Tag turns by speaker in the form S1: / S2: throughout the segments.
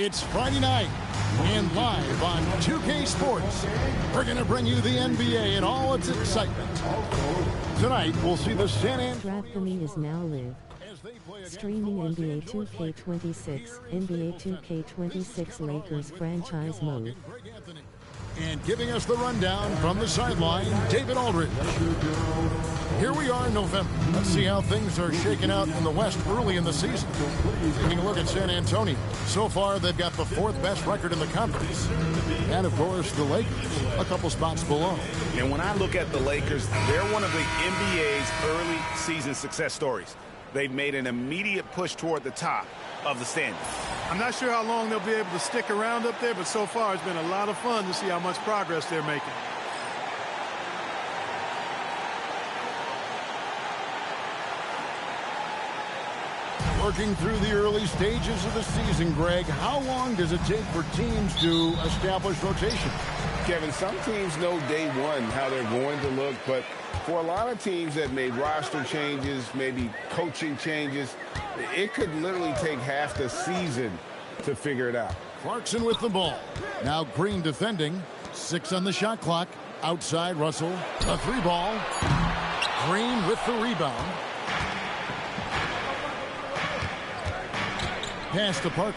S1: It's Friday night, and live on 2K Sports, we're going to bring you the NBA and all its excitement. Tonight, we'll see the San Antonio...
S2: Draft for me is now live. Streaming NBA 2K26, NBA 2K26 Lakers franchise mode.
S1: And giving us the rundown from the sideline, David Aldridge. Here we are in November. Let's see how things are shaking out in the West early in the season. Taking a look at San Antonio. So far, they've got the fourth best record in the conference. And, of course, the Lakers, a couple spots below.
S3: And when I look at the Lakers, they're one of the NBA's early season success stories. They've made an immediate push toward the top of the standings.
S4: I'm not sure how long they'll be able to stick around up there, but so far it's been a lot of fun to see how much progress they're making.
S1: Working through the early stages of the season, Greg, how long does it take for teams to establish rotation?
S5: Kevin, some teams know day one how they're going to look, but for a lot of teams that made roster changes, maybe coaching changes, it could literally take half the season to figure it out.
S1: Clarkson with the ball. Now Green defending. 6 on the shot clock. Outside Russell. A 3 ball. Green with the rebound. Pass to Parker.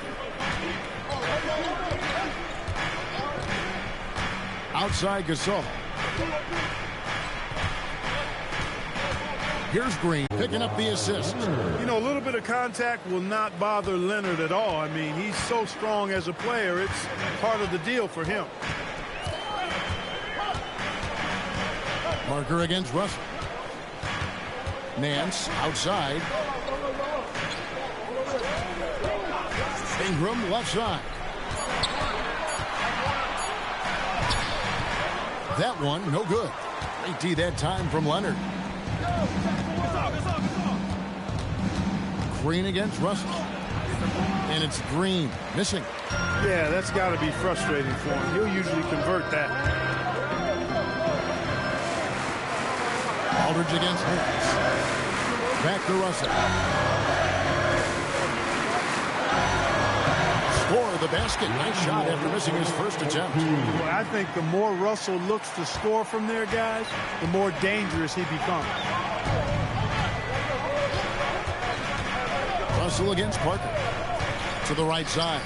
S1: Outside Gasol. Here's Green picking up the assist.
S4: You know, a little bit of contact will not bother Leonard at all. I mean, he's so strong as a player. It's part of the deal for him.
S1: Parker against Russell. Nance outside. Ingram left side. That one, no good. Great D that time from Leonard. Green against Russell. And it's Green missing.
S4: Yeah, that's got to be frustrating for him. He'll usually convert that.
S1: Aldridge against Nance. Back to Russell. Score the basket. Nice shot after missing his first attempt.
S4: Well, I think the more Russell looks to score from there, guys, the more dangerous he becomes.
S1: Russell against Parker. To the right side.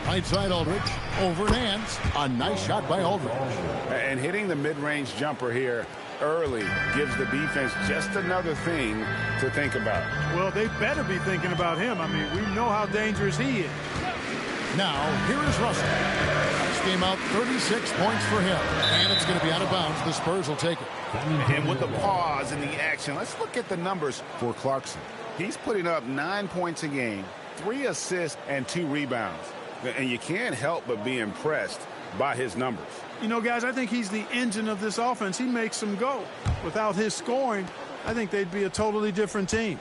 S1: Right side Aldridge. Over Nance. A nice shot by Aldridge.
S5: And hitting the mid-range jumper here early gives the defense just another thing to think about.
S4: Well, they better be thinking about him. I mean, we know how dangerous he is.
S1: Now, here is Russell. This game out 36 points for him. And it's going to be out of bounds. The Spurs will take it.
S3: And with the pause in the action, let's look at the numbers for Clarkson. He's putting up 9 points a game, 3 assists, and 2 rebounds. And you can't help but be impressed by his numbers.
S4: You know, guys, I think he's the engine of this offense. He makes them go. Without his scoring, I think they'd be a totally different team.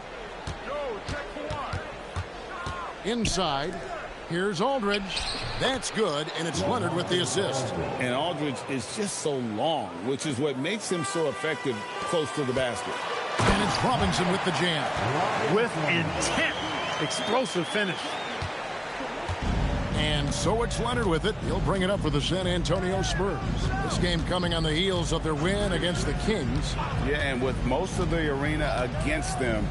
S1: Inside, here's Aldridge. That's good, and it's Leonard with the assist.
S5: And Aldridge is just so long, which is what makes him so effective close to the basket.
S1: And it's Robinson with the jam.
S4: With intent. Explosive finish.
S1: And so it's Leonard with it. He'll bring it up for the San Antonio Spurs. This game coming on the heels of their win against the Kings.
S5: Yeah, and with most of the arena against them,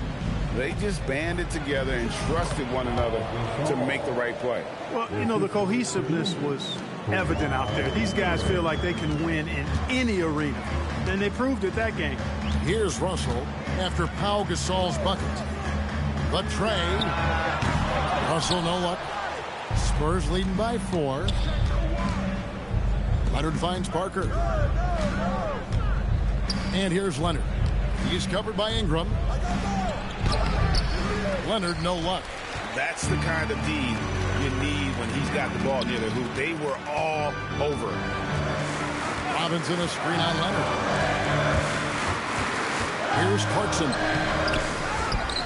S5: they just banded together and trusted one another to make the right play.
S4: Well, you know, the cohesiveness was evident out there. These guys feel like they can win in any arena, and they proved it that game. Here's
S1: Russell after Pau Gasol's bucket. The tray. Russell no luck. Spurs leading by 4. Leonard finds Parker. And here's Leonard. He's covered by Ingram. Leonard, no luck.
S3: That's the kind of D you need when he's got the ball near the hoop. They were all over.
S1: Robinson a screen on Leonard. Here's Clarkson.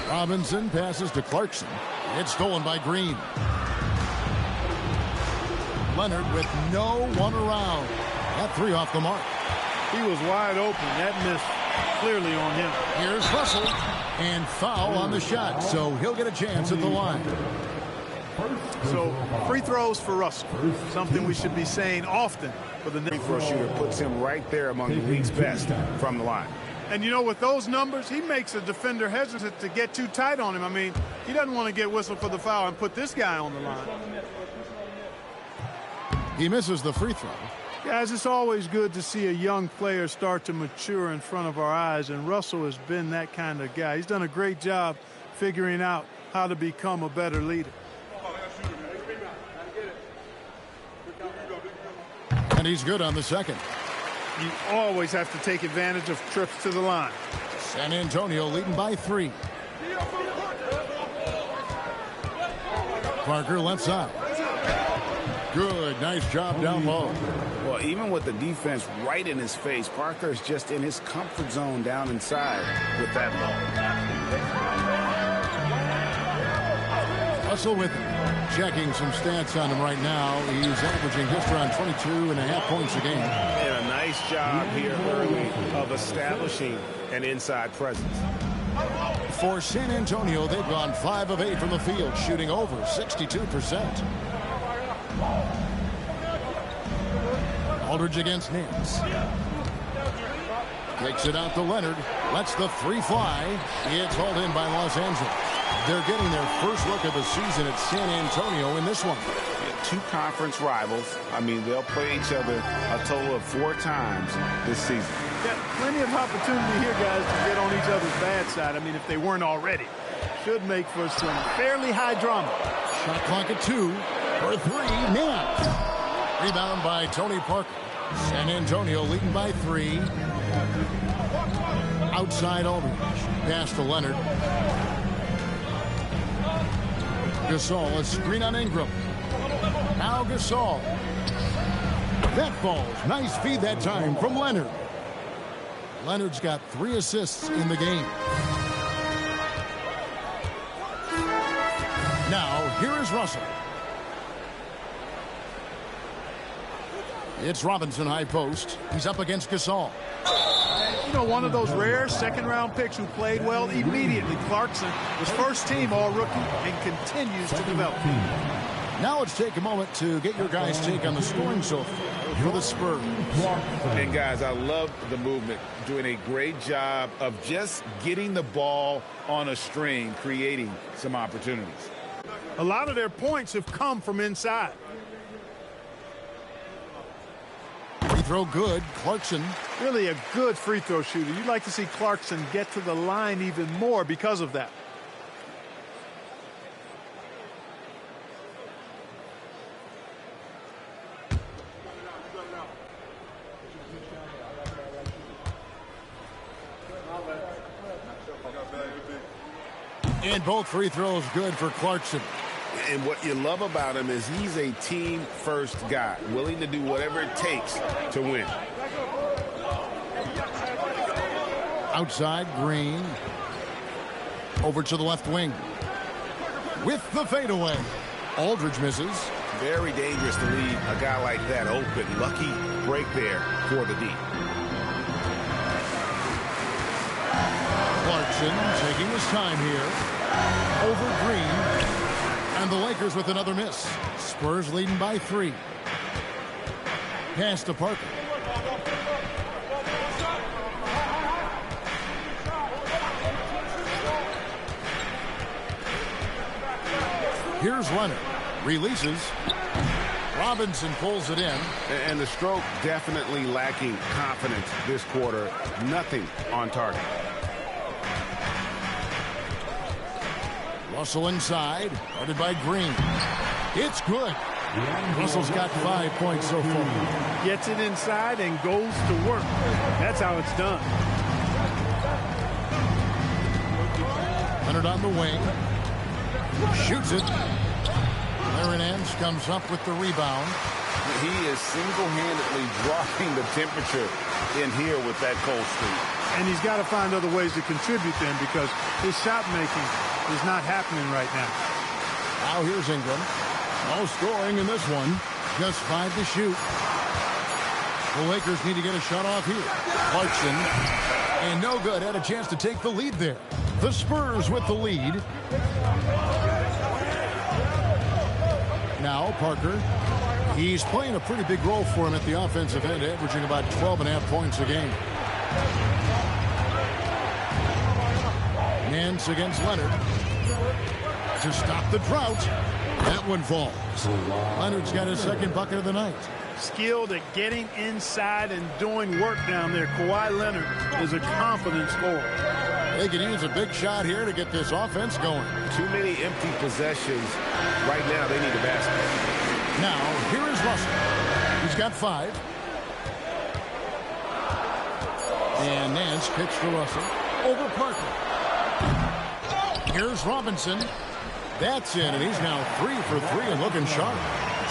S1: Robinson passes to Clarkson. It's stolen by Green. Leonard with no one around. That 3 off the mark.
S4: He was wide open. That missed clearly on him.
S1: Here's Russell. And foul on the shot, so he'll get a chance at the line.
S4: So free throws for Russell, something we should be saying often for the
S3: Free throw shooter puts him right there among the league's best from the line.
S4: And you know, with those numbers, he makes a defender hesitant to get too tight on him. I mean, he doesn't want to get whistled for the foul and put this guy on the line.
S1: He misses the free throw.
S4: Guys, it's always good to see a young player start to mature in front of our eyes, and Russell has been that kind of guy. He's done a great job figuring out how to become a better leader.
S1: And he's good on the second.
S4: You always have to take advantage of trips to the line.
S1: San Antonio leading by 3. Parker left side. Good, nice job down low.
S3: Well, even with the defense right in his face, Parker's just in his comfort zone down inside with that ball.
S1: Russell with him. Checking some stats on him right now. He's averaging just around 22.5 points a game.
S3: And a nice job here early of establishing an inside presence.
S1: For San Antonio, they've gone 5 of 8 from the field, shooting over 62%. Aldridge against Nance. Takes it out to Leonard. Lets the 3 fly. It's hauled in by Los Angeles. They're getting their first look of the season at San Antonio in this one.
S3: Two conference rivals. I mean, they'll play each other a total of 4 times this season.
S4: Yeah, plenty of opportunity here, guys, to get on each other's bad side. I mean, if they weren't already. Should make for some fairly high drama.
S1: Shot clock at 2. For 3, Nance. Rebound by Tony Parker. San Antonio leading by 3. Outside Aldridge. Pass to Leonard. Gasol, a screen on Ingram. Now Gasol. That falls. Nice feed that time from Leonard. Leonard's got 3 assists in the game. Now, here is Russell. It's Robinson high post. He's up against Gasol.
S4: You know, one of those rare second-round picks who played well immediately. Clarkson was first team all-rookie and continues to develop.
S1: Now let's take a moment to get your guys' take on the scoring so far for the Spurs.
S3: And guys, I love the movement. Doing a great job of just getting the ball on a string, creating some opportunities.
S4: A lot of their points have come from inside.
S1: Free throw good. Clarkson.
S4: Really a good free throw shooter. You'd like to see Clarkson get to the line even more because of that.
S1: And both free throws good for Clarkson.
S3: And what you love about him is he's a team-first guy, willing to do whatever it takes to win.
S1: Outside, Green. Over to the left wing. With the fadeaway. Aldridge misses.
S3: Very dangerous to leave a guy like that open. Lucky break there for the D.
S1: Clarkson taking his time here. Over Green. And the Lakers with another miss. Spurs leading by 3. Pass to Parker. Here's Leonard. Releases. Robinson pulls it in.
S3: And the stroke definitely lacking confidence this quarter. Nothing on target.
S1: Russell inside. Guarded by Green. It's good. Russell's got 5 points so far.
S4: Gets it inside and goes to work. That's how it's done.
S1: Leonard on the wing. Shoots it. Larry Nance comes up with the rebound.
S3: He is single-handedly dropping the temperature in here with that cold streak.
S4: And he's got to find other ways to contribute then because his shot making is not happening right now.
S1: Now here's Ingram. No scoring in this one. Just 5 to shoot. The Lakers need to get a shot off here. Clarkson. And no good. Had a chance to take the lead there. The Spurs with the lead. Now Parker. He's playing a pretty big role for him at the offensive end, averaging about 12.5 points a game. Nance against Leonard. To stop the drought. That one falls. Leonard's got his second bucket of the night.
S4: Skilled at getting inside and doing work down there. Kawhi Leonard is a confident scorer.
S1: They can use a big shot here to get this offense going.
S5: Too many empty possessions. Right now, they need a basket.
S1: Now, here is Russell. He's got 5. And Nance kicks to Russell. Over Parker. Here's Robinson. That's in, and he's now 3 for 3 and looking sharp.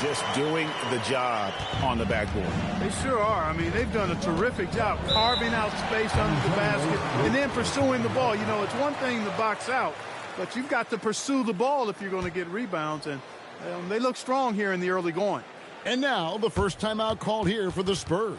S3: Just doing the job on the backboard.
S4: They sure are. I mean, they've done a terrific job carving out space under the basket and then pursuing the ball. You know, it's one thing to box out, but you've got to pursue the ball if you're going to get rebounds, and they look strong here in the early going.
S1: And now the first timeout called here for the Spurs.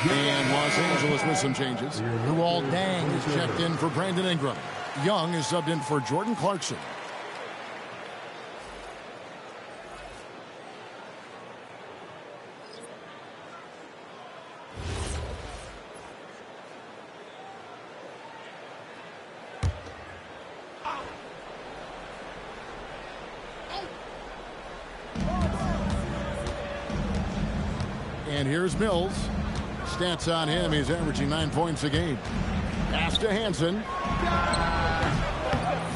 S1: And Los Angeles with some changes. Luol Deng is checked in for Brandon Ingram. Young is subbed in for Jordan Clarkson. And here's Mills. Stats on him, he's averaging 9 points a game. Pass to Hansen.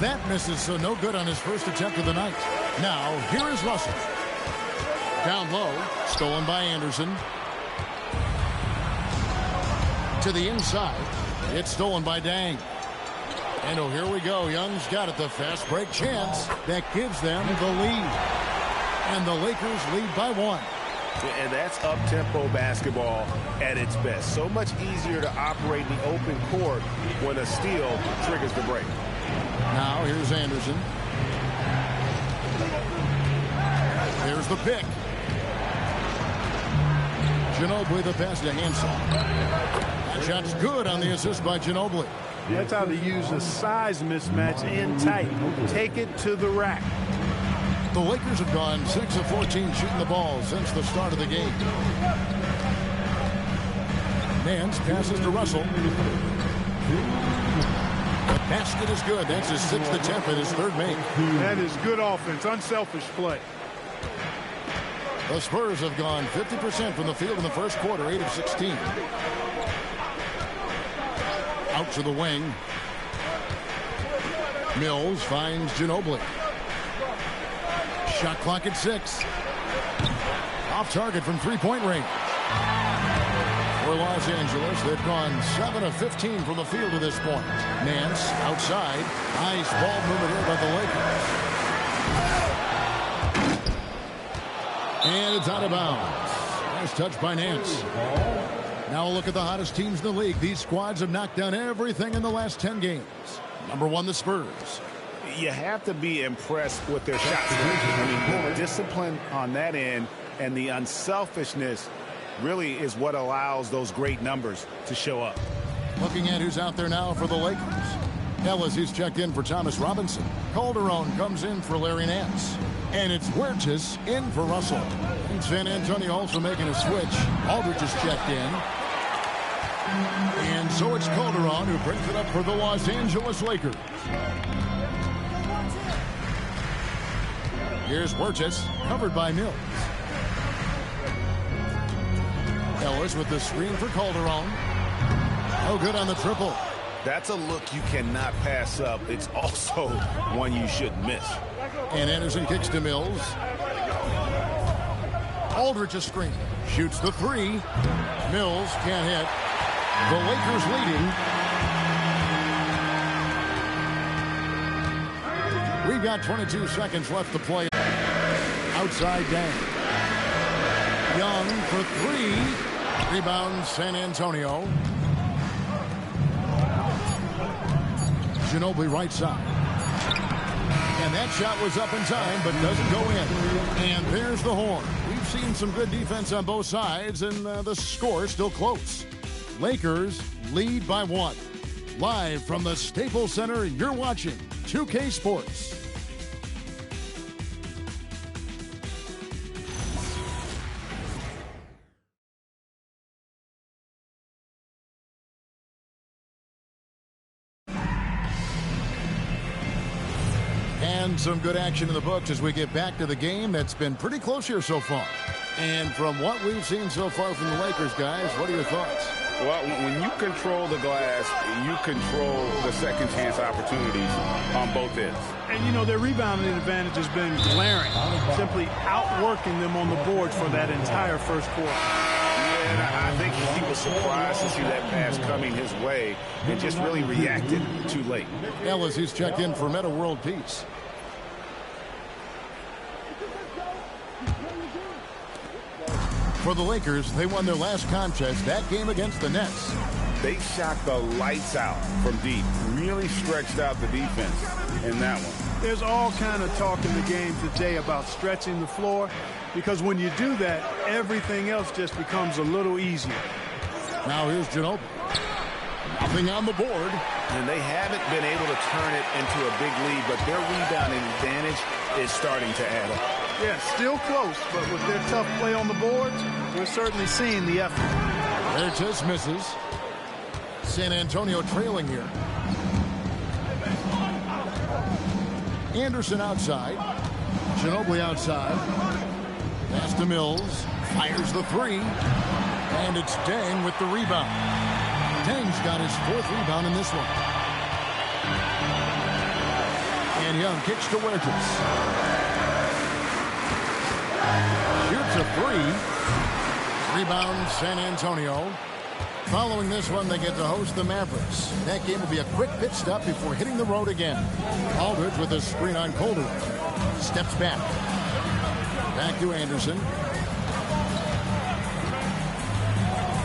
S1: That misses, so no good on his first attempt of the night. Now, here is Russell. Down low, stolen by Anderson. To the inside, it's stolen by Deng. And oh, here we go. Young's got it, the fast break chance. That gives them the lead. And the Lakers lead by 1.
S3: And that's up-tempo basketball at its best. So much easier to operate the open court when a steal triggers the break.
S1: Now here's Anderson. There's the pick. Ginobili the pass to Hansen. That shot's good on the assist by Ginobili.
S4: That's how to use a size mismatch in tight. Take it to the rack.
S1: The Lakers have gone 6 of 14 shooting the ball since the start of the game. Nance passes to Russell. The basket is good. That's his 6th attempt at his 3rd make.
S4: That is good offense, unselfish play.
S1: The Spurs have gone 50% from the field in the first quarter, 8 of 16. Out to the wing. Mills finds Ginobili. Shot clock at 6. Off target from three-point range. For Los Angeles, they've gone 7 of 15 from the field to this point. Nance outside. Nice ball movement here by the Lakers. And it's out of bounds. Nice touch by Nance. Now a look at the hottest teams in the league. These squads have knocked down everything in the last 10 games. Number 1, the Spurs.
S3: You have to be impressed with their shots. I mean, the discipline on that end and the unselfishness really is what allows those great numbers to show up.
S1: Looking at who's out there now for the Lakers. Ellis, who's checked in for Thomas Robinson. Calderon comes in for Larry Nance. And it's Huertas in for Russell. And San Antonio also making a switch. Aldridge is checked in. And so it's Calderon who brings it up for the Los Angeles Lakers. Here's Huertas, covered by Mills. Ellis with the screen for Calderon. No good on the triple.
S3: That's a look you cannot pass up. It's also one you should miss.
S1: And Anderson kicks to Mills. Aldridge a screen. Shoots the three. Mills can't hit. The Lakers leading. We've got 22 seconds left to play. Outside Dang. Young for three. Rebound San Antonio. Ginobili right side. And that shot was up in time, but doesn't go in. And there's the horn. We've seen some good defense on both sides, and the score is still close. Lakers lead by 1. Live from the Staples Center, you're watching 2K Sports. And some good action in the books as we get back to the game that's been pretty close here so far. And from what we've seen so far from the Lakers, guys, what are your thoughts?
S3: Well, when you control the glass, you control the second chance opportunities on both ends.
S4: And, you know, their rebounding advantage has been glaring, simply outworking them on the boards for that entire first quarter.
S3: Yeah, and I think he was surprised to see that pass coming his way and just really reacted too late.
S1: Ellis, who's checked in for Meta World Peace. For the Lakers, they won their last contest, that game against the Nets.
S3: They shot the lights out from deep, really stretched out the defense in that one.
S4: There's all kind of talk in the game today about stretching the floor, because when you do that, everything else just becomes a little easier.
S1: Now here's Ginobili. Nothing on the board.
S3: And they haven't been able to turn it into a big lead, but their rebounding advantage is starting to add up.
S4: Yeah, still close, but with their tough play on the boards, we're certainly seeing the effort.
S1: Huertas misses. San Antonio trailing here. Anderson outside. Ginobili outside. Pass to Mills. Fires the three. And it's Dang with the rebound. Dang's got his 4th rebound in this one. And Young kicks to Huertas. Shoots a three. Rebound San Antonio. Following this one, they get to host the Mavericks. That game will be a quick pit stop before hitting the road again. Aldridge with a screen on Calderon. Steps back. Back to Anderson.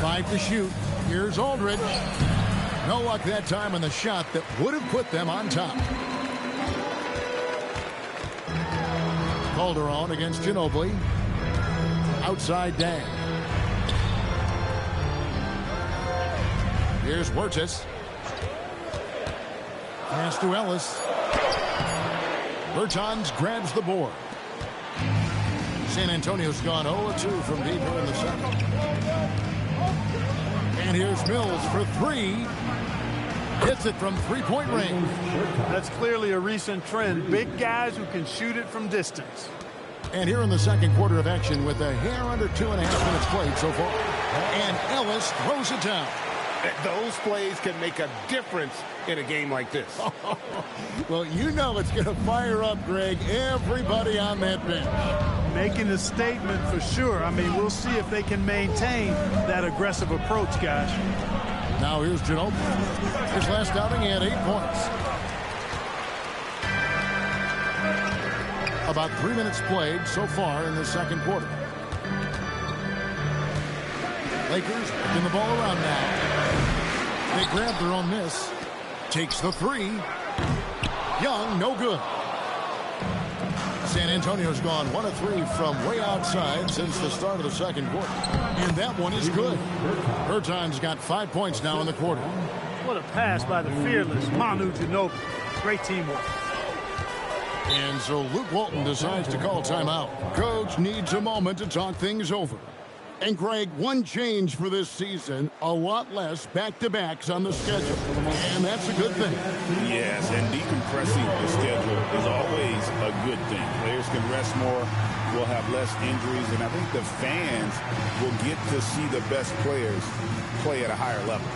S1: 5 to shoot. Here's Aldridge. No luck that time on the shot that would have put them on top. Calderon against Ginobili. Outside Dang. Here's Huertas. Pass to Ellis. Bertans grabs the board. San Antonio's gone 0-2 from deep here in the second. And here's Mills for three. Hits it from three-point range.
S4: That's clearly a recent trend. Big guys who can shoot it from distance.
S1: And here in the second quarter of action with a hair under 2.5 minutes played so far. And Ellis throws it down.
S3: Those plays can make a difference in a game like this.
S1: Well, you know it's going to fire up, Greg, everybody on that bench.
S4: Making a statement for sure. I mean, we'll see if they can maintain that aggressive approach, guys.
S1: Now here's Ginobili. His last outing, he had 8 points. About 3 minutes played so far in the second quarter. Lakers working the ball around now. They grab their own miss. Takes the three. Young, no good. San Antonio's gone 1 of 3 from way outside since the start of the second quarter. And that one is good. Bertan's got 5 points now in the quarter.
S4: What a pass by the fearless Manu Ginobili. Great teamwork.
S1: And so Luke Walton decides to call timeout. Coach needs a moment to talk things over. And Greg, one change for this season, a lot less back-to-backs on the schedule. And that's a good thing.
S3: Yes, and decompressing the schedule is always a good thing. Players can rest more, will have less injuries, and I think the fans will get to see the best players play at a higher level.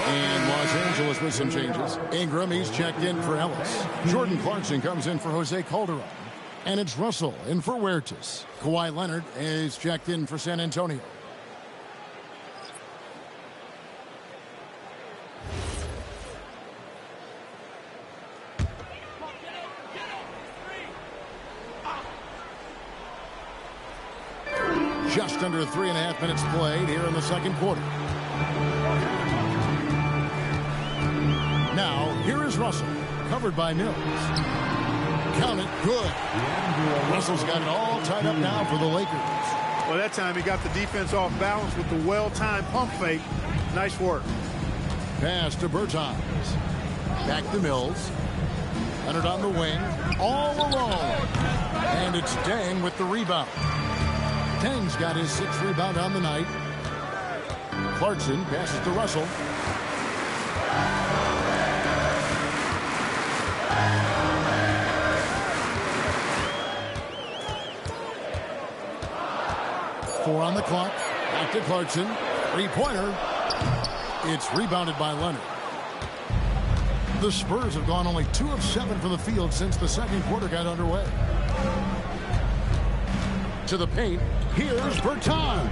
S1: And Los Angeles with some changes. Ingram, he's checked in for Ellis. Jordan Clarkson comes in for Jose Calderon. And it's Russell in for Huertas. Kawhi Leonard is checked in for San Antonio. Just under 3.5 minutes played here in the second quarter. Now, here is Russell, covered by Mills. Count it, good. Russell's got it all tied up now for the Lakers.
S4: Well, that time he got the defense off balance with the well-timed pump fake. Nice work.
S1: Pass to Bertans. Back to Mills. Leonard on the wing, all alone. And it's Deng with the rebound. Deng's got his 6th rebound on the night. Clarkson passes to Russell. Four on the clock. Back to Clarkson. Three-pointer. It's rebounded by Leonard. The Spurs have gone only 2 of 7 from the field since the second quarter got underway. To the paint. Here's Bertans.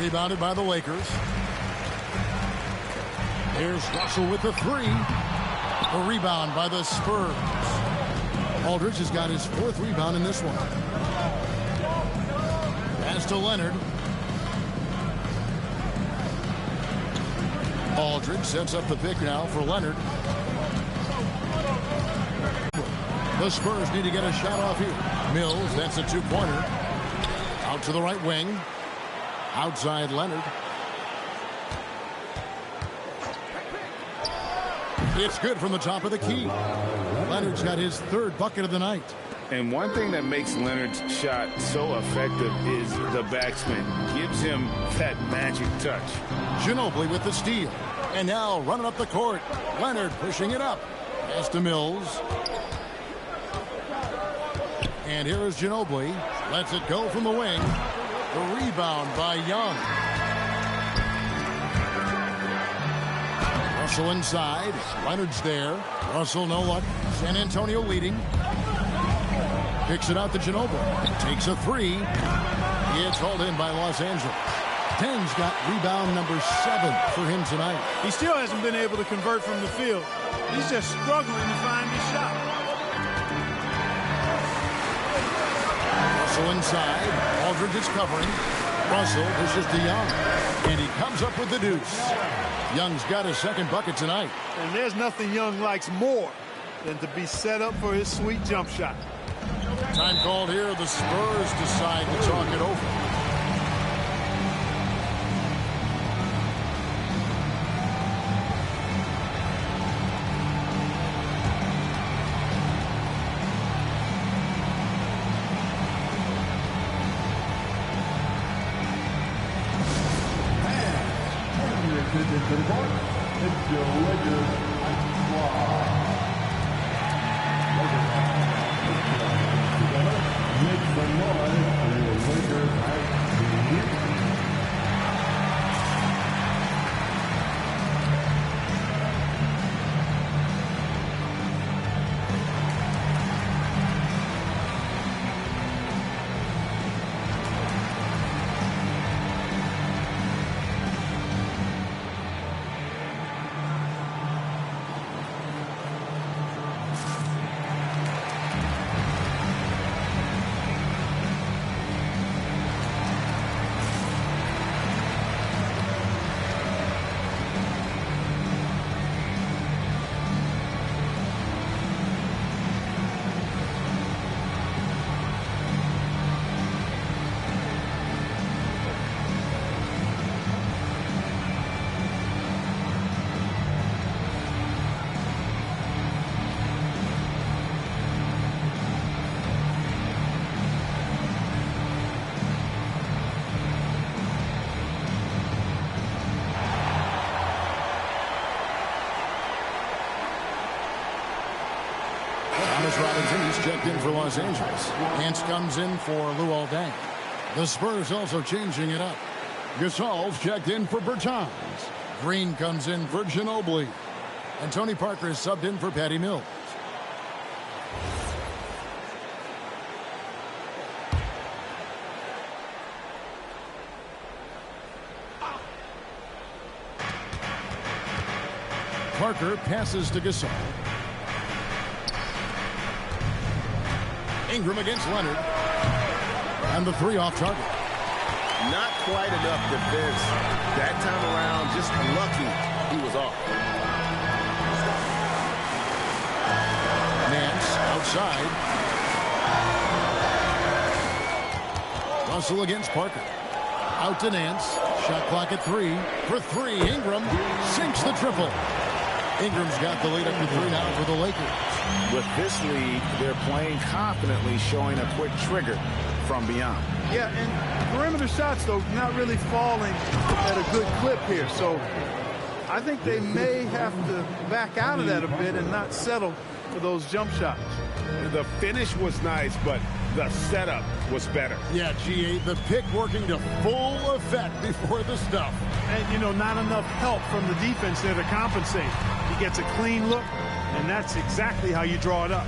S1: Rebounded by the Lakers. Here's Russell with the 3. A rebound by the Spurs. Aldridge has got his 4th rebound in this one. Pass to Leonard. Aldridge sets up the pick now for Leonard. The Spurs need to get a shot off here. Mills, that's a 2-pointer. Out to the right wing. Outside Leonard. It's good from the top of the key. Leonard's got his 3rd bucket of the night.
S3: And one thing that makes Leonard's shot so effective is the backspin. Gives him that magic touch.
S1: Ginobili with the steal. And now running up the court. Leonard pushing it up. Pass to Mills. And here is Ginobili. Lets it go from the wing. The rebound by Young. Russell inside. Leonard's there. Russell no luck. San Antonio leading. Picks it out to Ginobili. Takes a 3. It's hauled in by Los Angeles. Deng's got rebound number 7 for him tonight.
S4: He still hasn't been able to convert from the field. He's just struggling to find his shot.
S1: Russell inside. Aldridge is covering. Russell pushes to Young. And he comes up with the deuce. Young's got his 2nd bucket tonight.
S4: And there's nothing Young likes more than to be set up for his sweet jump shot.
S1: Time called here. The Spurs decide to talk it over. Dennis Robinson, he's checked in for Los Angeles. Hance comes in for Luol Deng. The Spurs also changing it up. Gasol's checked in for Bertans. Green comes in for Ginobili. And Tony Parker is subbed in for Patty Mills. Parker passes to Gasol. Ingram against Leonard. And the three off target.
S5: Not quite enough defense. That time around, just lucky he was off.
S1: Nance outside. Russell against Parker. Out to Nance. Shot clock at 3. For 3, Ingram sinks the triple. Ingram's got the lead up to 3 now for the Lakers.
S3: With this lead, they're playing confidently, showing a quick trigger from beyond.
S4: Yeah, and perimeter shots, though, not really falling at a good clip here. So I think they may have to back out of that a bit and not settle for those jump shots.
S5: The finish was nice, but the setup was better.
S1: Yeah, GA, the pick working to full effect before the stuff.
S4: And, you know, not enough help from the defense there to compensate. He gets a clean look, and that's exactly how you draw it up.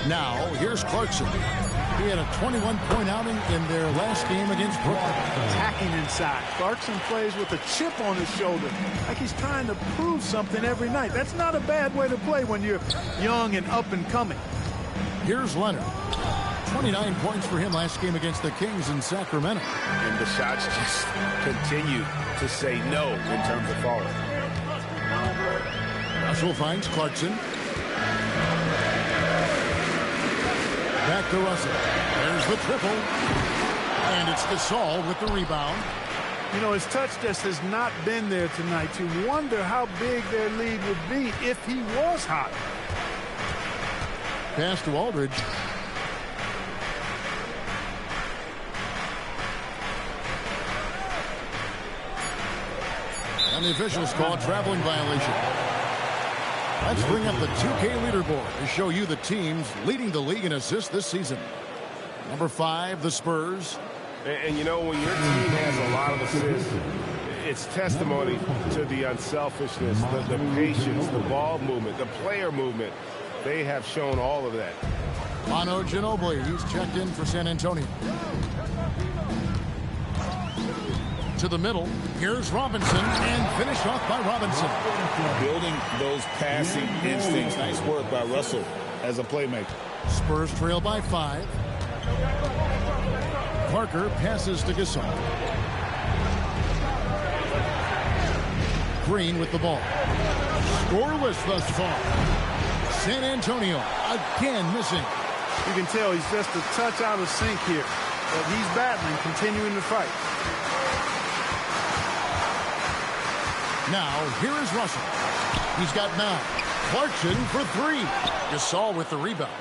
S1: Now, here's Clarkson. He had a 21-point outing in their last game against Brooklyn.
S4: Attacking inside. Clarkson plays with a chip on his shoulder, like he's trying to prove something every night. That's not a bad way to play when you're young and up and coming.
S1: Here's Leonard. 29 points for him last game against the Kings in Sacramento.
S3: And the shots just continue to say no in terms of falling.
S1: Russell finds Clarkson. Back to Russell. There's the triple. And it's Gasol with the rebound.
S4: You know, his touch just has not been there tonight. You wonder how big their lead would be if he was hot.
S1: Pass to Aldridge. And the officials call a traveling violation. Let's bring up the 2K leaderboard to show you the teams leading the league in assists this season. Number 5, the Spurs.
S5: And you know, when your team has a lot of assists, it's testimony to the unselfishness, the patience, the ball movement, the player movement. They have shown all of that.
S1: Manu Ginobili, he's checked in for San Antonio. To the middle, here's Robinson, and finished off by Robinson.
S3: Building those passing instincts. Nice work by Russell as a playmaker.
S1: Spurs trail by 5. Parker passes to Gasol. Green with the ball. Scoreless thus far. San Antonio again missing.
S4: You can tell he's just a touch out of sync here. But he's battling, continuing to fight.
S1: Now, here is Russell. He's got 9. Clarkson for 3. Gasol with the rebound.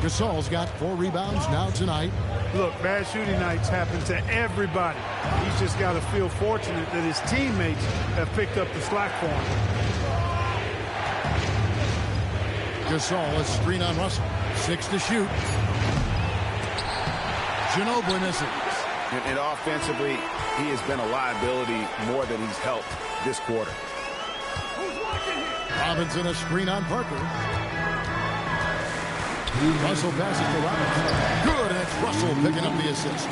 S1: Gasol's got 4 rebounds now tonight.
S4: Look, bad shooting nights happen to everybody. He's just got to feel fortunate that his teammates have picked up the slack for him.
S1: Gasol, a screen on Russell. 6 to shoot. Ginobili misses.
S3: And offensively, he has been a liability more than he's helped this quarter.
S1: Robinson, a screen on Parker. Russell passes to Robinson. Good, and it's Russell picking up the assist.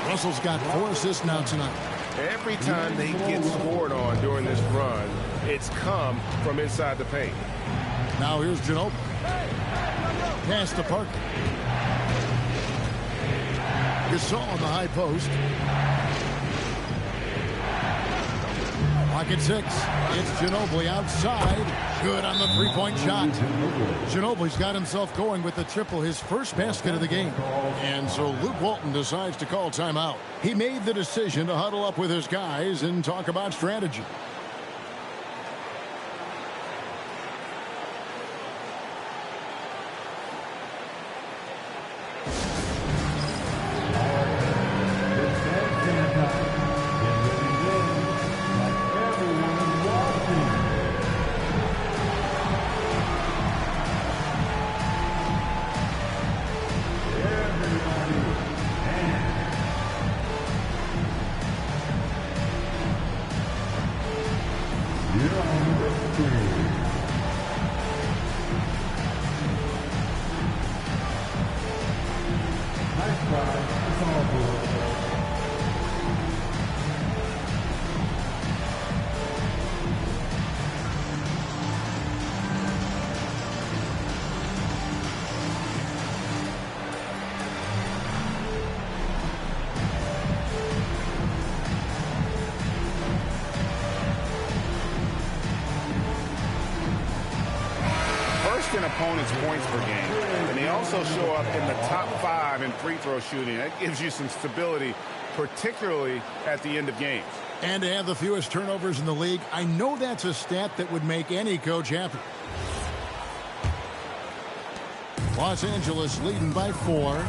S1: Russell's got 4 assists now tonight.
S5: Every time they get scored on during this run, it's come from inside the paint.
S1: Now here's Ginobili. Pass to Parker. Gasol on the high post. Pocket 6. It's Ginobili outside. Good on the three-point shot. Ginobili's got himself going with the triple, his first basket of the game. And so Luke Walton decides to call timeout. He made the decision to huddle up with his guys and talk about strategy.
S3: in opponents' points per game. And they also show up in the top 5 in free throw shooting. That gives you some stability, particularly at the end of games.
S1: And to have the fewest turnovers in the league, I know that's a stat that would make any coach happy. Los Angeles leading by 4.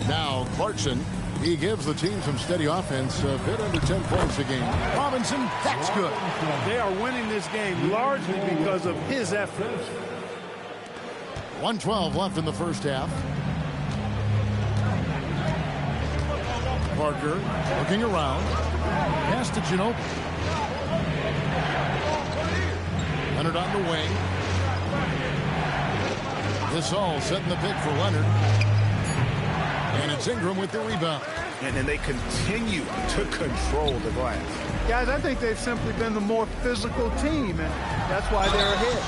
S1: Now Clarkson, he gives the team some steady offense, a bit under 10 points a game. Robinson, that's good.
S4: They are winning this game largely because of his effort.
S1: 1:12 left in the first half. Parker looking around. Pass to Ginobili. Leonard on the wing. This all setting the pick for Leonard. And it's Ingram with the rebound.
S3: And then they continue to control the glass.
S4: Guys, I think they've simply been the more physical team, and that's why they're ahead.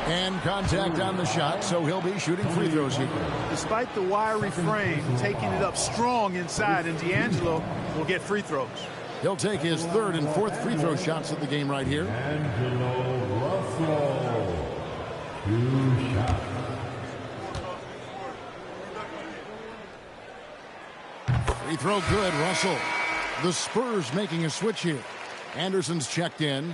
S1: And contact on the shot, so he'll be shooting free throws here. Despite
S4: the wiry frame, taking it up strong inside, and D'Angelo will get free throws.
S1: He'll take his 3rd and 4th free throw shots of the game right here.
S6: D'Angelo Russell, 2 shots.
S1: Free throw good, Russell. The Spurs making a switch here. Anderson's checked in.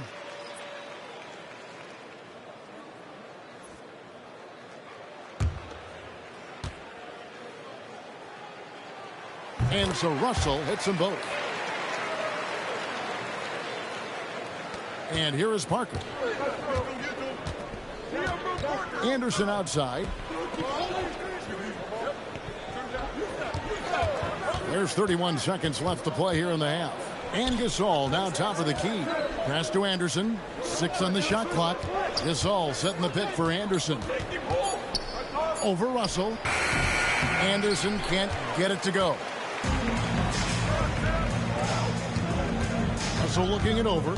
S1: And so Russell hits them both. And here is Parker. Anderson outside. There's 31 seconds left to play here in the half. And Gasol now top of the key. Pass to Anderson. 6 on the shot clock. Gasol setting the pick for Anderson. Over Russell. Anderson can't get it to go. Russell looking it over.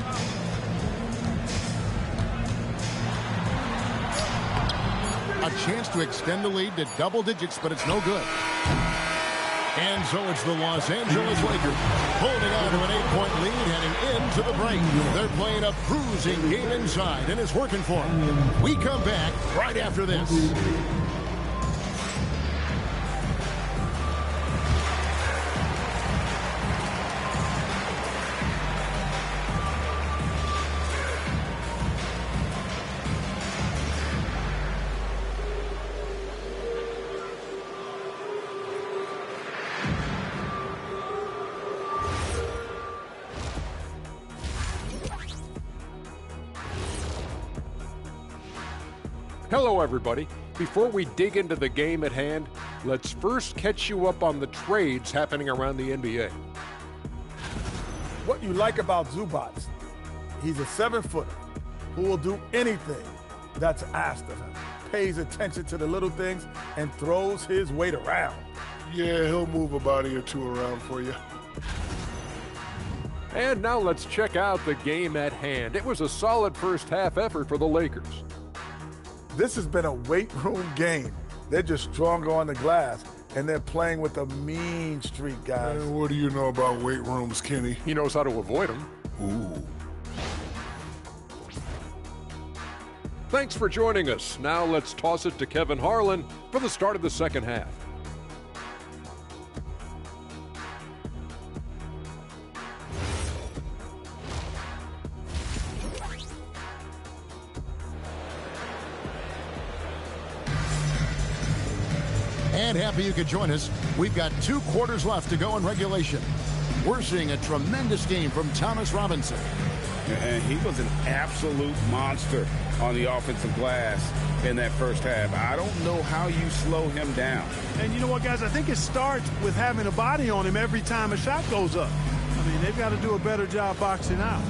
S1: A chance to extend the lead to double digits, but it's no good. And so it's the Los Angeles Lakers holding on to an 8-point lead heading into the break. They're playing a cruising game inside, and it's working for them. We come back right after this.
S7: Hello, everybody. Before we dig into the game at hand, let's first catch you up on the trades happening around the NBA.
S8: What you like about Zubac, he's a 7-footer who will do anything that's asked of him, pays attention to the little things, and throws his weight around.
S9: Yeah, he'll move a body or 2 around for you.
S7: And now let's check out the game at hand. It was a solid first half effort for the Lakers.
S8: This has been a weight room game. They're just stronger on the glass, and they're playing with a mean streak, guys.
S9: Man, what do you know about weight rooms, Kenny?
S7: He knows how to avoid them.
S9: Ooh.
S7: Thanks for joining us. Now let's toss it to Kevin Harlan for the start of the second half.
S1: And happy you could join us. We've got 2 quarters left to go in regulation. We're seeing a tremendous game from Thomas Robinson.
S3: And he was an absolute monster on the offensive glass in that first half. I don't know how you slow him down.
S4: And you know what, guys? I think it starts with having a body on him every time a shot goes up. I mean, they've got to do a better job boxing out.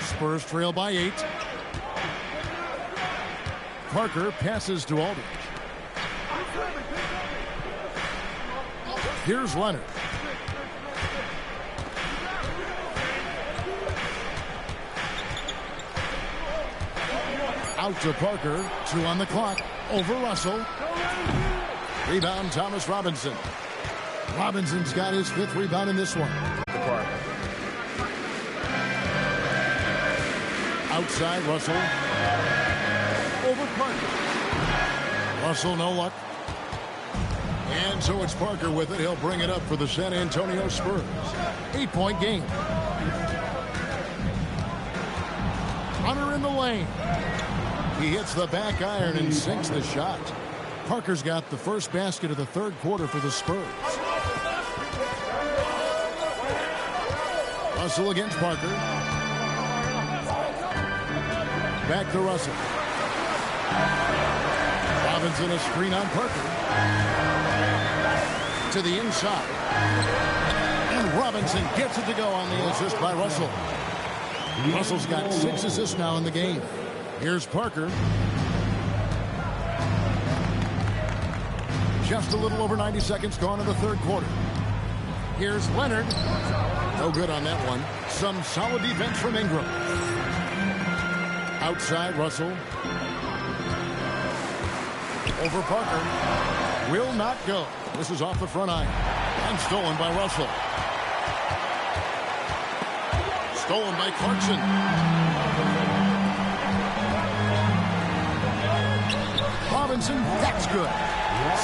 S1: Spurs trail by 8. Parker passes to Aldridge. Here's Leonard. Out to Parker. 2 on the clock. Over Russell. Rebound, Thomas Robinson. Robinson's got his 5th rebound in this one. Outside, Russell. Over Parker. Russell, no luck. And so it's Parker with it. He'll bring it up for the San Antonio Spurs. 8-point game. Hunter in the lane. He hits the back iron and sinks the shot. Parker's got the first basket of the third quarter for the Spurs. Russell against Parker. Back to Russell. Robinson a screen on Parker. To the inside. And Robinson gets it to go on the assist by Russell. Russell's got 6 assists now in the game. Here's Parker. Just a little over 90 seconds gone in the third quarter. Here's Leonard. No good on that one. Some solid defense from Ingram. Outside, Russell. Over Parker. Will not go. This is off the front iron. And stolen by Russell. Stolen by Clarkson. Robinson, that's good.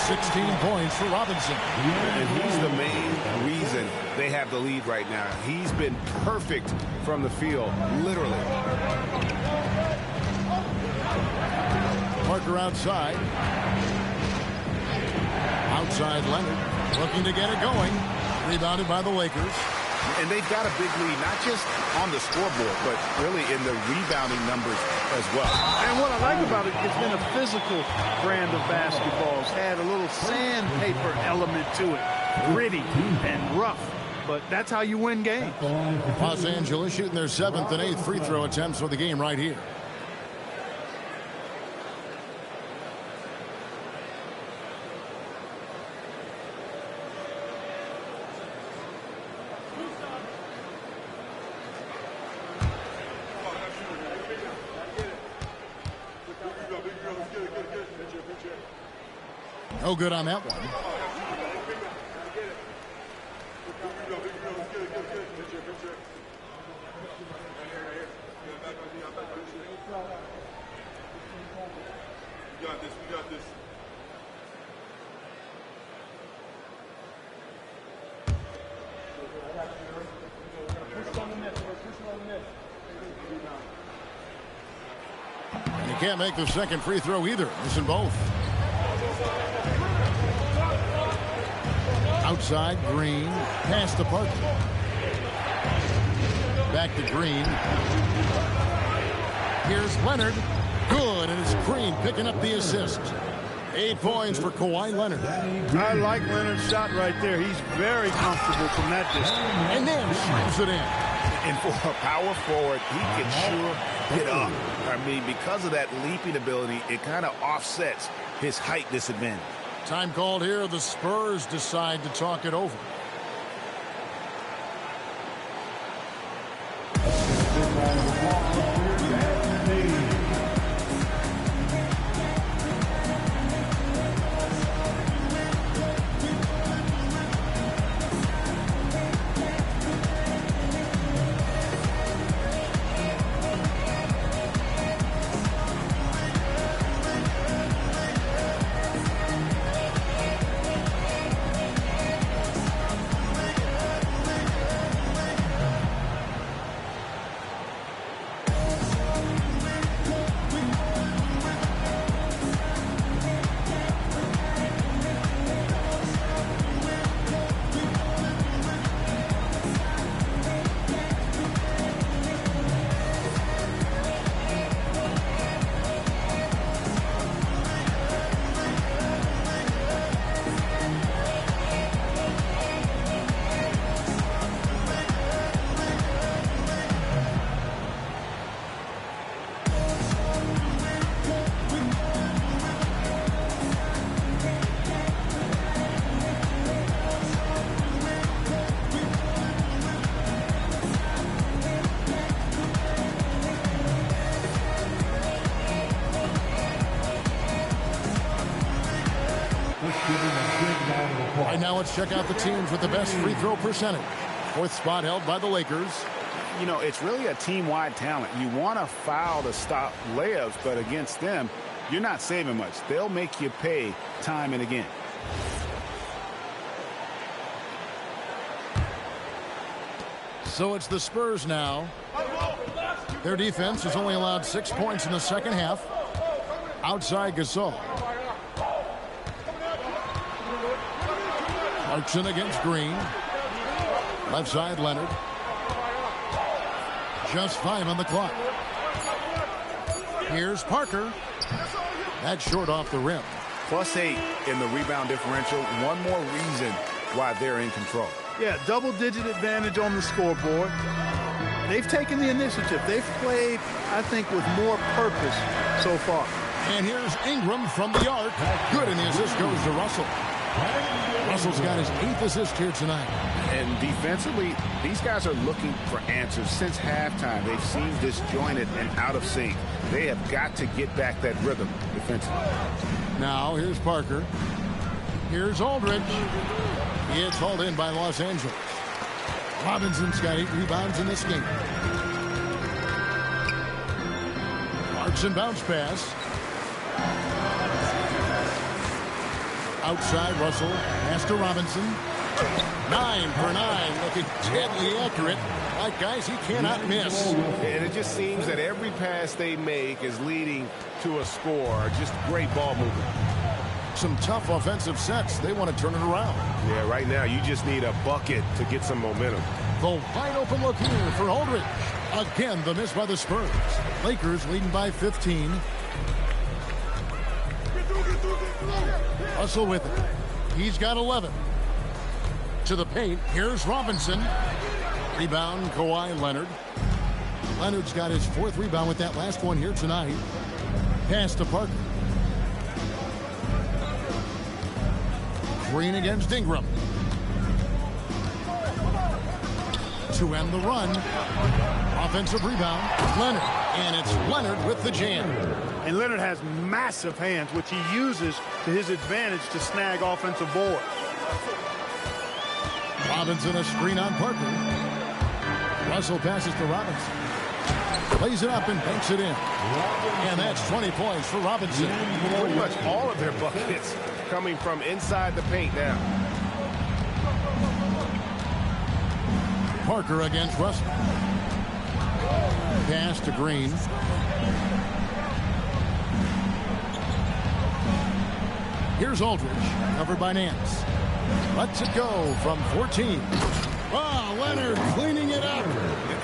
S1: 16 points for Robinson.
S3: And he's the main reason they have the lead right now. He's been perfect from the field, literally.
S1: Parker outside. Outside Leonard. Looking to get it going. Rebounded by the Lakers.
S3: And they've got a big lead, not just on the scoreboard, but really in the rebounding numbers as well.
S4: And what I like about it, it's been a physical brand of basketball. It's had a little sandpaper element to it. Gritty and rough. But that's how you win games.
S1: Los Angeles shooting their 7th and 8th free throw attempts for the game right here. No good on that one.
S9: We got this.
S1: And he can't make the second free throw either. Missing both. Outside, Green. Pass to Parker. Back to Green. Here's Leonard. Good, and it's Green picking up the assist. 8 points for Kawhi Leonard.
S4: I like Leonard's shot right there. He's very comfortable from that distance.
S1: And then shoots it in.
S3: And for a power forward, he can sure get up. I mean, because of that leaping ability, it kind of offsets his height disadvantage.
S1: Time called here. The Spurs decide to talk it over. Right now, let's check out the teams with the best free throw percentage. 4th spot held by the Lakers.
S3: You know, it's really a team-wide talent. You want to foul to stop layups, but against them, you're not saving much. They'll make you pay time and again.
S1: So it's the Spurs now. Their defense has only allowed 6 points in the second half. Outside Gasol. Clarkson against Green. Left side Leonard. Just 5 on the clock. Here's Parker. That's short off the rim.
S3: +8 in the rebound differential. One more reason why they're in control.
S4: Yeah, double-digit advantage on the scoreboard. They've taken the initiative. They've played, I think, with more purpose so far.
S1: And here's Ingram from the arc. Good, and the assist goes to Russell. Russell's got his 8th assist here tonight.
S3: And defensively, these guys are looking for answers. Since halftime, they've seemed disjointed and out of sync. They have got to get back that rhythm defensively.
S1: Now, here's Parker. Here's Aldridge. It's hauled in by Los Angeles. Robinson's got 8 rebounds in this game. Clarkson bounce pass. Outside Russell. Pass to Robinson. 9 for 9. Looking deadly accurate. Like, guys, he cannot miss.
S5: And it just seems that every pass they make is leading to a score. Just great ball movement.
S1: Some tough offensive sets. They want to turn it around.
S5: Yeah, right now you just need a bucket to get some momentum.
S1: The wide open look here for Aldridge. Again, the miss by the Spurs. Lakers leading by 15. Russell with it. He's got 11. To the paint. Here's Robinson. Rebound, Kawhi Leonard. Leonard's got his 4th rebound with that last one here tonight. Pass to Parker. Green against Ingram. To end the run. Offensive rebound. Leonard. And it's Leonard with the jam.
S4: And Leonard has massive hands, which he uses to his advantage to snag offensive boards.
S1: Robinson a screen on Parker. Russell passes to Robinson. Plays it up and banks it in. And that's 20 points for Robinson.
S5: Pretty much all of their buckets coming from inside the paint now.
S1: Parker against Russell. Pass to Green. Here's Aldridge, covered by Nance. Lets it go from 14. Oh, Leonard cleaning it up.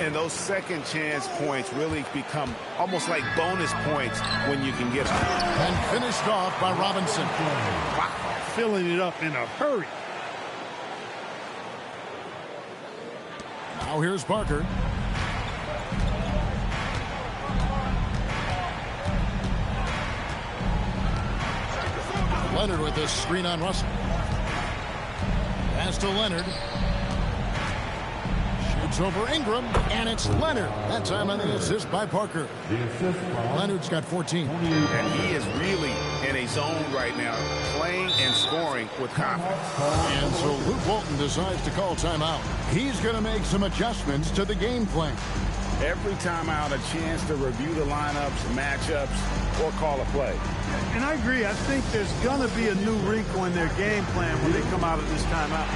S3: And those second chance points really become almost like bonus points when you can get them.
S1: And finished off by Robinson.
S4: Wow, filling it up in a hurry.
S1: Now here's Parker. Leonard with this screen on Russell. Pass to Leonard. Shoots over Ingram, and it's Leonard. That time on the assist by Parker. Leonard's got 14.
S3: And he is really in a zone right now, playing and scoring with confidence.
S1: And so Luke Walton decides to call timeout. He's going to make some adjustments to the game plan.
S3: Every timeout, a chance to review the lineups, matchups, or call a play.
S4: And I agree. I think there's going to be a new wrinkle in their game plan when they come out of this timeout.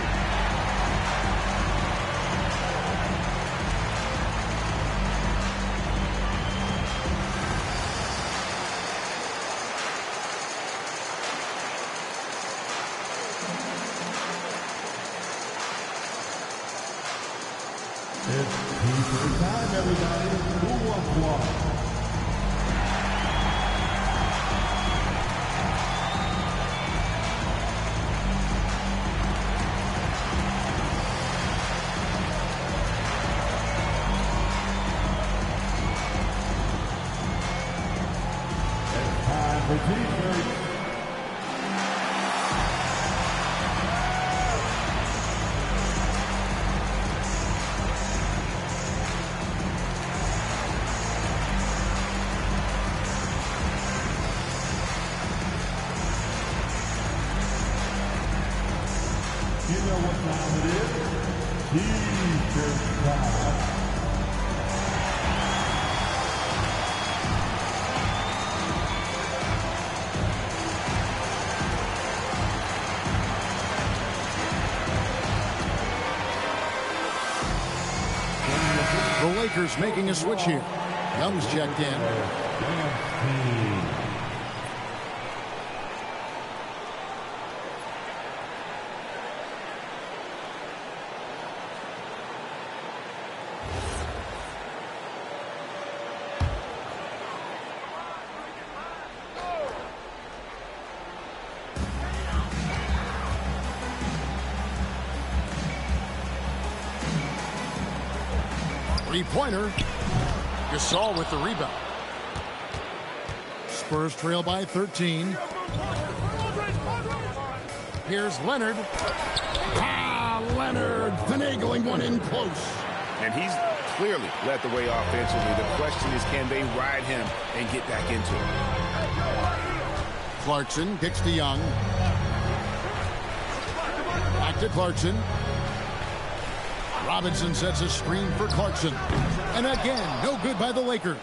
S6: It's time, everybody. Who wants one?
S1: Lakers making a switch here. Young's checked in. Three-pointer. Gasol with the rebound. Spurs trail by 13. Here's Leonard. Leonard finagling one in close.
S3: And he's clearly led the way offensively. The question is, can they ride him and get back into it?
S1: Clarkson kicks to Young. Back to Clarkson. Robinson sets a screen for Clarkson. And again, no good by the Lakers.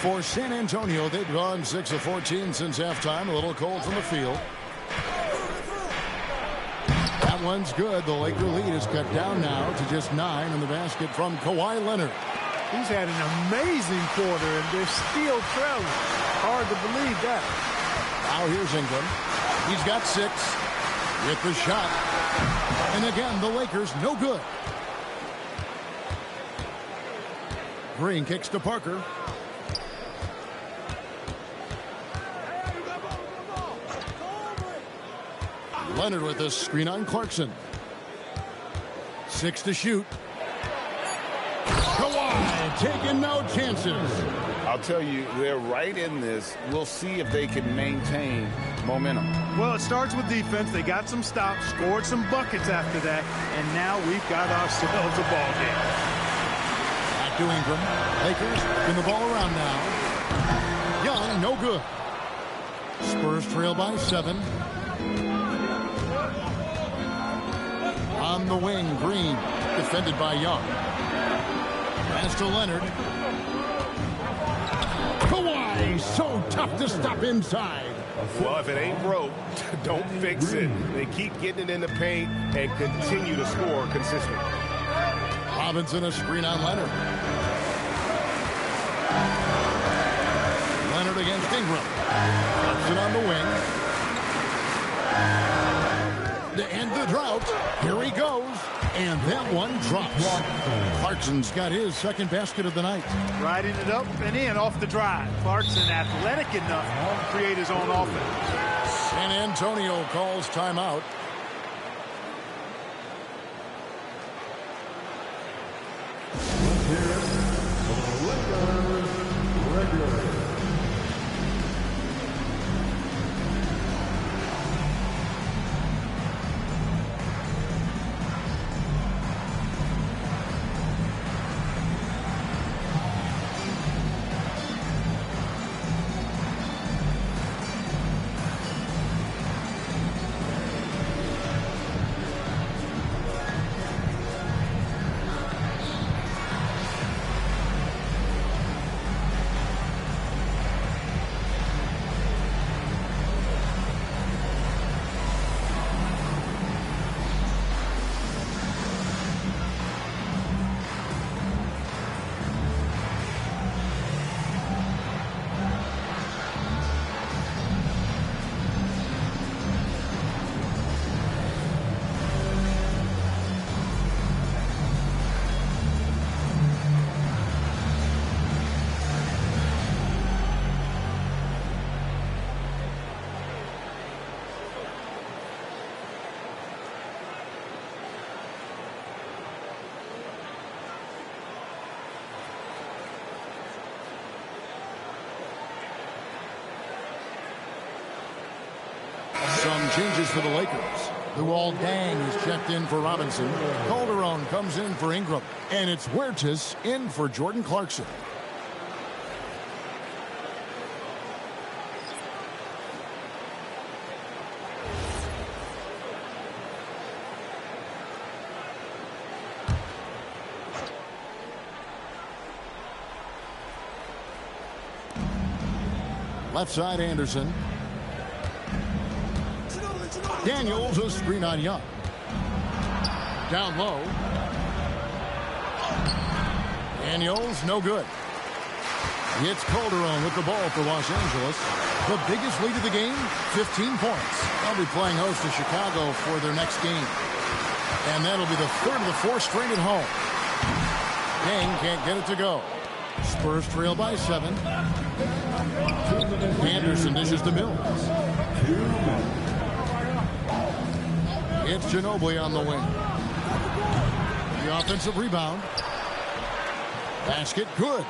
S1: For San Antonio, they've gone 6 of 14 since halftime. A little cold from the field. That one's good. The Laker lead is cut down now to just 9 in the basket from Kawhi Leonard.
S4: He's had an amazing quarter, and they're still trailing. Hard to believe that.
S1: Now here's Ingram. He's got 6 with the shot. And again, the Lakers no good. Green kicks to Parker. Leonard with a screen on Clarkson. 6 to shoot. Kawhi taking no chances.
S3: I'll tell you, they're right in this. We'll see if they can maintain momentum.
S4: Well, it starts with defense. They got some stops, scored some buckets after that, and now we've got ourselves a ball game.
S1: Back to Ingram. Lakers spin the ball around now. Young, no good. Spurs trail by 7. On the wing, Green, defended by Young. Pass to Leonard. Kawhi, so tough to stop inside.
S5: Well, if it ain't broke, don't fix it. They keep getting it in the paint and continue to score consistently.
S1: Robinson a screen on Leonard. Leonard against Ingram. Robinson on the wing. To end the drought, here he goes. And that one drops. Clarkson's got his second basket of the night.
S4: Riding it up and in off the drive. Clarkson athletic enough to create his own offense.
S1: San Antonio calls timeout. Some changes for the Lakers. Luol Deng is checked in for Robinson. Calderon comes in for Ingram. And it's Huertas in for Jordan Clarkson. Left side, Anderson. Daniels, a screen on Young. Down low. Daniels, no good. It's Calderon with the ball for Los Angeles. The biggest lead of the game, 15 points. They'll be playing host to Chicago for their next game. And that'll be the third of the fourth straight at home. Dang can't get it to go. Spurs trail by 7. Anderson dishes to Mills. It's Ginobili on the wing. The offensive rebound. Basket good.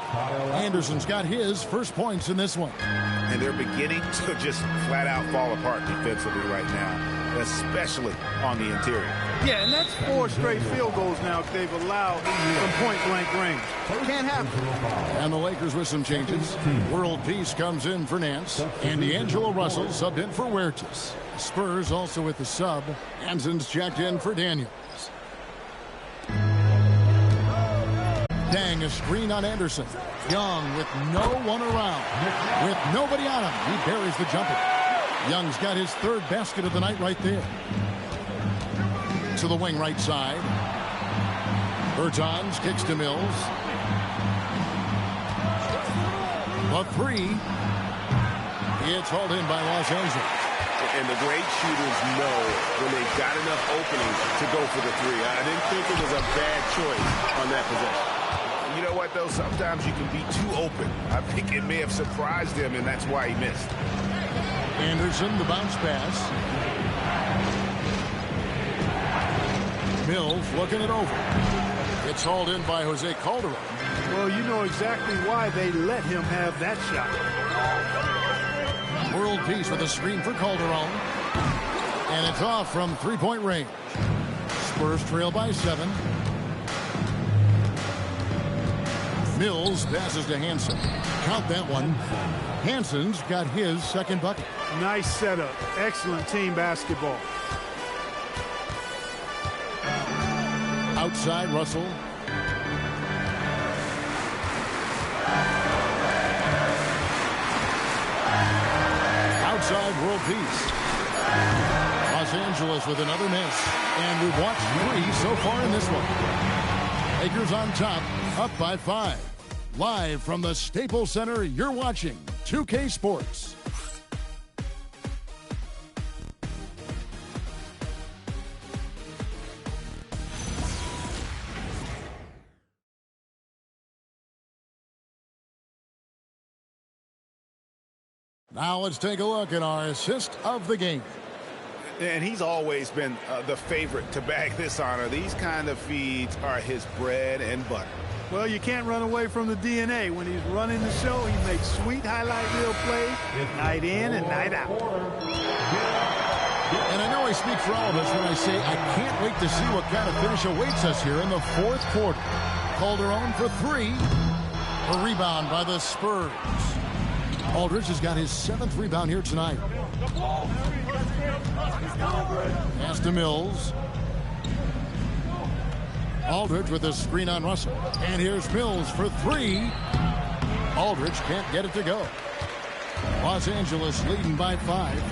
S1: Anderson's got his first points in this one.
S3: And they're beginning to just flat out fall apart defensively right now, especially on the interior.
S4: Yeah, and that's 4 straight field goals now they've allowed from point-blank range. Can't happen.
S1: And the Lakers with some changes. World Peace comes in for Nance. And D'Angelo Russell subbed in for Huertas. Spurs also with the sub. Hanson's checked in for Daniels. Dang, a screen on Anderson. Young with no one around. With nobody on him, he buries the jumper. Young's got his third basket of the night right there. To the wing right side. Bertans kicks to Mills. A 3. It's hauled in by Los Angeles.
S5: And the great shooters know when they've got enough openings to go for the 3. I didn't think it was a bad choice on that possession.
S3: You know what, though? Sometimes you can be too open. I think it may have surprised him, and that's why he missed.
S1: Anderson, the bounce pass. Mills looking it over. It's hauled in by Jose Calderon.
S4: Well, you know exactly why they let him have that shot.
S1: World Peace with a screen for Calderon. And it's off from three-point range. Spurs trail by 7. Mills passes to Hanson. Count that one. Hanson's got his second bucket.
S4: Nice setup. Excellent team basketball.
S1: Outside, Russell. Outside, World Peace. Los Angeles with another miss. And we've watched 3 so far in this one. Lakers on top, up by 5. Live from the Staples Center, you're watching 2K Sports. Now let's take a look at our assist of the game.
S3: And he's always been the favorite to bag this honor. These kind of feeds are his bread and butter.
S4: Well, you can't run away from the DNA. When he's running the show, he makes sweet highlight reel plays night in and night out.
S1: And I know I speak for all of us when I say I can't wait to see what kind of finish awaits us here in the fourth quarter. Calderon for 3. A rebound by the Spurs. Aldridge has got his 7th rebound here tonight. Pass to Mills. Aldridge with a screen on Russell. And here's Mills for 3. Aldridge can't get it to go. Los Angeles leading by 5.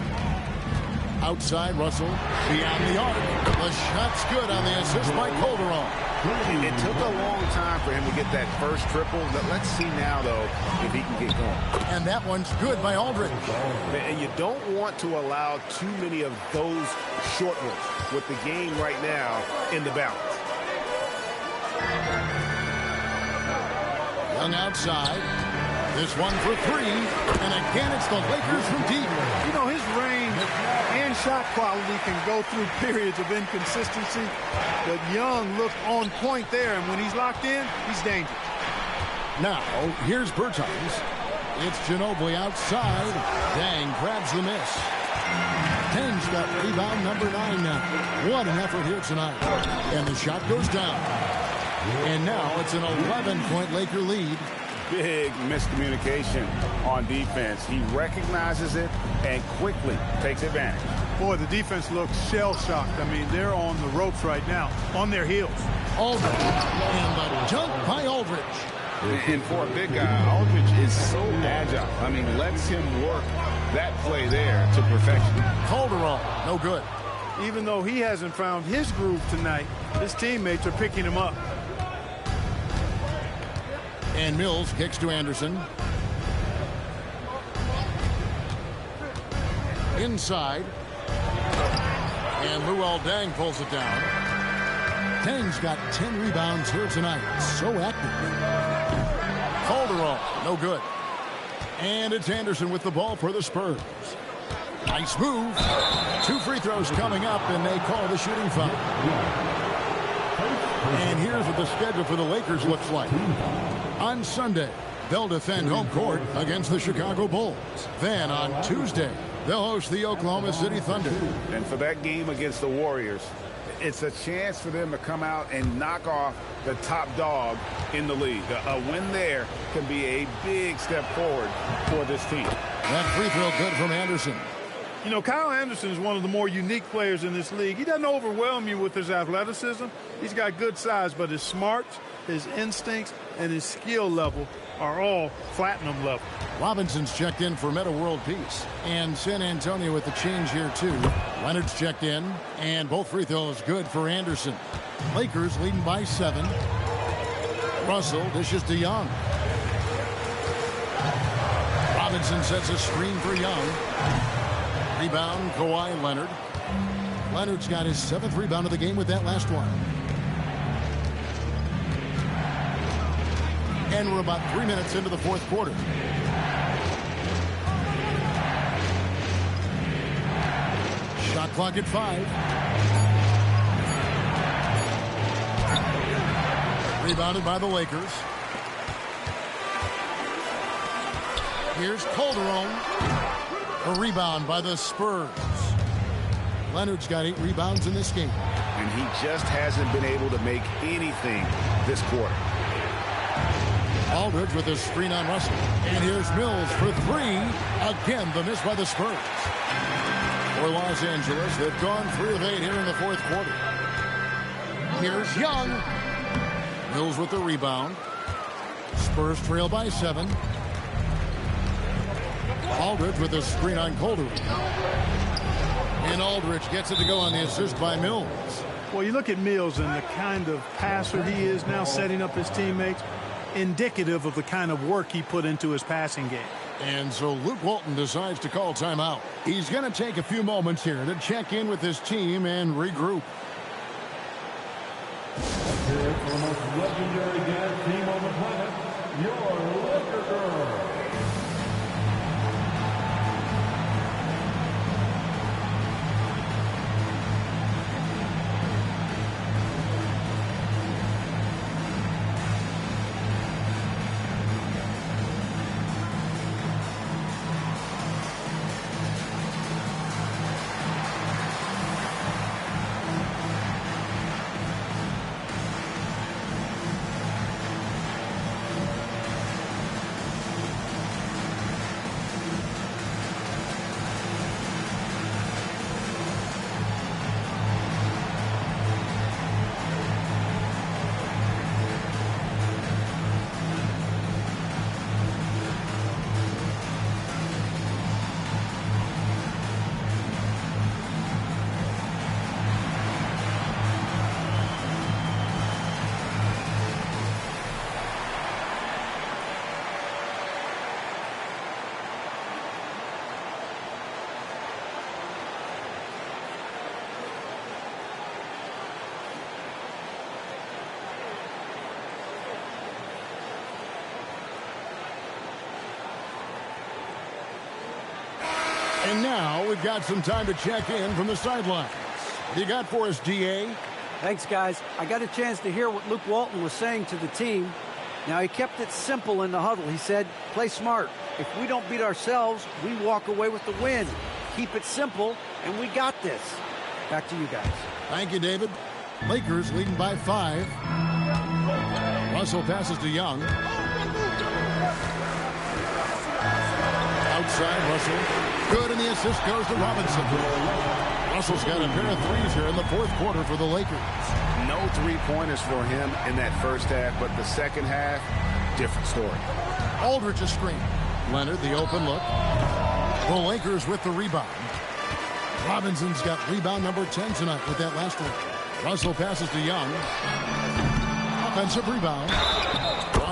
S1: Outside, Russell. Beyond the arc. The shot's good on the assist by Calderon.
S3: It took a long time for him to get that first triple. Let's see now, though, if he can get going.
S1: And that one's good by Aldridge.
S3: And you don't want to allow too many of those short ones with the game right now in the balance.
S1: Young outside. This one for 3. And again, it's the Lakers from deep.
S4: You know, his range and shot quality can go through periods of inconsistency. But Young looked on point there. And when he's locked in, he's dangerous.
S1: Now, here's Bertans. It's Ginobili outside. Dang grabs the miss. Tang's got rebound number 9 now. What an effort here tonight. And the shot goes down. And now it's an 11-point Laker lead.
S3: Big miscommunication on defense. He recognizes it and quickly takes advantage.
S4: Boy, the defense looks shell-shocked. I mean, they're on the ropes right now, on their heels.
S1: Aldridge. And a dunk by Aldridge.
S3: And for a big guy, Aldridge is so agile. I mean, lets him work that play there to perfection.
S1: Calderon, no good.
S4: Even though he hasn't found his groove tonight, his teammates are picking him up.
S1: And Mills kicks to Anderson. Inside. And Luol Deng pulls it down. Deng's got 10 rebounds here tonight. So active. Calderon, no good. And it's Anderson with the ball for the Spurs. Nice move. 2 free throws coming up, and they call the shooting foul. And here's what the schedule for the Lakers looks like. On Sunday, they'll defend home court against the Chicago Bulls. Then on Tuesday, they'll host the Oklahoma City Thunder.
S3: And for that game against the Warriors, it's a chance for them to come out and knock off the top dog in the league. A win there can be a big step forward for this team.
S1: That free throw good from Anderson.
S4: You know, Kyle Anderson is one of the more unique players in this league. He doesn't overwhelm you with his athleticism. He's got good size, but his smarts, his instincts, and his skill level are all platinum level.
S1: Robinson's checked in for Meta World Peace. And San Antonio with the change here, too. Leonard's checked in, and both free throws good for Anderson. Lakers leading by 7. Russell dishes to Young. Robinson sets a screen for Young. Rebound, Kawhi Leonard. Leonard's got his 7th rebound of the game with that last one. And we're about 3 minutes into the 4th quarter. Shot clock at 5. Rebounded by the Lakers. Here's Calderon. A rebound by the Spurs. Leonard's got 8 rebounds in this game.
S3: And he just hasn't been able to make anything this quarter.
S1: Aldridge with a screen on Russell. And here's Mills for 3. Again, the miss by the Spurs. For Los Angeles, they've gone 3 of 8 here in the 4th quarter. Here's Young. Mills with the rebound. Spurs trail by 7. Aldridge with a screen on Calderon. And Aldridge gets it to go on the assist by Mills.
S4: Well, you look at Mills and the kind of passer he is now, setting up his teammates, indicative of the kind of work he put into his passing game.
S1: And so Luke Walton decides to call timeout. He's going to take a few moments here to check in with his team and regroup.
S6: Here for the most legendary dance team on the planet, your Laker Girls.
S1: And now we've got some time to check in from the sidelines. What you got for us, DA?
S10: Thanks, guys. I got a chance to hear what Luke Walton was saying to the team. Now, he kept it simple in the huddle. He said, play smart. If we don't beat ourselves, we walk away with the win. Keep it simple, and we got this. Back to you guys.
S1: Thank you, David. Lakers leading by 5. Russell passes to Young. Outside, Russell. Good, and the assist goes to Robinson. Russell's got a pair of threes here in the 4th quarter for the Lakers.
S3: No 3-pointers for him in that first half, but the second half, different story.
S1: Aldridge a screen. Leonard, the open look. The Lakers with the rebound. Robinson's got rebound number 10 tonight with that last one. Russell passes to Young. Offensive rebound.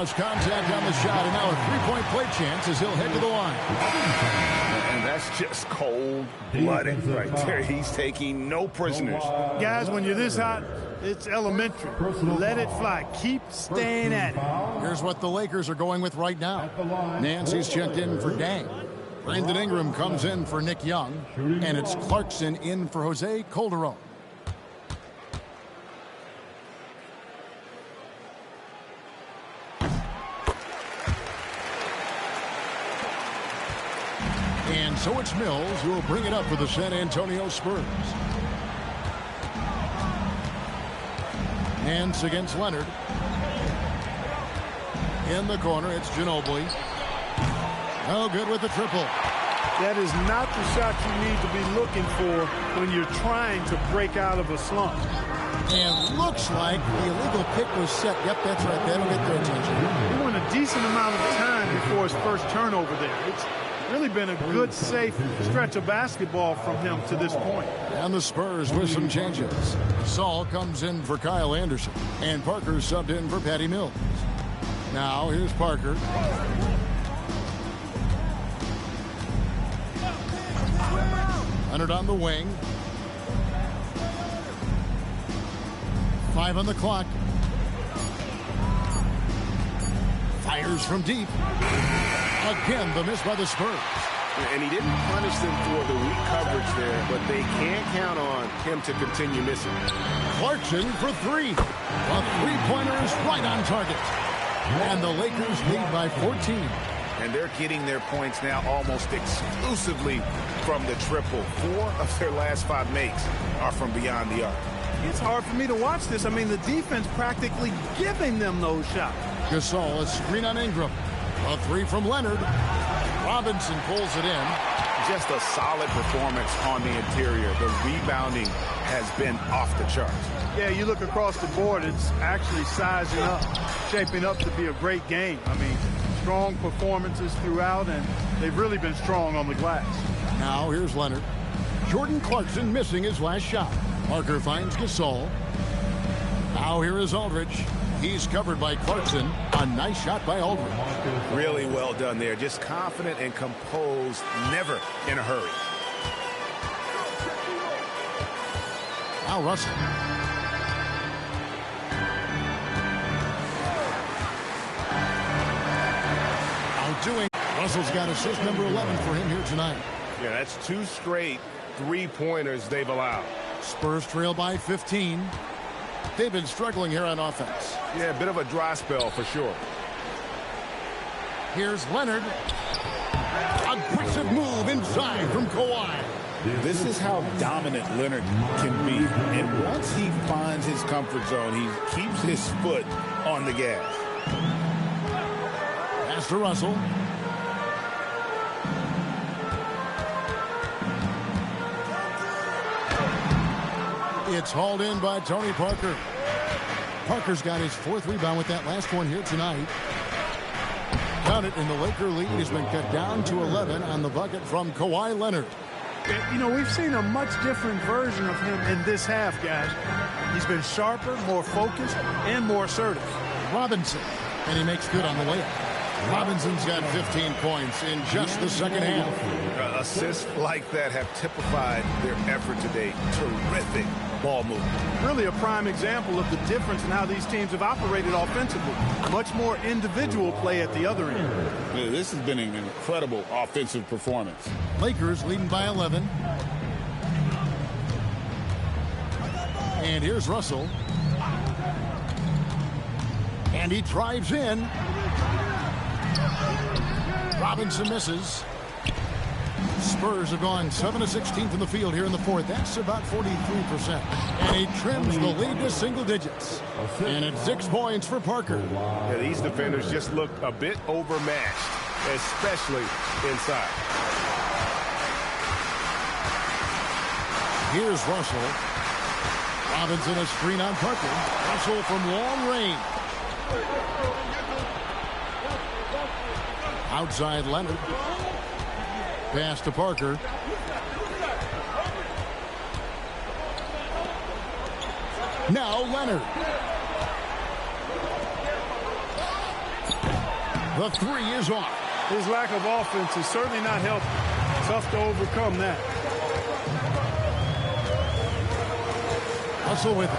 S1: Draws contact on the shot, and now a three-point play chance as he'll head to the line.
S3: And that's just cold-blooded right there. He's taking no prisoners.
S4: Guys, when you're this hot, it's elementary. Let it fly. Keep staying at it.
S1: Here's what the Lakers are going with right now. Nancy's checked in for Dang. Brandon Ingram comes in for Nick Young. And it's Clarkson in for Jose Calderon. And so it's Mills who will bring it up for the San Antonio Spurs. Nance against Leonard. In the corner, it's Ginobili. No good with the triple.
S4: That is not the shot you need to be looking for when you're trying to break out of a slump.
S1: And looks like the illegal pick was set. Yep, that's right. That'll get their attention.
S4: He went a decent amount of time before his first turnover there. It's really been a good, safe stretch of basketball from him to this point.
S1: And the Spurs with some changes. Saul comes in for Kyle Anderson. And Parker subbed in for Patty Mills. Now here's Parker. Leonard on the wing. 5 on the clock. Fires from deep. Again, the miss by the Spurs.
S3: And he didn't punish them for the weak coverage there, but they can't count on him to continue missing.
S1: Clarkson for 3. A three-pointer is right on target. And the Lakers lead by 14.
S3: And they're getting their points now almost exclusively from the triple. 4 of their last 5 makes are from beyond the arc.
S4: It's hard for me to watch this. I mean, the defense practically giving them those shots.
S1: Gasol, a screen on Ingram. A 3 from Leonard. Robinson pulls it in.
S3: Just a solid performance on the interior. The rebounding has been off the charts.
S4: Yeah, you look across the board, it's actually sizing up, shaping up to be a great game. I mean, strong performances throughout, and they've really been strong on the glass.
S1: Now here's Leonard. Jordan Clarkson missing his last shot. Parker finds Gasol. Now here is Aldridge. He's covered by Clarkson. A nice shot by Aldridge.
S3: Really well done there. Just confident and composed, never in a hurry.
S1: Now Russell. Outdoing. Russell's got assist number 11 for him here tonight.
S3: Yeah, that's 2 straight three-pointers they've allowed.
S1: Spurs trail by 15. They've been struggling here on offense.
S3: Yeah, a bit of a dry spell for sure.
S1: Here's Leonard. Aggressive move inside from Kawhi.
S3: This is how dominant Leonard can be. And once he finds his comfort zone, he keeps his foot on the gas.
S1: Pass to Russell. It's hauled in by Tony Parker. Parker's got his 4th rebound with that last one here tonight. Count it, and the Laker lead has been cut down to 11 on the bucket from Kawhi Leonard.
S4: You know, we've seen a much different version of him in this half, guys. He's been sharper, more focused, and more assertive.
S1: Robinson, and he makes good on the layup. Robinson's got 15 points in just the second half.
S3: Assists like that have typified their effort today. Terrific ball movement.
S4: Really a prime example of the difference in how these teams have operated offensively. Much more individual play at the other end.
S3: This has been an incredible offensive performance.
S1: Lakers leading by 11. And here's Russell. And he drives in. Robinson misses. Spurs have gone 7 of 16 from the field here in the 4th. That's about 43%. And he trims the lead to single digits. And it's 6 points for Parker.
S3: Yeah, these defenders just look a bit overmatched, especially inside.
S1: Here's Russell. Robinson a screen on Parker. Russell from long range. Outside Leonard. Pass to Parker. Now Leonard. The three is off.
S4: His lack of offense is certainly not helping. Tough to overcome that.
S1: Hustle with it.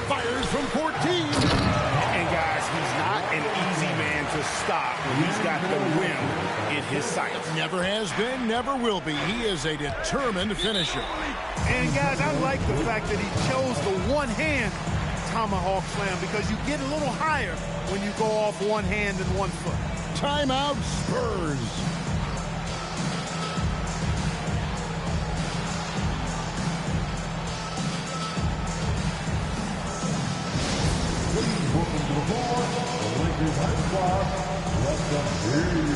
S1: Fires from 14.
S3: And guys, he's not an easy man to stop when he's got the rim in his sights.
S1: Never has been, never will be. He is a determined finisher.
S4: And guys, I like the fact that he chose the one-hand tomahawk slam because you get a little higher when you go off one hand and one foot.
S1: Timeout, Spurs.
S6: Please welcome to the floor, the Lakers high squad. Let them hear you.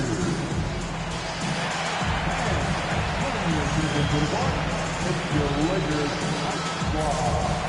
S6: And coming into the bar, it's your Lakers high squad.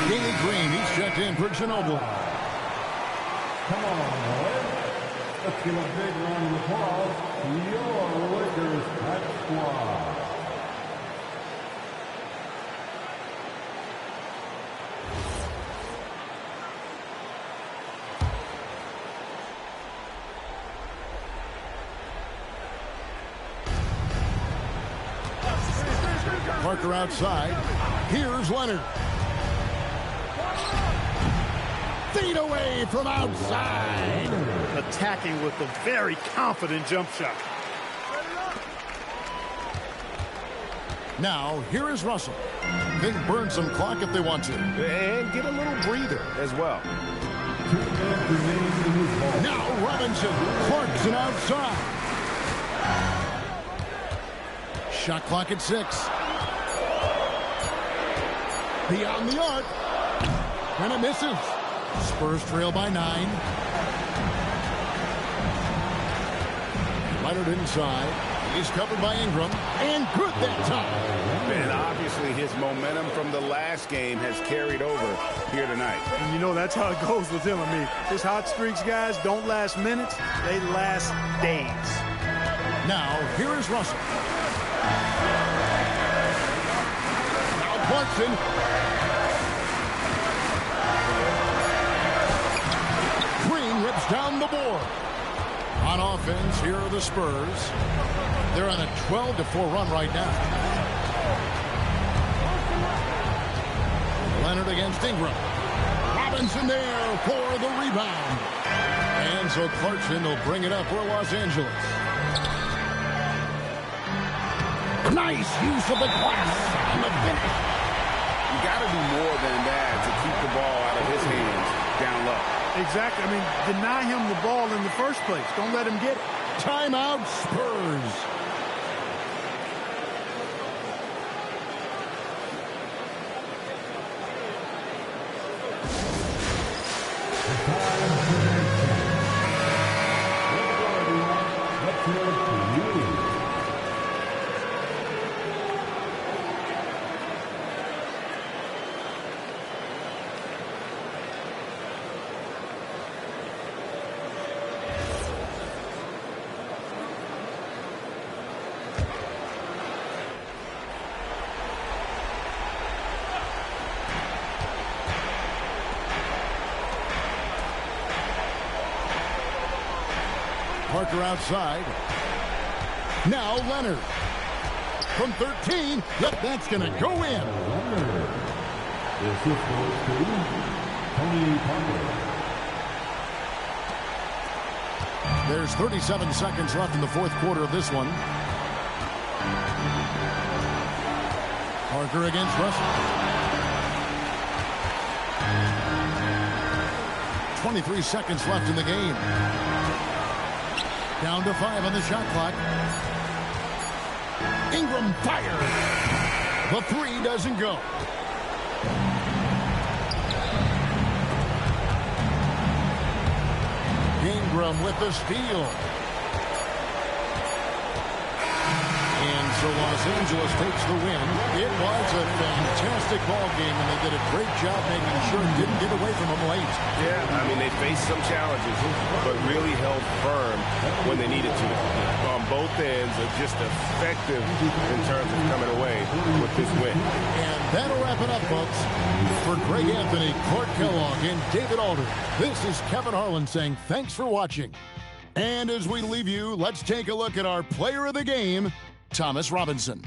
S1: Danny Green, he's checked in for Ginobili.
S6: Come on, boys. Let's give a big round of applause to your Lakers high squad.
S1: Parker outside. Here's Leonard. Feet away from outside.
S4: Attacking with a very confident jump shot.
S1: Now, here is Russell. They can burn some clock if they want to.
S3: And get a little breather as well.
S1: Now Robinson. Clarkson outside. Shot clock at 6. Beyond the arc. And it misses. Spurs trail by 9. Leonard inside. He's covered by Ingram. And good that time.
S3: And obviously his momentum from the last game has carried over here tonight.
S4: And you know that's how it goes with him. I mean, his hot streaks, guys, don't last minutes. They last days.
S1: Now, here is Russell. Now Clarkson. Green rips down the board. On offense, here are the Spurs. They're on a 12-4 run right now. Leonard against Ingram. Robinson there for the rebound. And so Clarkson will bring it up for Los Angeles. Nice use of the glass on the finish.
S3: You got to do more than that to keep the ball out of his hands down low.
S4: Exactly. I mean, deny him the ball in the first place. Don't let him get it.
S1: Timeout, Spurs. Parker outside. Now Leonard. from 13. Yep, that's going to go in.
S6: This goes to Tony Parker.
S1: There's 37 seconds left in the fourth quarter of this one. Parker against Russell. 23 seconds left in the game. Down to 5 on the shot clock. Ingram fires. The three doesn't go. Ingram with the steal. And so Los Angeles takes the win. It was a fantastic ball game, and they did a great job making sure it didn't get away from them late.
S5: Yeah, I mean, they faced some challenges, but really held firm when they needed to. On both ends, are just effective in terms of coming away with this win.
S1: And that'll wrap it up, folks. For Greg Anthony, Clark Kellogg, and David Aldridge, this is Kevin Harlan saying thanks for watching. And as we leave you, let's take a look at our player of the game, Thomas Robinson.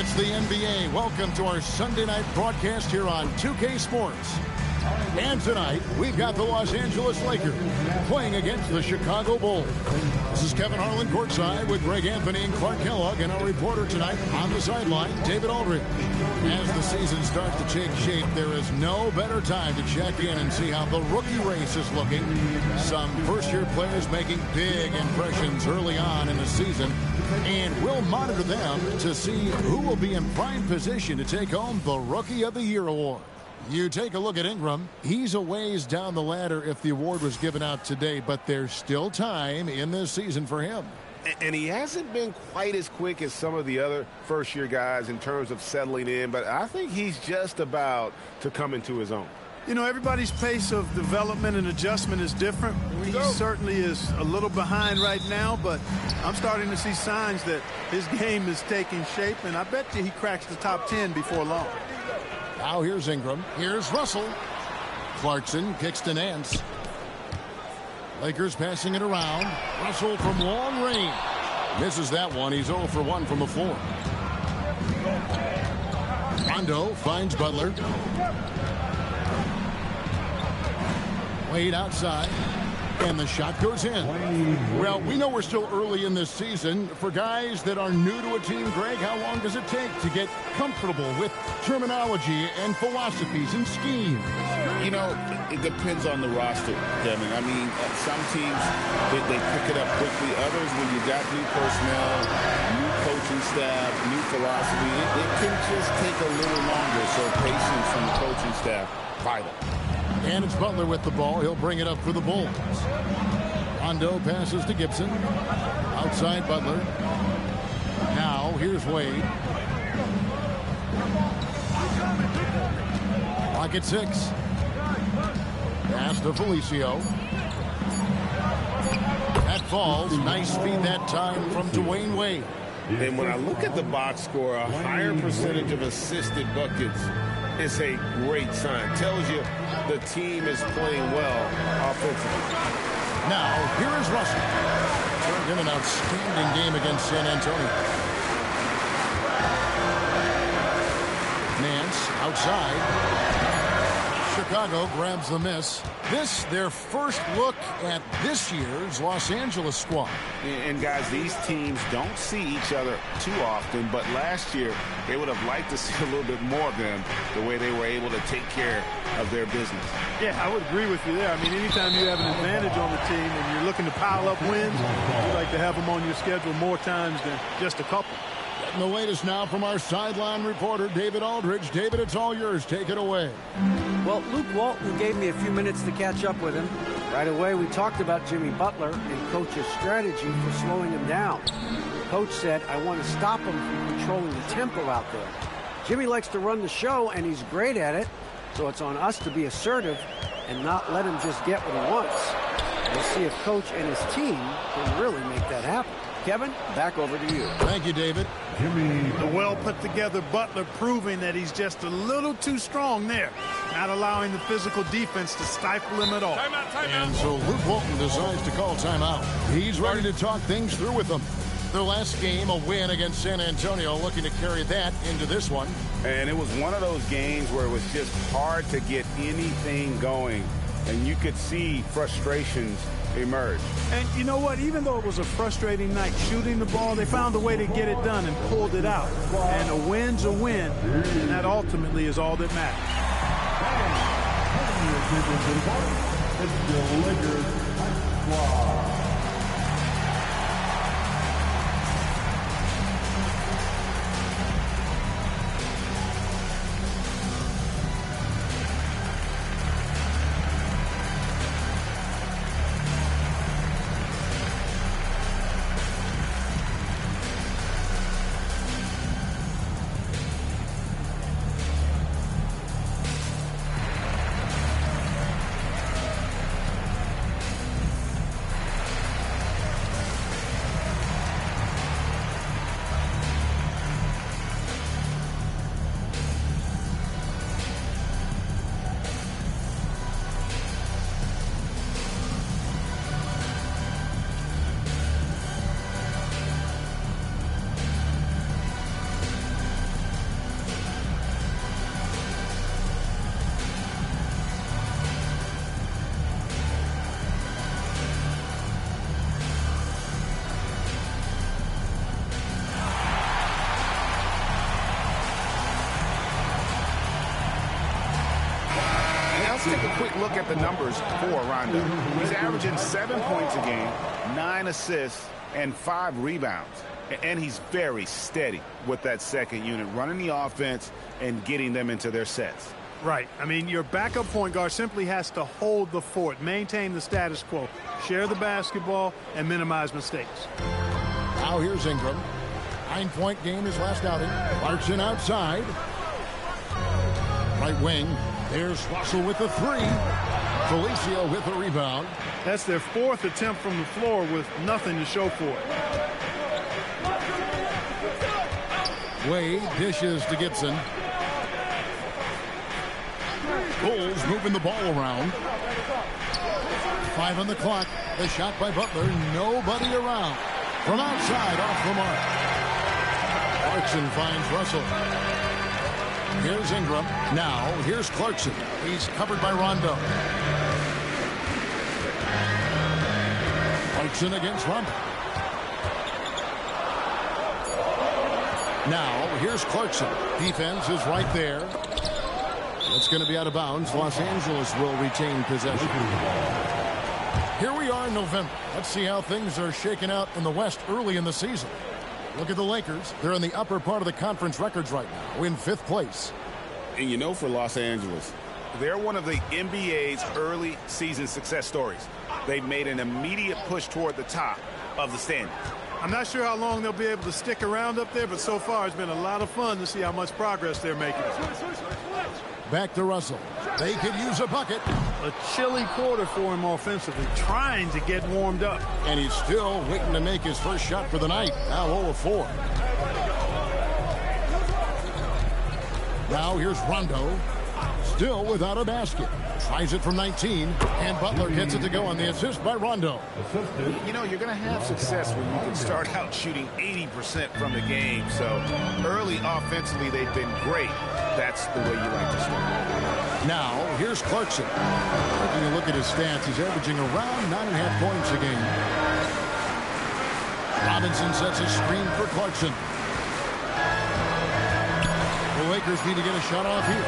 S1: It's the NBA. Welcome to our Sunday night broadcast here on 2K Sports. And tonight, we've got the Los Angeles Lakers playing against the Chicago Bulls. This is Kevin Harlan courtside with Greg Anthony and Clark Kellogg, and our reporter tonight on the sideline, David Aldridge. As the season starts to take shape, there is no better time to check in and see how the rookie race is looking. Some first-year players making big impressions early on in the season, and we'll monitor them to see who will be in prime position to take home the Rookie of the Year award. You take a look at Ingram. He's a ways down the ladder if the award was given out today, but there's still time in this season for him.
S5: And he hasn't been quite as quick as some of the other first-year guys in terms of settling in, but I think he's just about to come into his own.
S4: You know, everybody's pace of development and adjustment is different. He certainly is a little behind right now, but I'm starting to see signs that his game is taking shape, and I bet you he cracks the top 10 before long.
S1: Now here's Ingram. Here's Russell. Clarkson kicks to Nance. Lakers passing it around. Russell from long range. Misses that one. He's 0 for 1 from the floor. Rondo finds Butler. Wade outside. And the shot goes in. Well, we know we're still early in this season. For guys that are new to a team, Greg, how long does it take to get comfortable with terminology and philosophies and schemes?
S3: You know, it depends on the roster, Kevin. I mean, some teams, they pick it up quickly. Others, when you got new personnel, new coaching staff, new philosophy, it can just take a little longer. So patience from the coaching staff, vital.
S1: And it's Butler with the ball. He'll bring it up for the Bulls. Rondo passes to Gibson. Outside Butler. Now here's Wade. Clock at 6. Pass to Felicio. That falls. Nice feed that time from Dwayne Wade.
S5: And when I look at the box score, a higher percentage of assisted buckets is a great sign. Tells you the team is playing well offensively.
S1: Now, here is Russell. Turned in an outstanding game against San Antonio. Nance outside. Chicago grabs the miss. This, their first look at this year's Los Angeles squad.
S3: And guys, these teams don't see each other too often, but last year they would have liked to see a little bit more of them, the way they were able to take care of their business.
S4: Yeah, I would agree with you there. I mean, anytime you have an advantage on the team and you're looking to pile up wins, you like to have them on your schedule more times than just a couple.
S1: Getting the latest now from our sideline reporter, David Aldridge. David, it's all yours. Take it away.
S10: Well, Luke Walton gave me a few minutes to catch up with him. Right away, we talked about Jimmy Butler and Coach's strategy for slowing him down. Coach said, I want to stop him from controlling the tempo out there. Jimmy likes to run the show, and he's great at it. So it's on us to be assertive and not let him just get what he wants. We'll see if Coach and his team can really make that happen. Kevin, back over to you.
S1: Thank you, David.
S6: Jimmy.
S4: The well-put-together Butler proving that he's just a little too strong there, not allowing the physical defense to stifle him at all.
S1: And so Luke Walton decides to call timeout. He's ready to talk things through with them. Their last game, a win against San Antonio, looking to carry that into this one.
S3: And it was one of those games where it was just hard to get anything going, and you could see frustrations emerge.
S4: And you know what? Even though it was a frustrating night shooting the ball, they found a way to get it done and pulled it out. And a win's a win, and that ultimately is all that matters.
S6: It's the Lakers Hype Squad.
S3: Let's take a quick look at the numbers for Rondo. He's averaging 7 points a game, 9 assists, and 5 rebounds. And he's very steady with that second unit, running the offense and getting them into their sets.
S4: Right. I mean, your backup point guard simply has to hold the fort, maintain the status quo, share the basketball, and minimize mistakes.
S1: Now here's Ingram. 9-point game his last outing. Clarkson outside. Right wing. There's Russell with the three. Felicio with the rebound.
S4: That's their 4th attempt from the floor with nothing to show for it.
S1: Wade dishes to Gibson. Bulls moving the ball around. 5 on the clock. The shot by Butler. Nobody around. From outside, off the mark. Clarkson finds Russell. Here's Ingram. Now, here's Clarkson. He's covered by Rondo. Clarkson against Rondo. Now, here's Clarkson. Defense is right there. It's going to be out of bounds. Los Angeles will retain possession. Here we are in November. Let's see how things are shaking out in the West early in the season. Look at the Lakers. They're in the upper part of the conference records right now, in 5th place.
S3: And you know, for Los Angeles, they're one of the NBA's early season success stories. They've made an immediate push toward the top of the standings.
S4: I'm not sure how long they'll be able to stick around up there, but so far it's been a lot of fun to see how much progress they're making.
S1: Back to Russell. They could use a bucket.
S4: A chilly quarter for him offensively, trying to get warmed up.
S1: And he's still waiting to make his first shot for the night. Now 0 of 4. Now here's Rondo. Still without a basket. Tries it from 19. And Butler gets it to go on the assist by Rondo.
S3: You know, you're going to have success when you can start out shooting 80% from the game. So early offensively, they've been great. That's the way you like to start.
S1: Now, here's Clarkson. Taking a look at his stats, he's averaging around 9.5 points a game. Robinson sets a screen for Clarkson. The Lakers need to get a shot off here.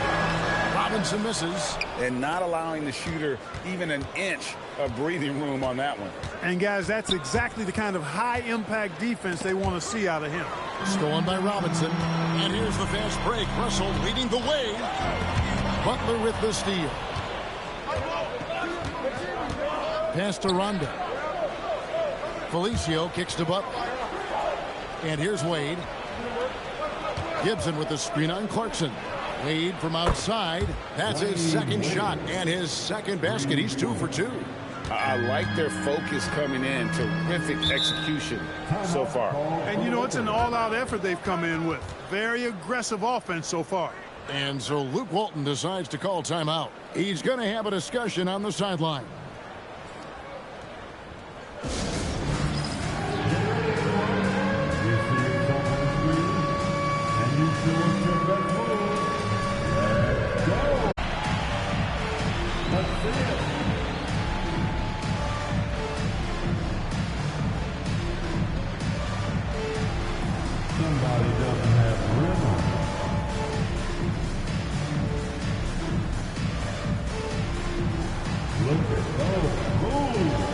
S1: Robinson misses.
S3: And not allowing the shooter even an inch of breathing room on that one.
S4: And, guys, that's exactly the kind of high-impact defense they want to see out of him.
S1: Stolen by Robinson. And here's the fast break. Russell leading the way. Butler with the steal. Pass to Rondo. Felicio kicks to Butler. And here's Wade. Gibson with the screen on Clarkson. Lead from outside. That's his second shot and his second basket. He's 2 for 2.
S3: I like their focus coming in. Terrific execution so far.
S4: And, you know, it's an all-out effort they've come in with. Very aggressive offense so far.
S1: And so Luke Walton decides to call timeout. He's going to have a discussion on the sideline.
S6: Somebody doesn't have rhythm. Look at those moves.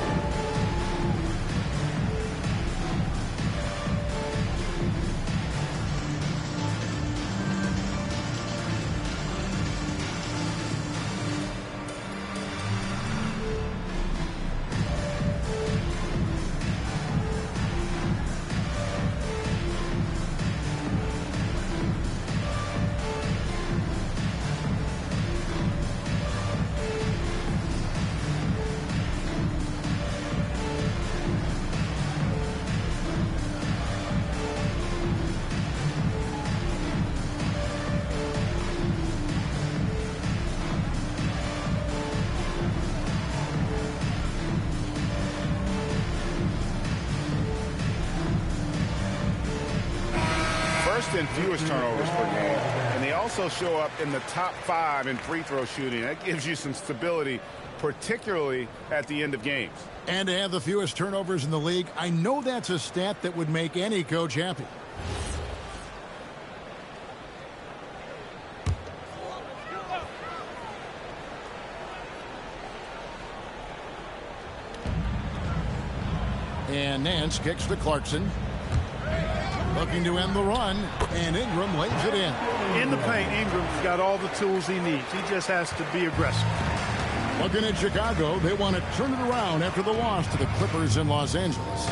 S3: And fewest turnovers per game, and they also show up in the top 5 in free throw shooting. That gives you some stability, particularly at the end of games.
S1: And to have the fewest turnovers in the league, I know that's a stat that would make any coach happy. And Nance kicks to Clarkson. Looking to end the run, and Ingram lays it in.
S4: In the paint, Ingram's got all the tools he needs. He just has to be aggressive.
S1: Looking at Chicago, they want to turn it around after the loss to the Clippers in Los Angeles.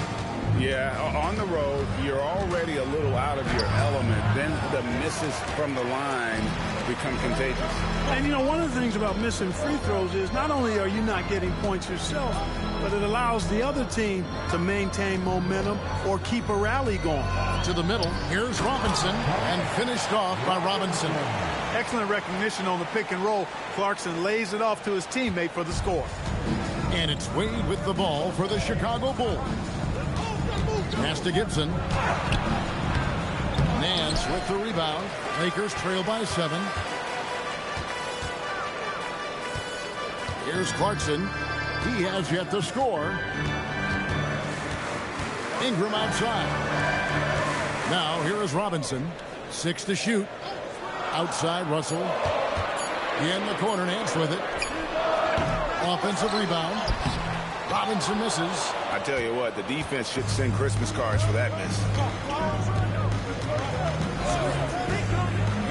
S3: Yeah, on the road, you're already a little out of your element. Then the misses from the line become contagious.
S4: And, you know, one of the things about missing free throws is not only are you not getting points yourself, but it allows the other team to maintain momentum or keep a rally going.
S1: To the middle, here's Robinson, and finished off by Robinson.
S4: Excellent recognition on the pick and roll. Clarkson lays it off to his teammate for the score.
S1: And it's Wade with the ball for the Chicago Bulls. Pass to Gibson. Nance with the rebound. Lakers trail by 7. Here's Clarkson. He has yet to score. Ingram outside. Now here is Robinson. 6 to shoot. Outside Russell. In the corner, Nance with it. Offensive rebound. Robinson misses.
S3: I tell you what, the defense should send Christmas cards for that miss.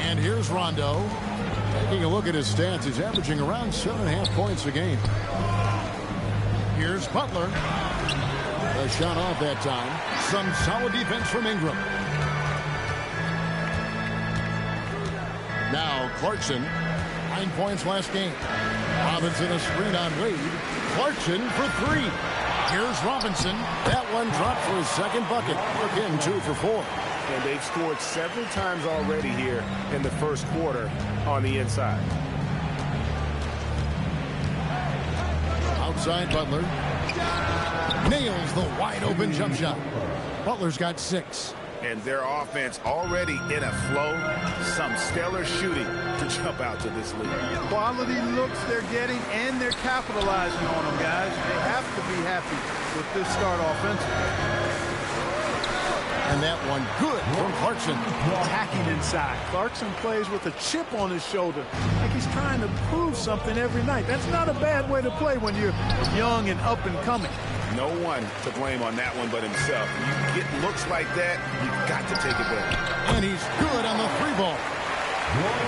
S1: And here's Rondo. Taking a look at his stats, he's averaging around 7.5 points a game. Here's Butler. A shot off that time. Some solid defense from Ingram. Now Clarkson. 9 points last game. Robinson a screen on Wade. Clarkson for 3. Here's Robinson. That one dropped for his second bucket. Again, 2 for 4.
S3: And they've scored several times already here in the first quarter on the inside.
S1: Outside Butler. Nails the wide open jump shot. Butler's got 6.
S3: And their offense already in a flow. Some stellar shooting to jump out to this lead.
S4: Quality looks they're getting, and they're capitalizing on them, guys. They have to be happy with this start offensively.
S1: And that one good from Clarkson.
S4: Attacking inside. Clarkson plays with a chip on his shoulder, like he's trying to prove something every night. That's not a bad way to play when you're young and up and coming.
S3: No one to blame on that one but himself. You get looks like that, you've got to take advantage.
S1: And he's good on the 3-ball.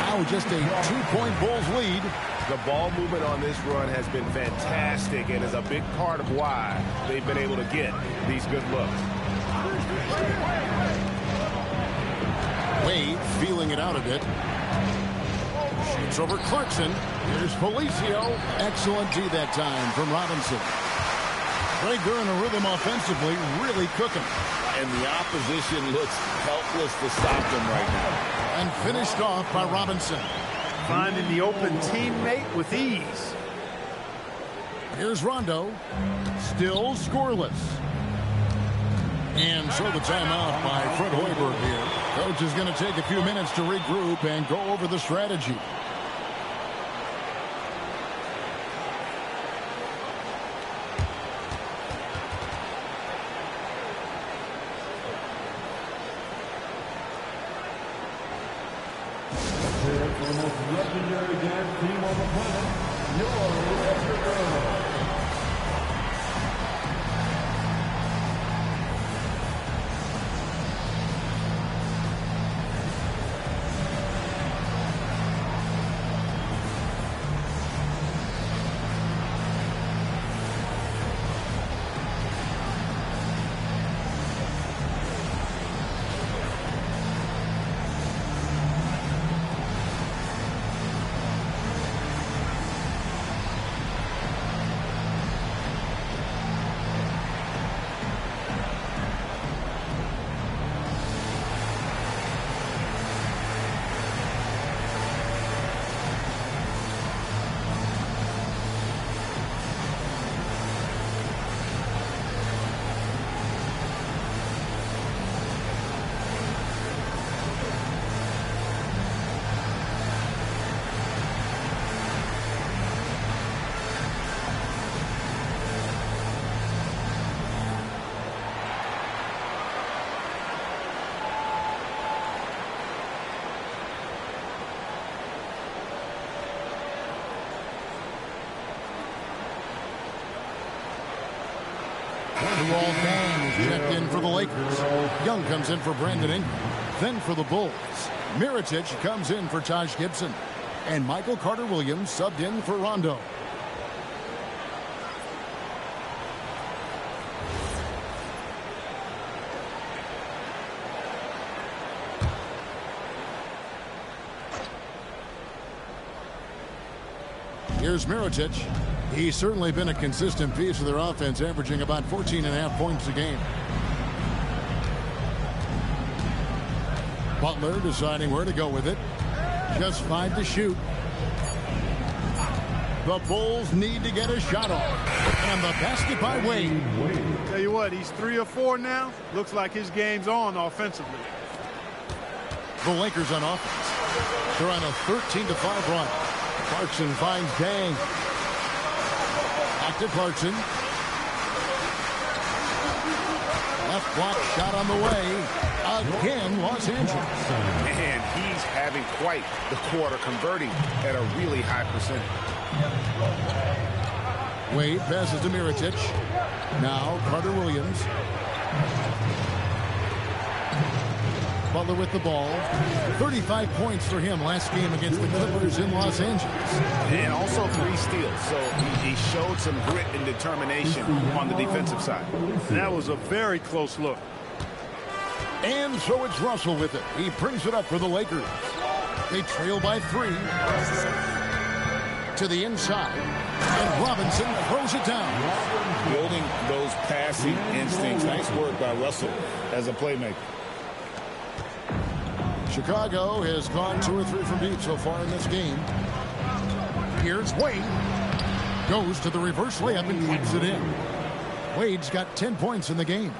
S1: Now just a 2-point Bulls lead.
S3: The ball movement on this run has been fantastic and is a big part of why they've been able to get these good looks.
S1: Wade feeling it out a bit. Shoots over Clarkson. Here's Felicio. Excellent D that time from Robinson. Right there in a rhythm offensively, really cooking.
S5: And the opposition looks helpless to stop them right now.
S1: And finished off by Robinson.
S4: Finding the open teammate with ease.
S1: Here's Rondo. Still scoreless. And so the timeout by Fred Hoiberg here. Coach is going to take a few minutes to regroup and go over the strategy.
S6: For the most legendary dance team on the planet, your Electric Girls.
S1: Wall Dang is checked in for the Lakers. Young comes in for Brandon Ingram. Then for the Bulls, Mirotic comes in for Taj Gibson. And Michael Carter-Williams subbed in for Rondo. Here's Mirotic. He's certainly been a consistent piece of their offense, averaging about 14.5 points a game. Butler deciding where to go with it. Just 5 to shoot. The Bulls need to get a shot off. And the basket by Wade.
S4: Tell you what, he's 3 or 4 now. Looks like his game's on offensively.
S1: The Lakers on offense. They're on a 13-5 run. Clarkson finds Dang. Back to Clarkson. Left block shot on the way. Again, Los Angeles.
S3: Man, he's having quite the quarter, converting at a really high percentage.
S1: Wade passes to Mirotic. Now Carter-Williams. Butler with the ball. 35 points for him last game against the Clippers in Los Angeles.
S3: And also 3 steals. So he showed some grit and determination on the defensive side.
S4: That was a very close look.
S1: And so it's Russell with it. He brings it up for the Lakers. They trail by 3. To the inside. And Robinson throws it down.
S5: Building those passing instincts. Nice work by Russell as a playmaker.
S1: Chicago has gone 2 or 3 from deep so far in this game. Here's Wade. Goes to the reverse layup and kicks it in. Wade's got 10 points in the game.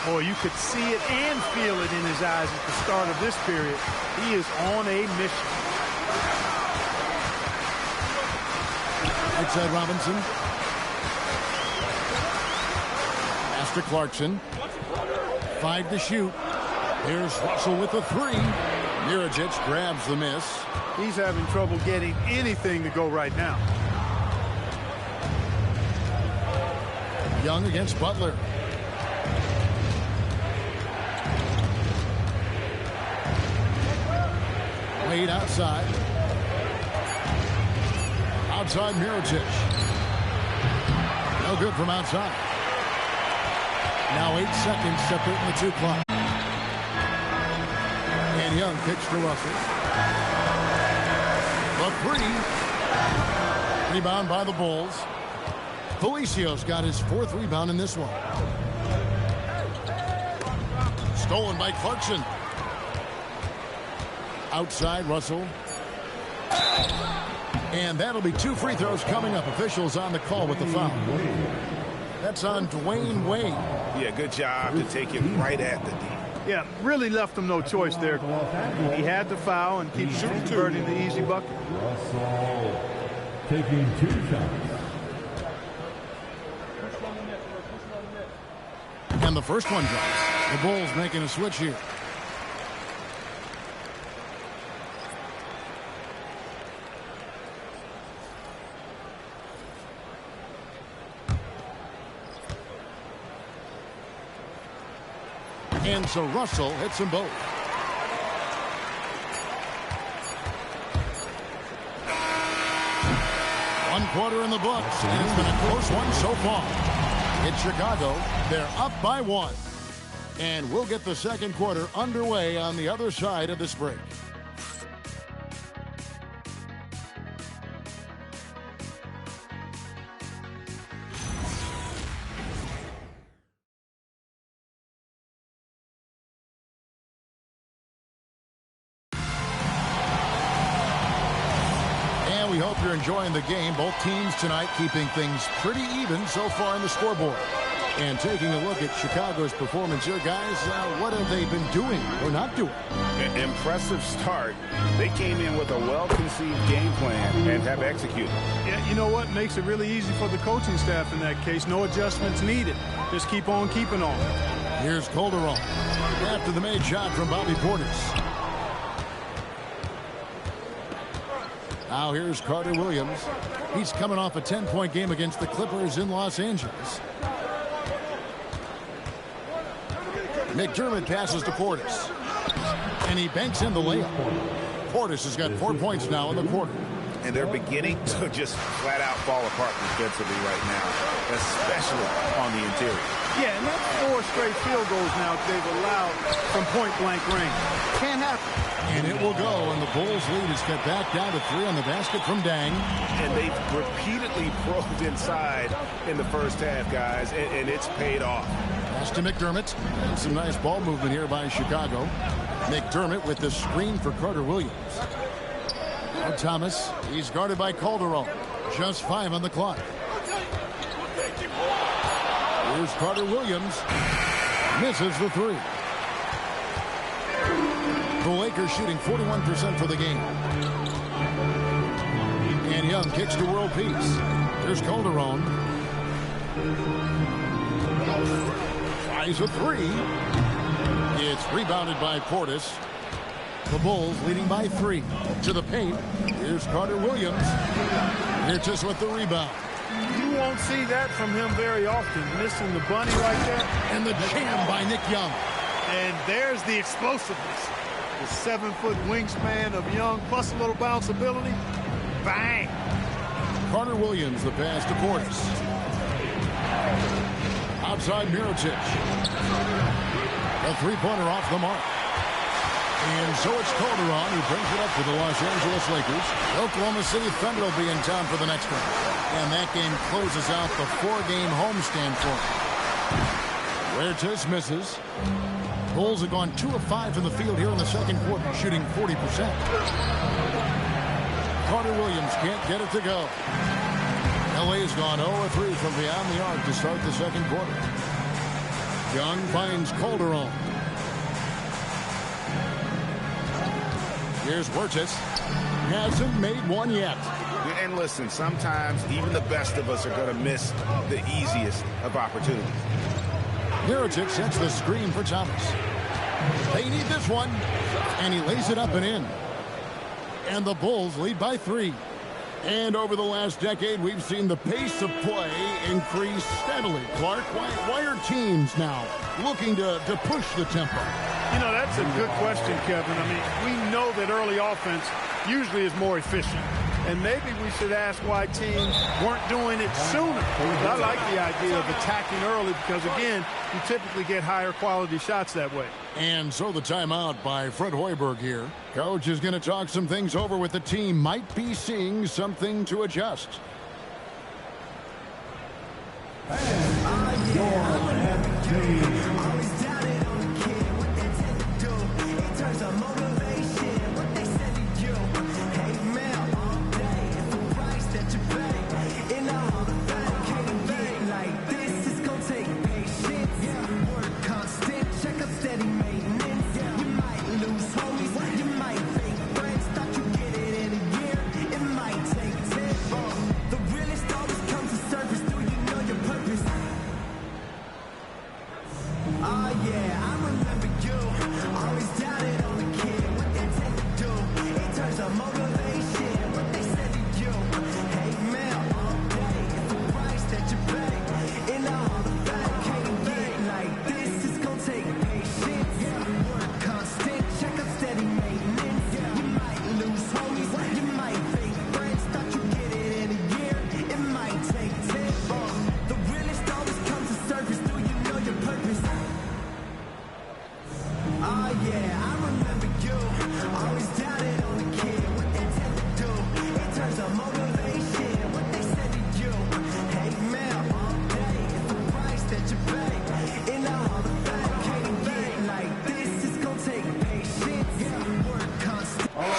S4: Boy, you could see it and feel it in his eyes at the start of this period. He is on a mission.
S1: Outside Robinson. Pass to Clarkson. 5 to shoot. Here's Russell with the 3. Mirotic grabs the miss.
S4: He's having trouble getting anything to go right now.
S1: Young against Butler. Wade outside. Outside Mirotic. No good from outside. Now 8 seconds separating the 2 clock. And Young kicks to Russell. The three. Rebound by the Bulls. Felicio's got his 4th rebound in this one. Stolen by Clarkson. Outside, Russell. And that'll be 2 free throws coming up. Officials on the call with the foul. That's on Dwayne Wade.
S3: Yeah, good job to take it right at the D.
S4: Yeah, really left him no choice there. He had to foul and keep converting the easy bucket.
S6: Russell taking 2 shots.
S1: And the first one drops. The Bulls making a switch here. And so Russell hits them both. One quarter in the books, and it's been a close one so far. It's Chicago. They're up by 1. And we'll get the second quarter underway on the other side of this break. We hope you're enjoying the game. Both teams tonight keeping things pretty even so far on the scoreboard. And taking a look at Chicago's performance here, guys, what have they been doing or not doing?
S3: An impressive start. They came in with a well-conceived game plan and have executed.
S4: Yeah, you know what? Makes it really easy for the coaching staff in that case. No adjustments needed. Just keep on keeping on.
S1: Here's Calderon after the made shot from Bobby Portis. Now here's Carter Williams. He's coming off a 10-point game against the Clippers in Los Angeles. McDermott passes to Portis. And he banks in the layup. Portis has got 4 points now in the quarter.
S3: And they're beginning to just flat out fall apart defensively right now, especially on the interior.
S4: Yeah, and that's 4 straight field goals now they've allowed from point-blank range. Can't happen.
S1: And it will go, and the Bulls lead is cut back down to 3 on the basket from Dang.
S3: And they've repeatedly probed inside in the first half, guys, and it's paid off.
S1: Pass to McDermott. And some nice ball movement here by Chicago. McDermott with the screen for Carter Williams. Now Thomas, he's guarded by Calderon. Just 5 on the clock. Here's Carter Williams. Misses the 3. The Lakers shooting 41% for the game. And Young kicks to world peace. There's Calderon. Tries a 3. It's rebounded by Portis. The Bulls leading by 3. To the paint. Here's Carter Williams. Hirtis with the rebound.
S4: You won't see that from him very often. Missing the bunny like that.
S1: And the jam by Nick Young.
S4: And there's the explosiveness. The 7-foot wingspan of Young, plus a little bounce ability. Bang!
S1: Carter Williams, the pass to Portis. Outside Mirotic. A 3-pointer off the mark. And so it's Calderon who brings it up for the Los Angeles Lakers. Oklahoma City Thunder will be in town for the next one. And that game closes out the 4-game homestand for him. Huertas misses. Bulls have gone 2 of 5 from the field here in the second quarter, shooting 40%. Carter Williams can't get it to go. LA's gone 0 of 3 from beyond the arc to start the second quarter. Young finds Calderon. Here's Huertas. Hasn't made one yet.
S3: And listen, sometimes even the best of us are going to miss the easiest of opportunities.
S1: Mirotic sets the screen for Thomas. They need this one. And he lays it up and in. And the Bulls lead by 3. And over the last decade, we've seen the pace of play increase steadily. Clark, why are teams now looking to push the tempo?
S4: You know, that's a good question, Kevin. I mean, we know that early offense usually is more efficient. And maybe we should ask why teams weren't doing it sooner. I like the idea of attacking early because, again, you typically get higher quality shots that way.
S1: And so the timeout by Fred Hoiberg here. Coach is going to talk some things over with the team. Might be seeing something to adjust.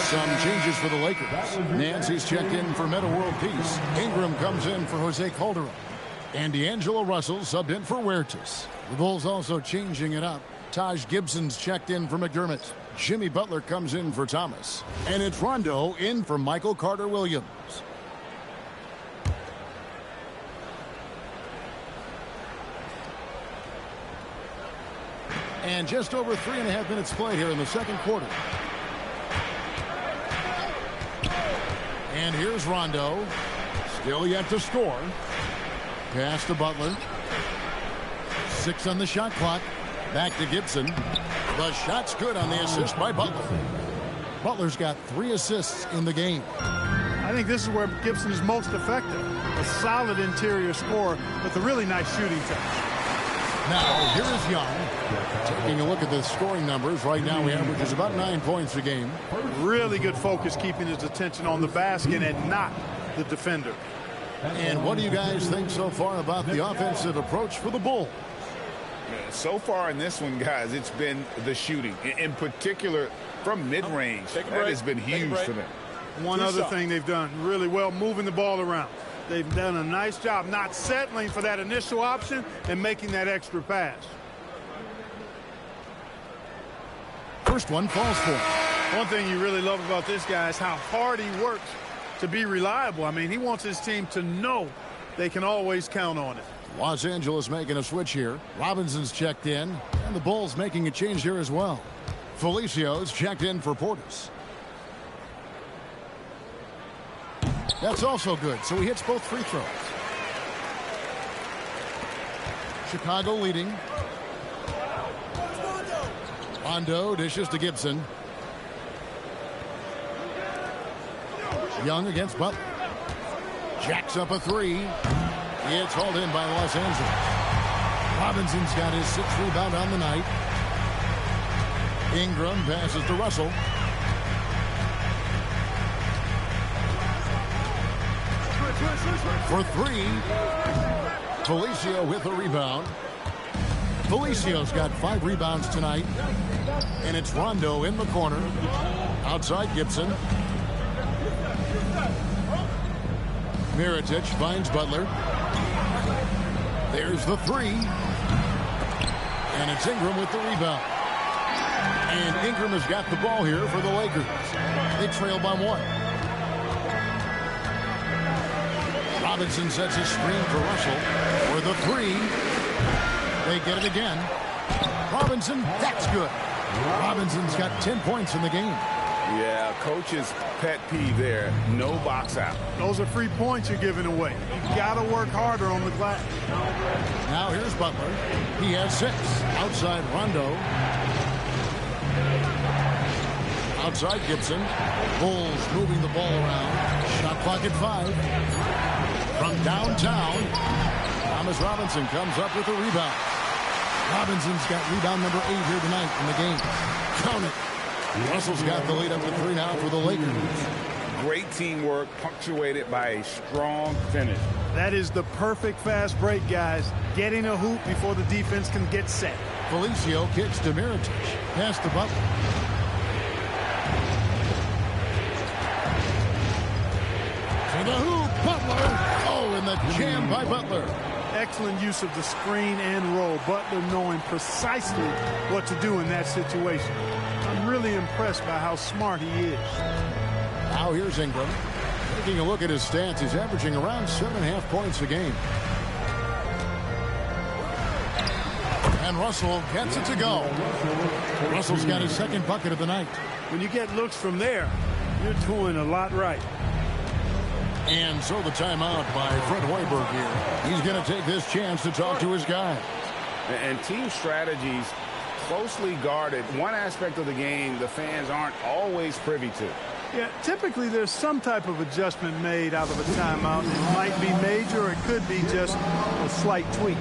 S1: Some changes for the Lakers. Nancy's checked in for Metta World Peace. Ingram comes in for Jose Calderon. And D'Angelo Russell subbed in for Huertas. The Bulls also changing it up. Taj Gibson's checked in for McDermott. Jimmy Butler comes in for Thomas. And it's Rondo in for Michael Carter-Williams. And just over 3.5 minutes played here in the second quarter. And here's Rondo. Still yet to score. Pass to Butler. 6 on the shot clock. Back to Gibson. The shot's good on the assist by Butler. Butler's got 3 assists in the game.
S4: I think this is where Gibson is most effective. A solid interior scorer with a really nice shooting touch.
S1: Now, here is Young. Taking a look at the scoring numbers. Right now, he averages about 9 points a game.
S4: Really good focus, keeping his attention on the basket and not the defender.
S1: And what do you guys think so far about the offensive approach for the Bulls?
S3: So far in this one, guys, it's been the shooting. In particular, from mid-range. That has been huge for them.
S4: One other thing they've done really well, moving the ball around. They've done a nice job not settling for that initial option and making that extra pass.
S1: First one falls for him.
S4: One thing you really love about this guy is how hard he works to be reliable. I mean, he wants his team to know they can always count on it.
S1: Los Angeles making a switch here. Robinson's checked in, and the Bulls making a change here as well. Felicio's checked in for Portis. That's also good, so he hits both free throws. Chicago leading. Rondo dishes to Gibson. Young against Butler. Jacks up a 3. It's hauled in by Los Angeles. Robinson's got his 6th rebound on the night. Ingram passes to Russell. For 3. Felicio with a rebound. Felicio's got 5 rebounds tonight. And it's Rondo in the corner. Outside Gibson. Mirotic finds Butler. There's the 3. And it's Ingram with the rebound. And Ingram has got the ball here for the Lakers. They trail by 1. Robinson sets his screen for Russell for the 3. They get it again. Robinson, that's good. Robinson's got 10 points in the game.
S3: Yeah, coach's pet peeve there. No box out.
S4: Those are free points you're giving away. You got to work harder on the glass.
S1: Now here's Butler. He has 6. Outside Rondo. Outside Gibson. Bulls moving the ball around. Shot clock at 5. From downtown, Thomas Robinson comes up with a rebound. Robinson's got rebound number 8 here tonight in the game. Count it. Russell's got the lead up to 3 now for the Lakers.
S3: Great teamwork punctuated by a strong finish.
S4: That is the perfect fast break, guys. Getting a hoop before the defense can get set.
S1: Felicio kicks to Mirotic. Pass to Butler. To the hoop, Butler. Oh, and the jam by Butler.
S4: Excellent use of the screen and roll. Butler knowing precisely what to do in that situation. I'm really impressed by how smart he is.
S1: Now here's Ingram. Taking a look at his stats, he's averaging around 7.5 points a game. And Russell gets it to go. Russell's got his second bucket of the night.
S4: When you get looks from there, you're doing a lot right.
S1: And so the timeout by Fred Hoiberg here. He's going to take this chance to talk to his guy.
S3: And team strategies closely guarded. One aspect of the game the fans aren't always privy to.
S4: Yeah, typically there's some type of adjustment made out of a timeout. It might be major or it could be just a slight tweak.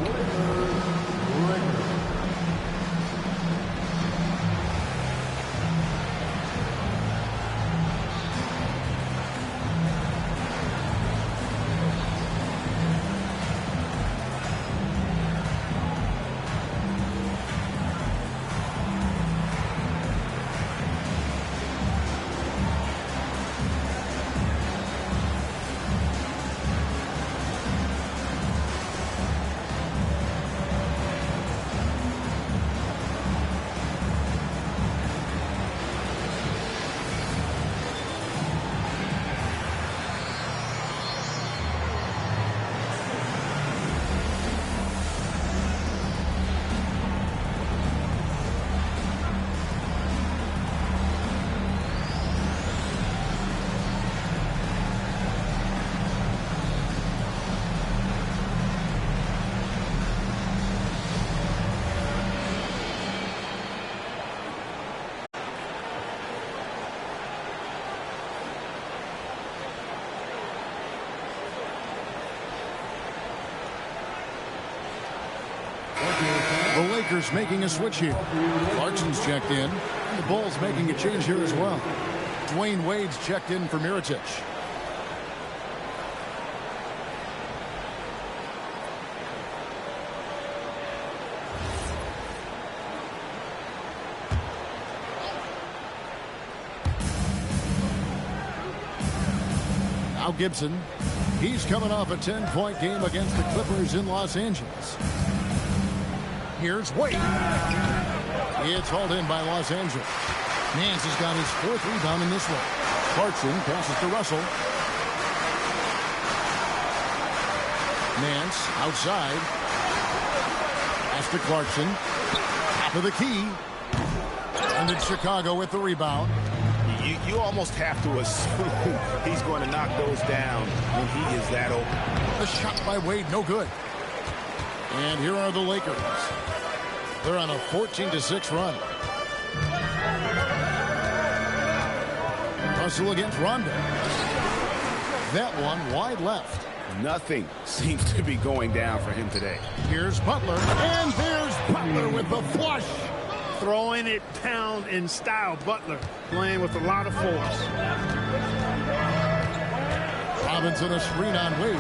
S1: The Lakers making a switch here. Clarkson's checked in. The Bulls making a change here as well. Dwayne Wade's checked in for Mirotic. Now Gibson. He's coming off a 10-point game against the Clippers in Los Angeles. Here's Wade. It's hauled in by Los Angeles. Nance has got his 4th rebound in this one. Clarkson passes to Russell. Nance outside. Pass to Clarkson. Top of the key. And it's Chicago with the rebound.
S3: You almost have to assume he's going to knock those down when he is that open.
S1: The shot by Wade, no good. And here are the Lakers. They're on a 14-6 run. Russell against Rondo. That one wide left.
S3: Nothing seems to be going down for him today.
S1: Here's Butler. And there's Butler with the flush.
S4: Throwing it down in style. Butler playing with a lot of force.
S1: Robinson a screen on Wade.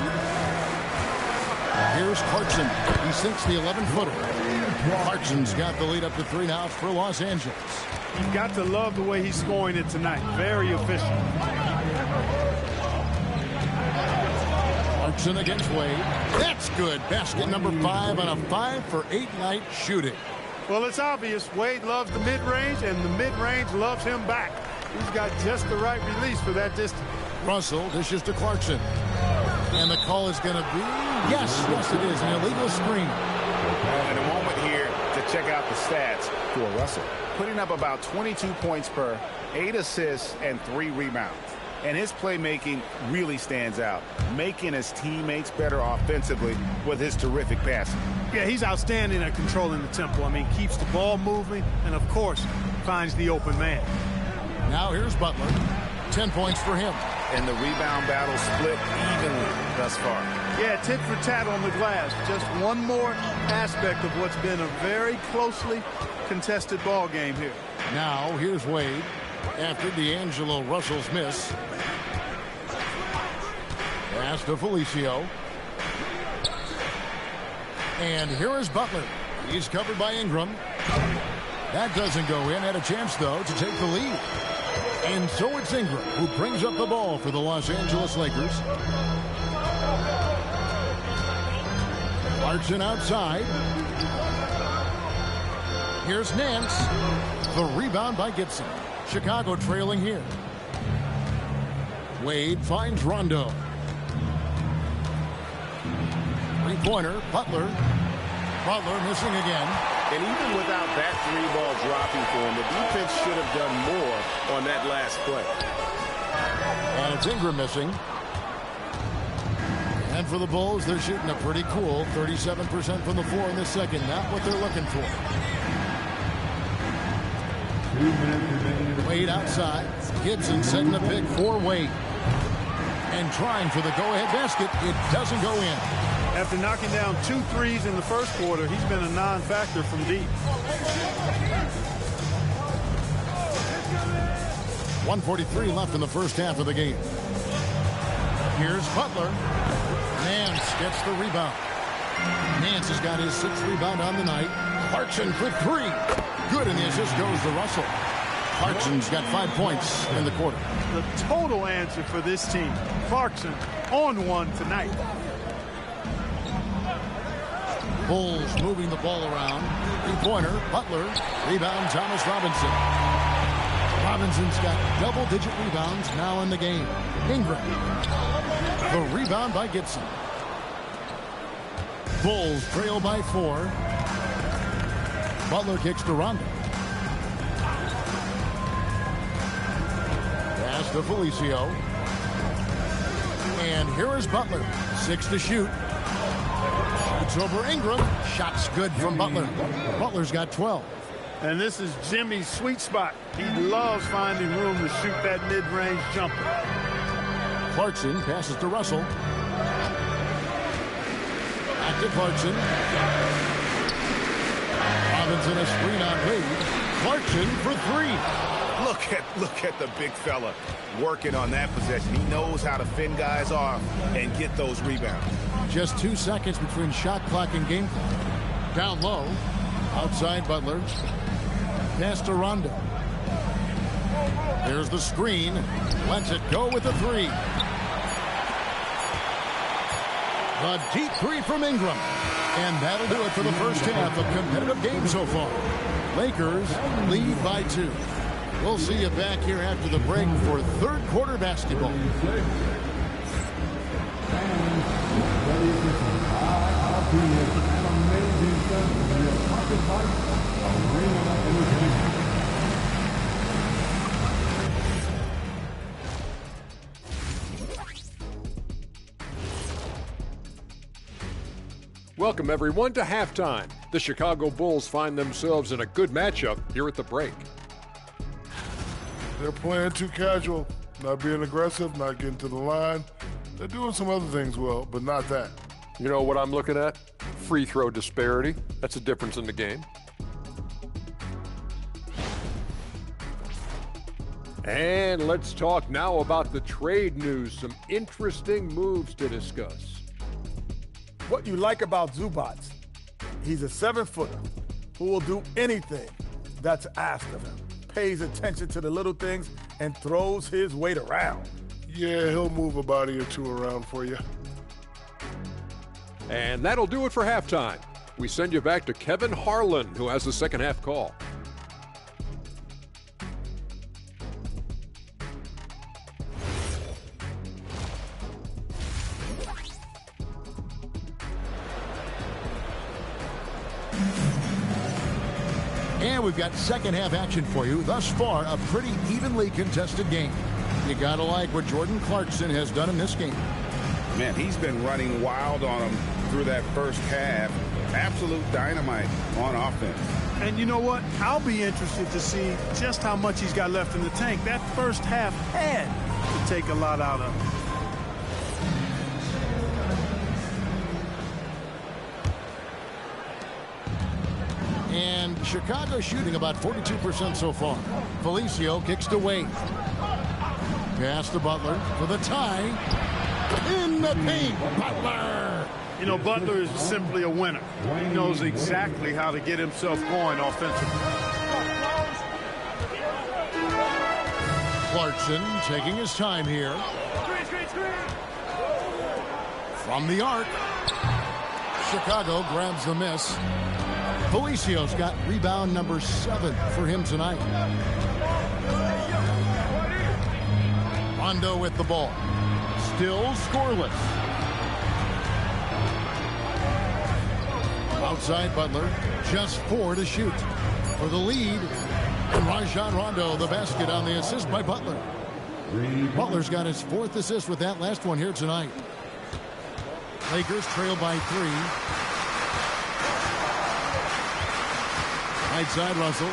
S1: Here's Clarkson. He sinks the 11-footer. Clarkson's got the lead up to 3 now for Los Angeles.
S4: You've got to love the way he's scoring it tonight. Very efficient.
S1: Clarkson against Wade. That's good. Basket number 5 on a 5-for-8 night shooting.
S4: Well, it's obvious. Wade loves the mid-range, and the mid-range loves him back. He's got just the right release for that distance.
S1: Russell dishes to Clarkson. And the call is going to be, yes, it is, an illegal screen.
S3: And a moment here to check out the stats for Russell. Putting up about 22 points per, 8 assists, and 3 rebounds. And his playmaking really stands out, making his teammates better offensively with his terrific passing.
S4: Yeah, he's outstanding at controlling the tempo. I mean, keeps the ball moving and, of course, finds the open man.
S1: Now here's Butler. 10 points for him.
S3: And the rebound battle split evenly thus far.
S4: Yeah, tit for tat on the glass. Just one more aspect of what's been a very closely contested ball game here.
S1: Now here's Wade after D'Angelo Russell's miss. Pass to Felicio. And here is Butler. He's covered by Ingram. That doesn't go in. Had a chance, though, to take the lead. And so it's Ingram who brings up the ball for the Los Angeles Lakers. Clarkson outside. Here's Nance. The rebound by Gibson. Chicago trailing here. Wade finds Rondo. Three-pointer, Butler. Butler missing again.
S5: And even without that three ball dropping for him, the defense should have done more on that last play.
S1: And it's Ingram missing. And for the Bulls, they're shooting a pretty cool 37% from the floor in the second. Not what they're looking for.
S6: 2 minutes remaining.
S1: Wade outside. Gibson setting the pick for Wade. And trying for the go-ahead basket. It doesn't go in.
S4: After knocking down 2 threes in the first quarter, he's been a non-factor from deep.
S1: 1:43 left in the first half of the game. Here's Butler. Nance gets the rebound. Nance has got his 6th rebound on the night. Clarkson for 3. Good, and the assist goes to Russell. Clarkson's got 5 points in the quarter.
S4: The total answer for this team. Clarkson on one tonight.
S1: Bulls moving the ball around. Three-pointer, Butler. Rebound, Thomas Robinson. Robinson's got double-digit rebounds now in the game. Ingram. The rebound by Gibson. Bulls trail by 4. Butler kicks to Rondo. Pass to Felicio. And here is Butler. 6 to shoot. It's over Ingram. Shots good from Butler. Butler's got 12.
S4: And this is Jimmy's sweet spot. He loves finding room to shoot that mid-range jumper.
S1: Clarkson passes to Russell. Back to Clarkson. Robinson a screen on Wade. Clarkson for 3.
S3: Look at the big fella working on that possession. He knows how to fend guys off and get those rebounds.
S1: Just 2 seconds between shot clock and game clock. Down low. Outside Butler. Pass to Rondo. There's the screen. Lets it go with the 3. The deep 3 from Ingram. And that'll do it for the first half of competitive game so far. Lakers lead by 2. We'll see you back here after the break for third quarter basketball.
S7: Welcome, everyone, to halftime. The Chicago Bulls find themselves in a good matchup here at the break.
S11: They're playing too casual, not being aggressive, not getting to the line. They're doing some other things well, but not that.
S7: You know what I'm looking at? Free throw disparity. That's a difference in the game. And let's talk now about the trade news. Some interesting moves to discuss.
S8: What you like about Zubac, he's a 7-footer who will do anything that's asked of him. Pays attention to the little things and throws his weight around.
S11: Yeah, he'll move a body or 2 around for you.
S7: And that'll do it for halftime. We send you back to Kevin Harlan, who has the second half call.
S1: And we've got second half action for you. Thus far, a pretty evenly contested game. You gotta like what Jordan Clarkson has done in this game.
S3: Man, he's been running wild on him through that first half. Absolute dynamite on offense.
S4: And you know what? I'll be interested to see just how much he's got left in the tank. That first half had to take a lot out of him.
S1: And Chicago shooting about 42% so far. Felicio kicks to Wade. Pass to Butler for the tie. In the paint, Butler.
S4: You know, Butler is simply a winner. He knows exactly how to get himself going offensively.
S1: Clarkson taking his time here. From the arc. Chicago grabs the miss. Felicio's got rebound number 7 for him tonight. Rondo with the ball. Still scoreless. Outside Butler, just 4 to shoot. For the lead, and Rajon Rondo, the basket on the assist by Butler. Butler's got his 4th assist with that last one here tonight. Lakers trail by 3. Right side Russell.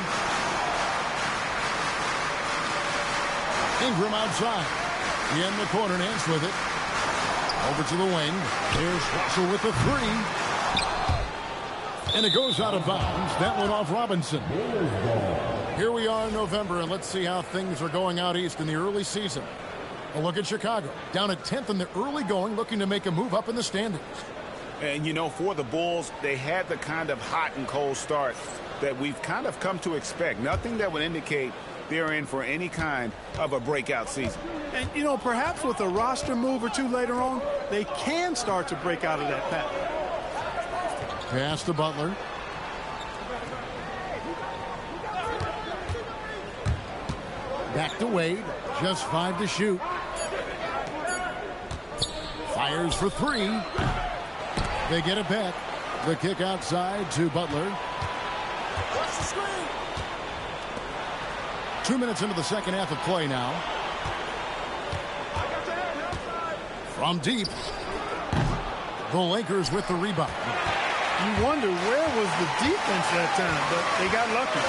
S1: Ingram outside. In the corner, Nance with it. Over to the wing. Here's Russell with the 3. And it goes out of bounds. That one off Robinson. Here we are in November, and let's see how things are going out east in the early season. A look at Chicago. Down at 10th in the early going, looking to make a move up in the standings.
S3: And, you know, for the Bulls, they had the kind of hot and cold start that we've kind of come to expect. Nothing that would indicate they're in for any kind of a breakout season.
S4: And, you know, perhaps with a roster move or two later on, they can start to break out of that pattern.
S1: Pass to Butler. Back to Wade. Just 5 to shoot. Fires for 3. They get it back. The kick outside to Butler. 2 minutes into the second half of play now. From deep. The Lakers with the rebound.
S4: You wonder where was the defense that time, but they got lucky.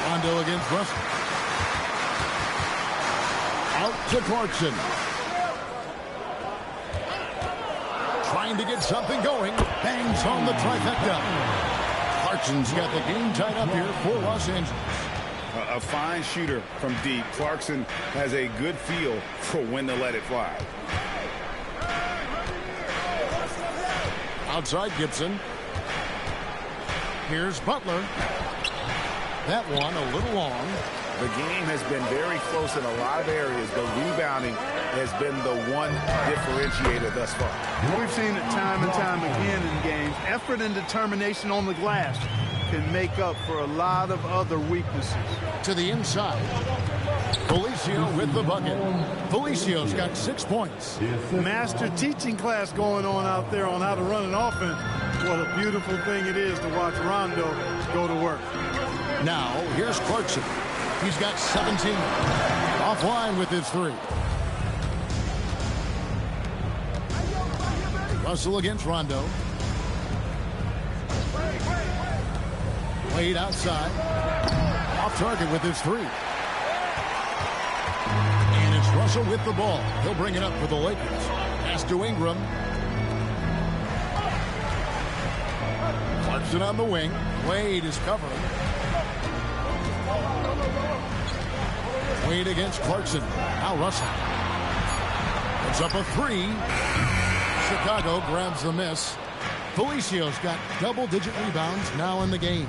S1: Rondo against Russell. Out to Clarkson. Trying to get something going. Bangs on the trifecta. Clarkson's got the game tied up here for Los Angeles.
S3: A fine shooter from deep. Clarkson has a good feel for when to let it fly.
S1: Outside Gibson. Here's Butler. That one a little long.
S3: The game has been very close in a lot of areas, but rebounding has been the one differentiator thus far.
S4: We've seen it time and time again in games. Effort and determination on the glass can make up for a lot of other weaknesses.
S1: To the inside. Felicio with the bucket. Felicio's got 6 points.
S4: Master teaching class going on out there on how to run an offense. What a beautiful thing it is to watch Rondo go to work.
S1: Now, here's Clarkson. He's got 17. Offline with his 3. Russell against Rondo. Wade outside. Off target with his 3. And it's Russell with the ball. He'll bring it up for the Lakers. Pass to Ingram. Clarkson on the wing. Wade is covering. Wade against Clarkson. Now Russell. It's up a 3. Chicago grabs the miss. Felicio's got double-digit rebounds now in the game.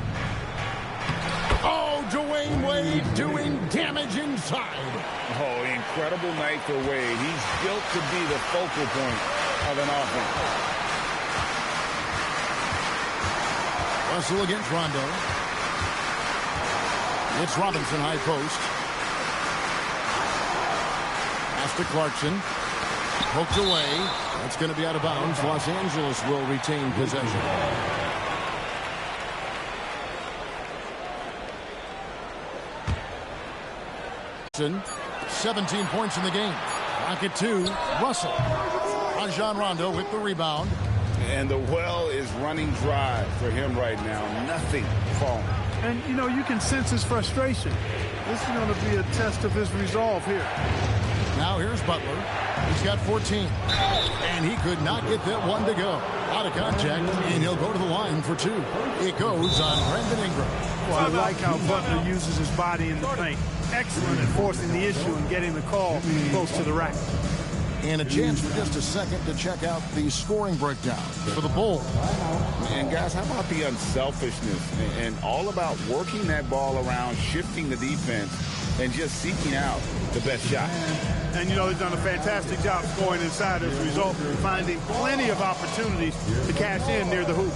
S1: Oh, Dwayne Wade doing damage inside.
S3: Oh, incredible night for Wade. He's built to be the focal point of an offense.
S1: Russell against Rondo. It's Robinson high post. Pass to Clarkson. Poked away. That's going to be out of bounds. Los Angeles will retain possession. Johnson, 17 points in the game. Rocket 2, Russell. Rajon Rondo with the rebound.
S3: And the well is running dry for him right now. Nothing falling.
S4: And, you know, you can sense his frustration. This is going to be a test of his resolve here.
S1: Now here's Butler. He's got 14. And he could not get that one to go. Out of contact, and he'll go to the line for 2. It goes on Brandon Ingram.
S4: Well, I like how Butler uses his body in the paint. Excellent at forcing the issue and getting the call close to the rack.
S1: And a chance for just a second to check out the scoring breakdown for the Bulls.
S3: And guys, how about the unselfishness and all about working that ball around, shifting the defense, and just seeking out the best shot.
S4: And, you know, they've done a fantastic job scoring inside as a result of finding plenty of opportunities to cash in near the hoop.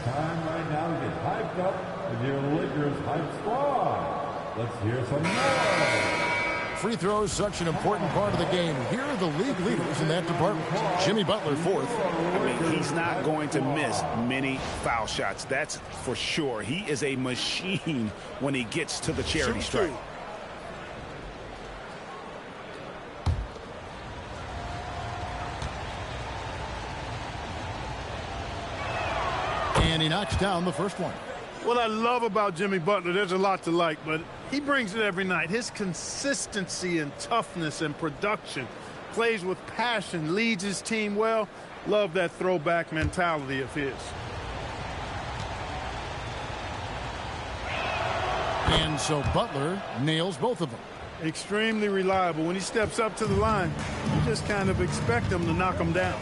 S6: Time right now to get hyped up with your Lakers Hype Squad. Let's hear some more.
S1: Free throws, such an important part of the game. Here are the league leaders in that department. Jimmy Butler, 4th.
S3: I mean, he's not going to miss many foul shots. That's for sure. He is a machine when he gets to the charity stripe.
S1: And he knocks down the first one.
S4: What I love about Jimmy Butler, there's a lot to like, but he brings it every night. His consistency and toughness and production, plays with passion, leads his team well. Love that throwback mentality of his.
S1: And so Butler nails both of them.
S4: Extremely reliable. When he steps up to the line, you just kind of expect him to knock him down.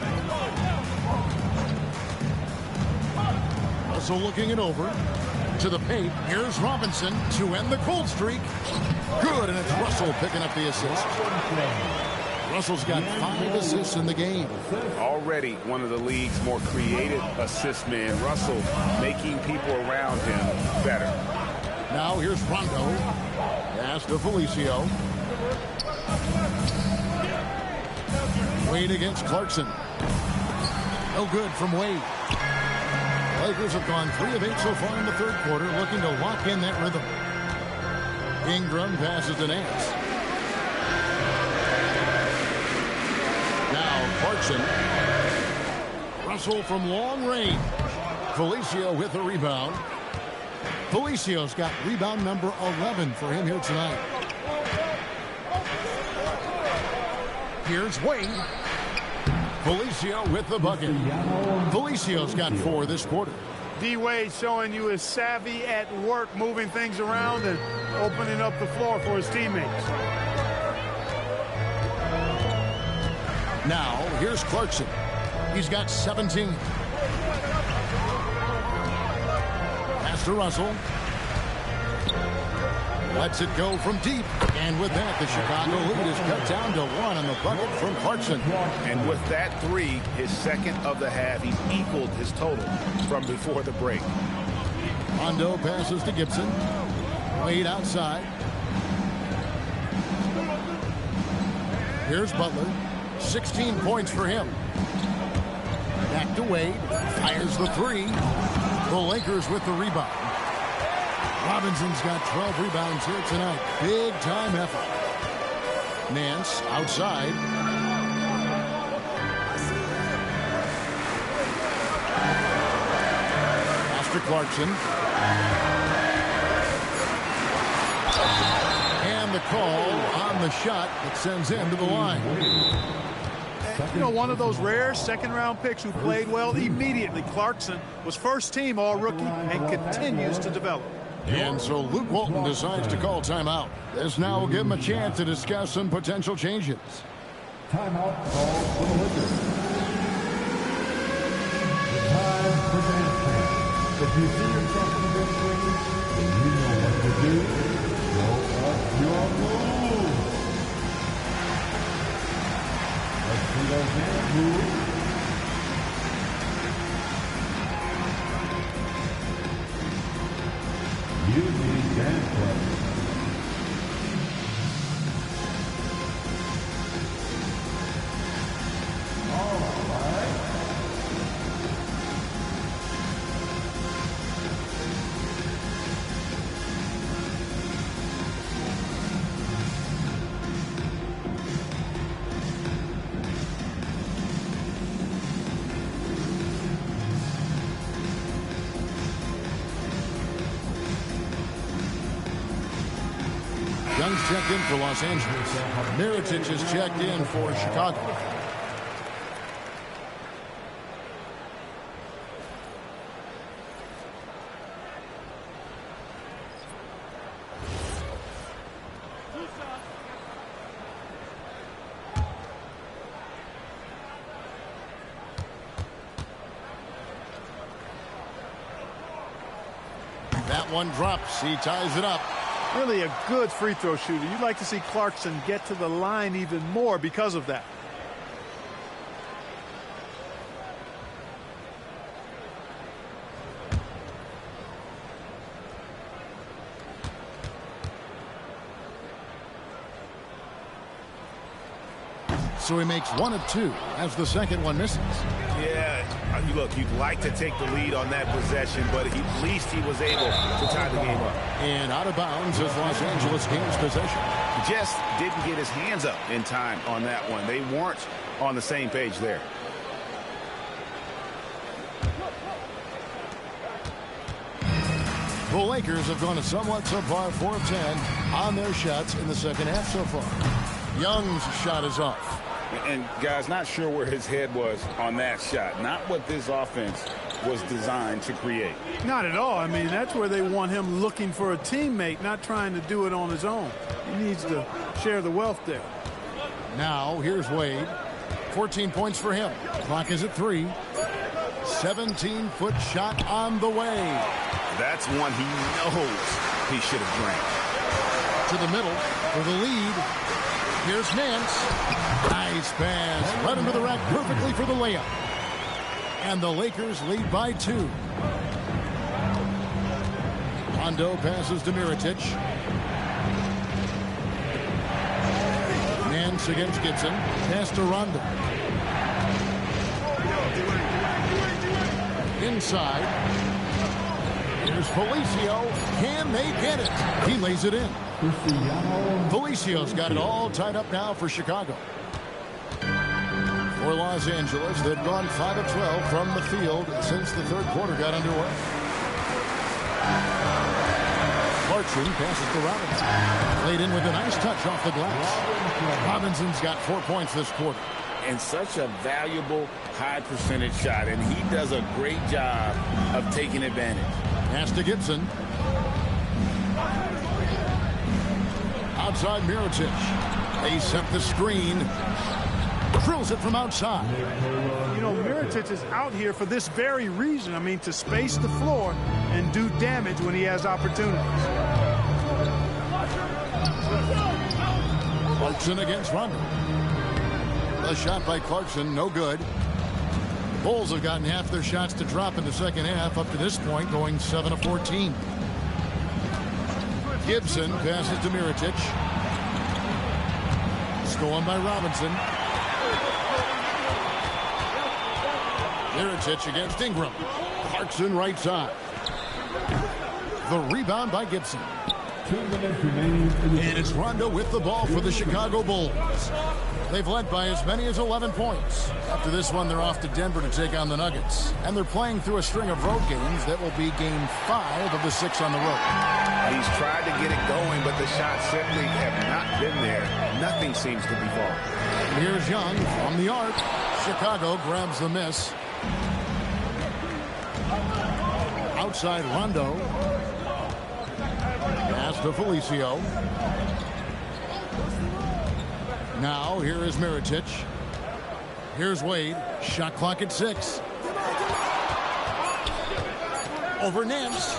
S1: Also looking it over to the paint. Here's Robinson to end the cold streak. Good, and it's Russell picking up the assist. Russell's got 5 assists in the game.
S3: Already one of the league's more creative assist men. Russell making people around him better.
S1: Now here's Rondo. Pass to Felicio. Wade against Clarkson. No good from Wade. Lakers have gone 3 of 8 so far in the third quarter, looking to lock in that rhythm. Ingram passes to Nance. Now Clarkson. Russell from long range. Felicio with the rebound. Felicio's got rebound number 11 for him here tonight. Here's Wade. Felicio with the bucket. Felicio's got 4 this quarter.
S4: D-Wade showing you his savvy at work, moving things around and opening up the floor for his teammates.
S1: Now, here's Clarkson. He's got 17. Pass to Russell. Lets it go from deep. And with that, the Chicago lead is cut down to 1 on the bucket from Clarkson.
S3: And with that 3, his second of the half, he's equaled his total from before the break.
S1: Rondo passes to Gibson. Wade outside. Here's Butler. 16 points for him. Back to Wade. Fires the 3. The Lakers with the rebound. Robinson's got 12 rebounds here tonight. Big time effort. Nance outside. Pass to Clarkson. And the call on the shot that sends him to the line.
S4: You know, one of those rare second-round picks who played well immediately. Clarkson was first-team All-Rookie and continues to develop.
S1: And so Luke Walton decides to call timeout. This now will give him a chance to discuss some potential changes.
S6: Timeout called for the Lakers. The time for dance camp. If you see yourself in the big screen, then you know what to do. Go up your move. Let's see those hands move. You need dance club. All right.
S1: Young's checked in for Los Angeles. Mirotic is checked in for Chicago. That one drops. He ties it up.
S4: Really a good free throw shooter. You'd like to see Clarkson get to the line even more because of that.
S1: So he makes 1 of 2 as the second one misses.
S3: Yeah, look, you'd like to take the lead on that possession, but at least he was able to tie the game up.
S1: And out of bounds as Los Angeles gains possession.
S3: He just didn't get his hands up in time on that one. They weren't on the same page there.
S1: The Lakers have gone a somewhat subpar 4 of 10 on their shots in the second half so far. Young's shot is off.
S3: And, guys, not sure where his head was on that shot. Not what this offense was designed to create.
S4: Not at all. I mean, that's where they want him looking for a teammate, not trying to do it on his own. He needs to share the wealth there.
S1: Now, here's Wade. 14 points for him. Clock is at 3. 17-foot shot on the way.
S3: That's one he knows he should have drained.
S1: To the middle for the lead. Here's Nance. Nice pass. Right into the rack perfectly for the layup. And the Lakers lead by 2. Rondo passes to Mirotic. Nance against Gibson. Pass to Rondo. Inside. Here's Felicio. Can they get it? He lays it in. Felicio's got it all tied up now for Chicago. For Los Angeles, they've gone 5 of 12 from the field since the third quarter got underway. Clarkson passes to Robinson. Played in with a nice touch off the glass. Robinson's got 4 points this quarter.
S3: And such a valuable high percentage shot, and he does a great job of taking advantage.
S1: Pass to Gibson. Outside Mirotic. They set the screen. Drills it from outside.
S4: You know, Mirotic is out here for this very reason. I mean, to space the floor and do damage when he has opportunities.
S1: Clarkson against Rondo. A shot by Clarkson, no good. The Bulls have gotten half their shots to drop in the second half up to this point, going 7 of 14. Gibson passes to Mirotic. Stolen by Robinson. Mirotic against Ingram. Clarkson right side. The rebound by Gibson.
S6: 2 minutes remaining in the
S1: And it's Rondo with the ball for the Chicago Bulls. They've led by as many as 11 points. After this one, they're off to Denver to take on the Nuggets. And they're playing through a string of road games that will be game 5 of the 6 on the road.
S3: He's tried to get it going, but the shots simply have not been there. Nothing seems to be falling.
S1: Here's Young from the arc. Chicago grabs the miss. Outside Rondo. Pass to Felicio. Now, here is Mirotic. Here's Wade. Shot clock at 6. Over Nance.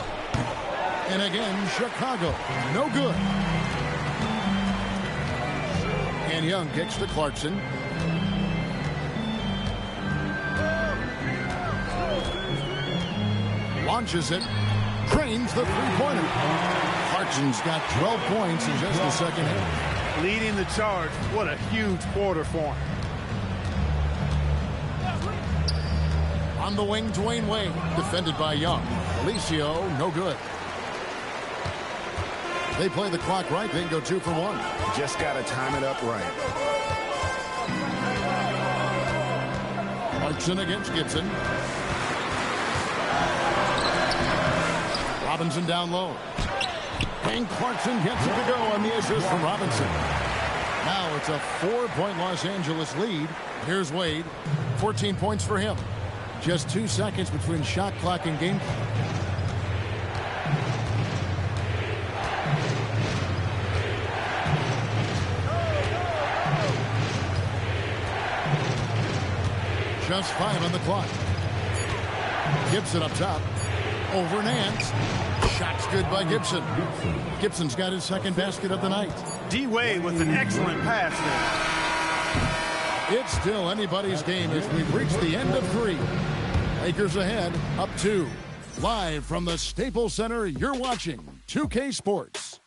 S1: And again, Chicago. No good. And Young kicks to Clarkson. Launches it. Drains the three-pointer. Clarkson's got 12 points in just the second half.
S4: Leading the charge. What a huge quarter for him.
S1: On the wing, Dwayne Wade, defended by Young. Felicio, no good. They play the clock right, they go 2 for 1.
S3: Just got to time it up right.
S1: Clarkson against Gibson. Robinson down low. And Clarkson gets it to go on the assist from Robinson. Now it's a 4-point Los Angeles lead. Here's Wade. 14 points for him. Just 2 seconds between shot clock and game clock. Just 5 on the clock. Gibson up top. Over Nance. Shot's good by Gibson. Gibson's got his second basket of the night.
S4: D-Wade with an excellent pass there.
S1: It's still anybody's game as we've reached the end of 3. Lakers ahead, up 2. Live from the Staples Center, you're watching 2K Sports.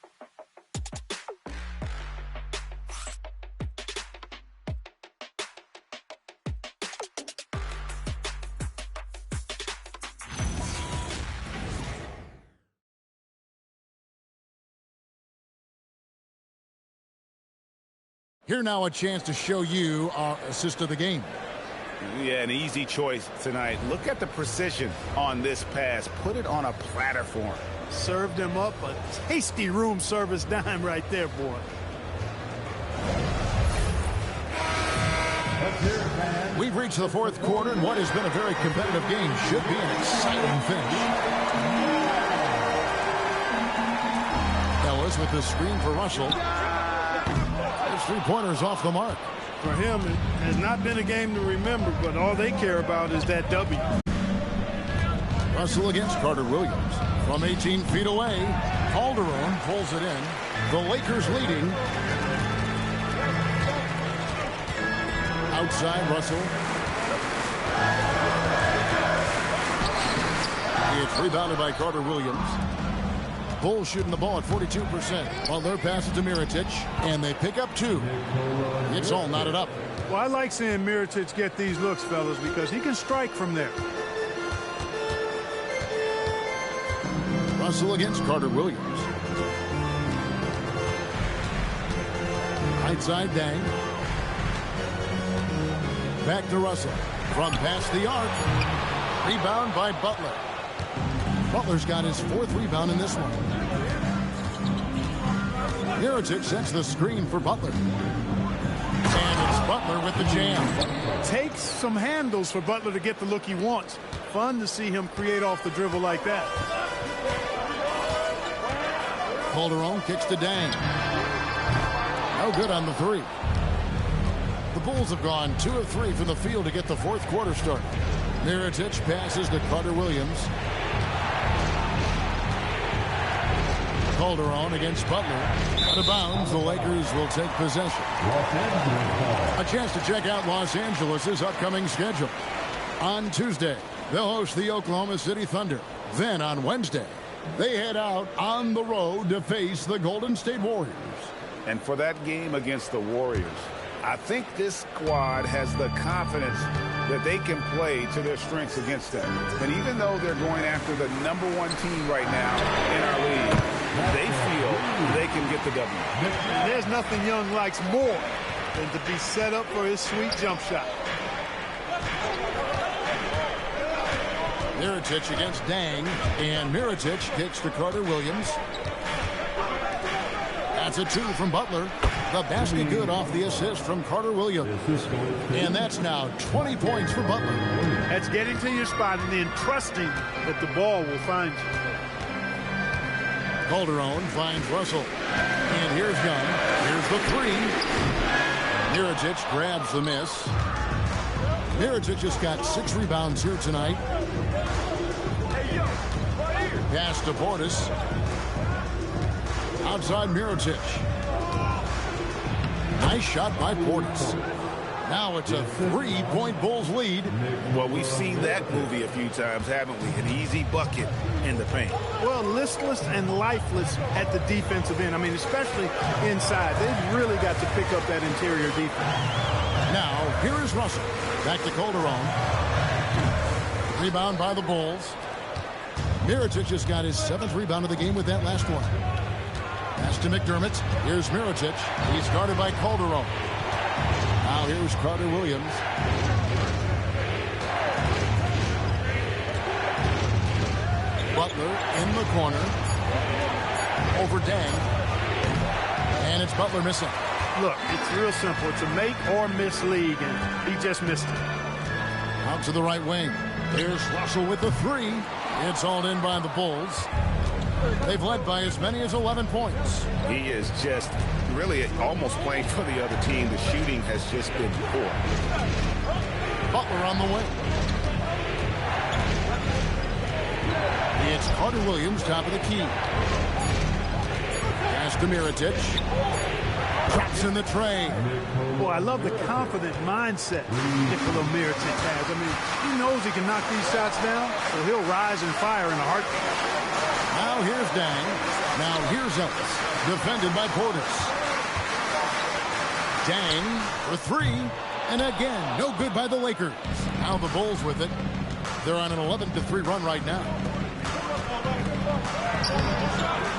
S1: Here now a chance to show you our assist of the game.
S3: Yeah, an easy choice tonight. Look at the precision on this pass. Put it on a platter for him.
S4: Served him up a tasty room service dime right there, boy.
S1: We've reached the 4th quarter, and what has been a very competitive game should be an exciting finish. Ellis with the screen for Russell. His three-pointers off the mark.
S4: For him, it has not been a game to remember, but all they care about is that W.
S1: Russell against Carter Williams. From 18 feet away, Calderon pulls it in. The Lakers leading. Outside Russell. It's rebounded by Carter Williams. Bulls shooting the ball at 42%. While their pass is to Mirotic, and they pick up 2. It's all knotted up.
S4: Well, I like seeing Mirotic get these looks, fellas, because he can strike from there.
S1: Russell against Carter Williams. Right side Dang. Back to Russell. From past the arc. Rebound by Butler. Butler's got his 4th rebound in this one. Mirotic sets the screen for Butler. And it's Butler with the jam.
S4: Takes some handles for Butler to get the look he wants. Fun to see him create off the dribble like that.
S1: Calderon kicks to Dang. No good on the 3. The Bulls have gone 2 of 3 from the field to get the 4th quarter started. Mirotic passes to Carter Williams. Calderon against Butler. Out of bounds, the Lakers will take possession. A chance to check out Los Angeles' upcoming schedule. On Tuesday, they'll host the Oklahoma City Thunder. Then on Wednesday, they head out on the road to face the Golden State Warriors.
S3: And for that game against the Warriors, I think this squad has the confidence that they can play to their strengths against them. And even though they're going after the #1 team right now in our league, they feel the W.
S4: And there's nothing Young likes more than to be set up for his sweet jump shot.
S1: Mirotic against Dang, and Mirotic kicks to Carter Williams. That's a 2 from Butler. The basket good off the assist from Carter Williams. And that's now 20 points for Butler.
S4: That's getting to your spot and then trusting that the ball will find you.
S1: Calderon finds Russell. And here's Young. Here's the 3. Mirotic grabs the miss. Mirotic just got 6 rebounds here tonight. Pass to Portis. Outside Mirotic. Nice shot by Portis. Now it's a 3-point Bulls lead.
S3: Well, we've seen that movie a few times, haven't we? An easy bucket in the paint.
S4: Well, listless and lifeless at the defensive end. I mean, especially inside. They've really got to pick up that interior defense.
S1: Now, here is Russell. Back to Calderon. Rebound by the Bulls. Mirotic just got his 7th rebound of the game with that last one. Pass to McDermott. Here's Mirotic. He's guarded by Calderon. Now here's Carter Williams. Butler in the corner. Over Dang. And it's Butler missing.
S4: Look, it's real simple. It's a make or miss league, and he just missed it.
S1: Out to the right wing. Here's Russell with the 3. It's hauled in by the Bulls. They've led by as many as 11 points.
S3: He is just really almost playing for the other team. The shooting has just been poor.
S1: Butler on the way. It's Carter Williams, top of the key. Pass to Mirotic. Drops in the tray.
S4: Boy, I love the confident mindset Nikola Mirotic has. I mean, he knows he can knock these shots down, so he'll rise and fire in a heartbeat.
S1: Now here's Dang. Now here's Ellis. Defended by Portis. Dang for 3. And again, no good by the Lakers. Now the Bulls with it. They're on an 11-3 run right now.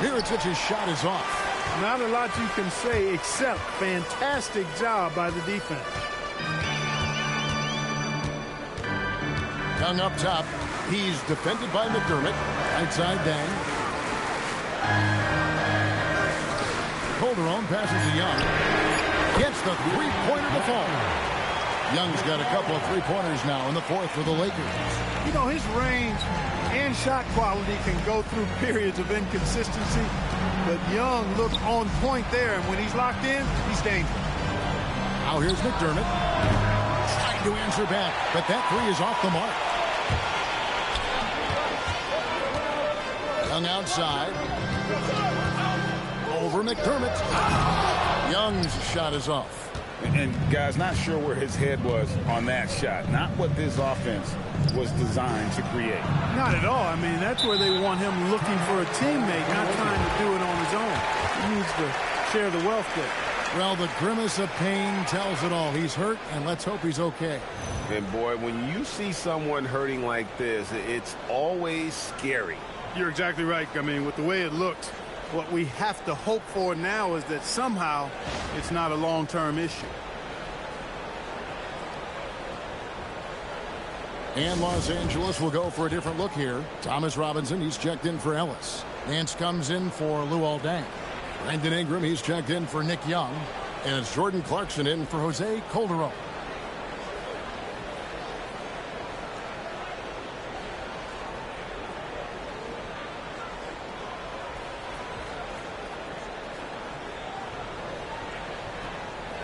S1: Mirotic's shot is off.
S4: Not a lot you can say except fantastic job by the defense.
S1: Young up top. He's defended by McDermott. Right side Dang. Calderon passes to Young. Gets the 3-pointer to fall. Young's got a couple of 3-pointers now in the 4th for the Lakers.
S4: You know, his range and shot quality can go through periods of inconsistency, but Young looked on point there, and when he's locked in, he's dangerous.
S1: Now here's McDermott. Trying to answer back, but that 3 is off the mark. Young outside. Over McDermott. Young's shot is off.
S3: And guys, not sure where his head was on that shot. Not what this offense was designed to create.
S4: Not at all. I mean, that's where they want him looking for a teammate, not trying to do it on his own. He needs to share the wealth there.
S1: Well, the grimace of pain tells it all. He's hurt, and let's hope he's okay.
S3: And boy, when you see someone hurting like this, it's always scary.
S4: You're exactly right. I mean, with the way it looks, what we have to hope for now is that somehow it's not a long-term issue.
S1: And Los Angeles will go for a different look here. Thomas Robinson, he's checked in for Ellis. Nance comes in for Luol Deng. Brandon Ingram, he's checked in for Nick Young. And it's Jordan Clarkson in for Jose Calderon.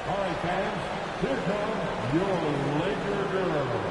S6: All right, fans, here comes your Laker girls.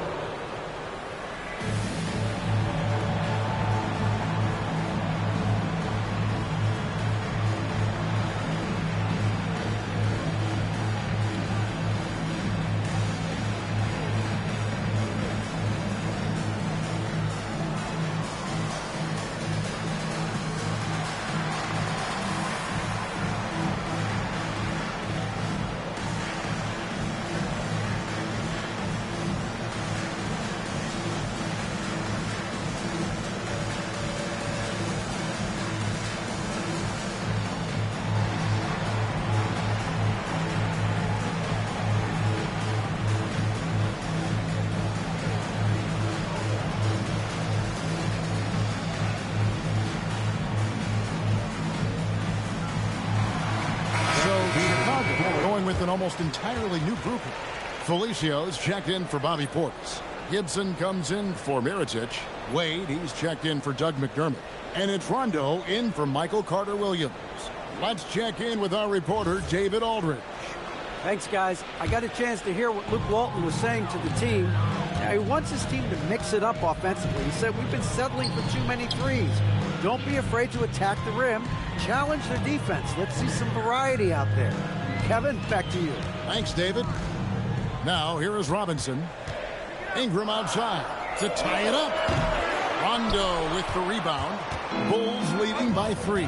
S1: with an almost entirely new group. Felicia's checked in for Bobby Portis. Gibson comes in for Mirotic. Wade, he's checked in for Doug McDermott. And it's Rondo in for Michael Carter-Williams. Let's check in with our reporter, David Aldridge.
S10: Thanks, guys. I got a chance to hear what Luke Walton was saying to the team. Now, he wants his team to mix it up offensively. He said, we've been settling for too many threes. Don't be afraid to attack the rim. Challenge their defense. Let's see some variety out there. Kevin, back to you.
S1: Thanks, David. Now, here is Robinson. Ingram outside to tie it up. Rondo with the rebound. Bulls leading by 3.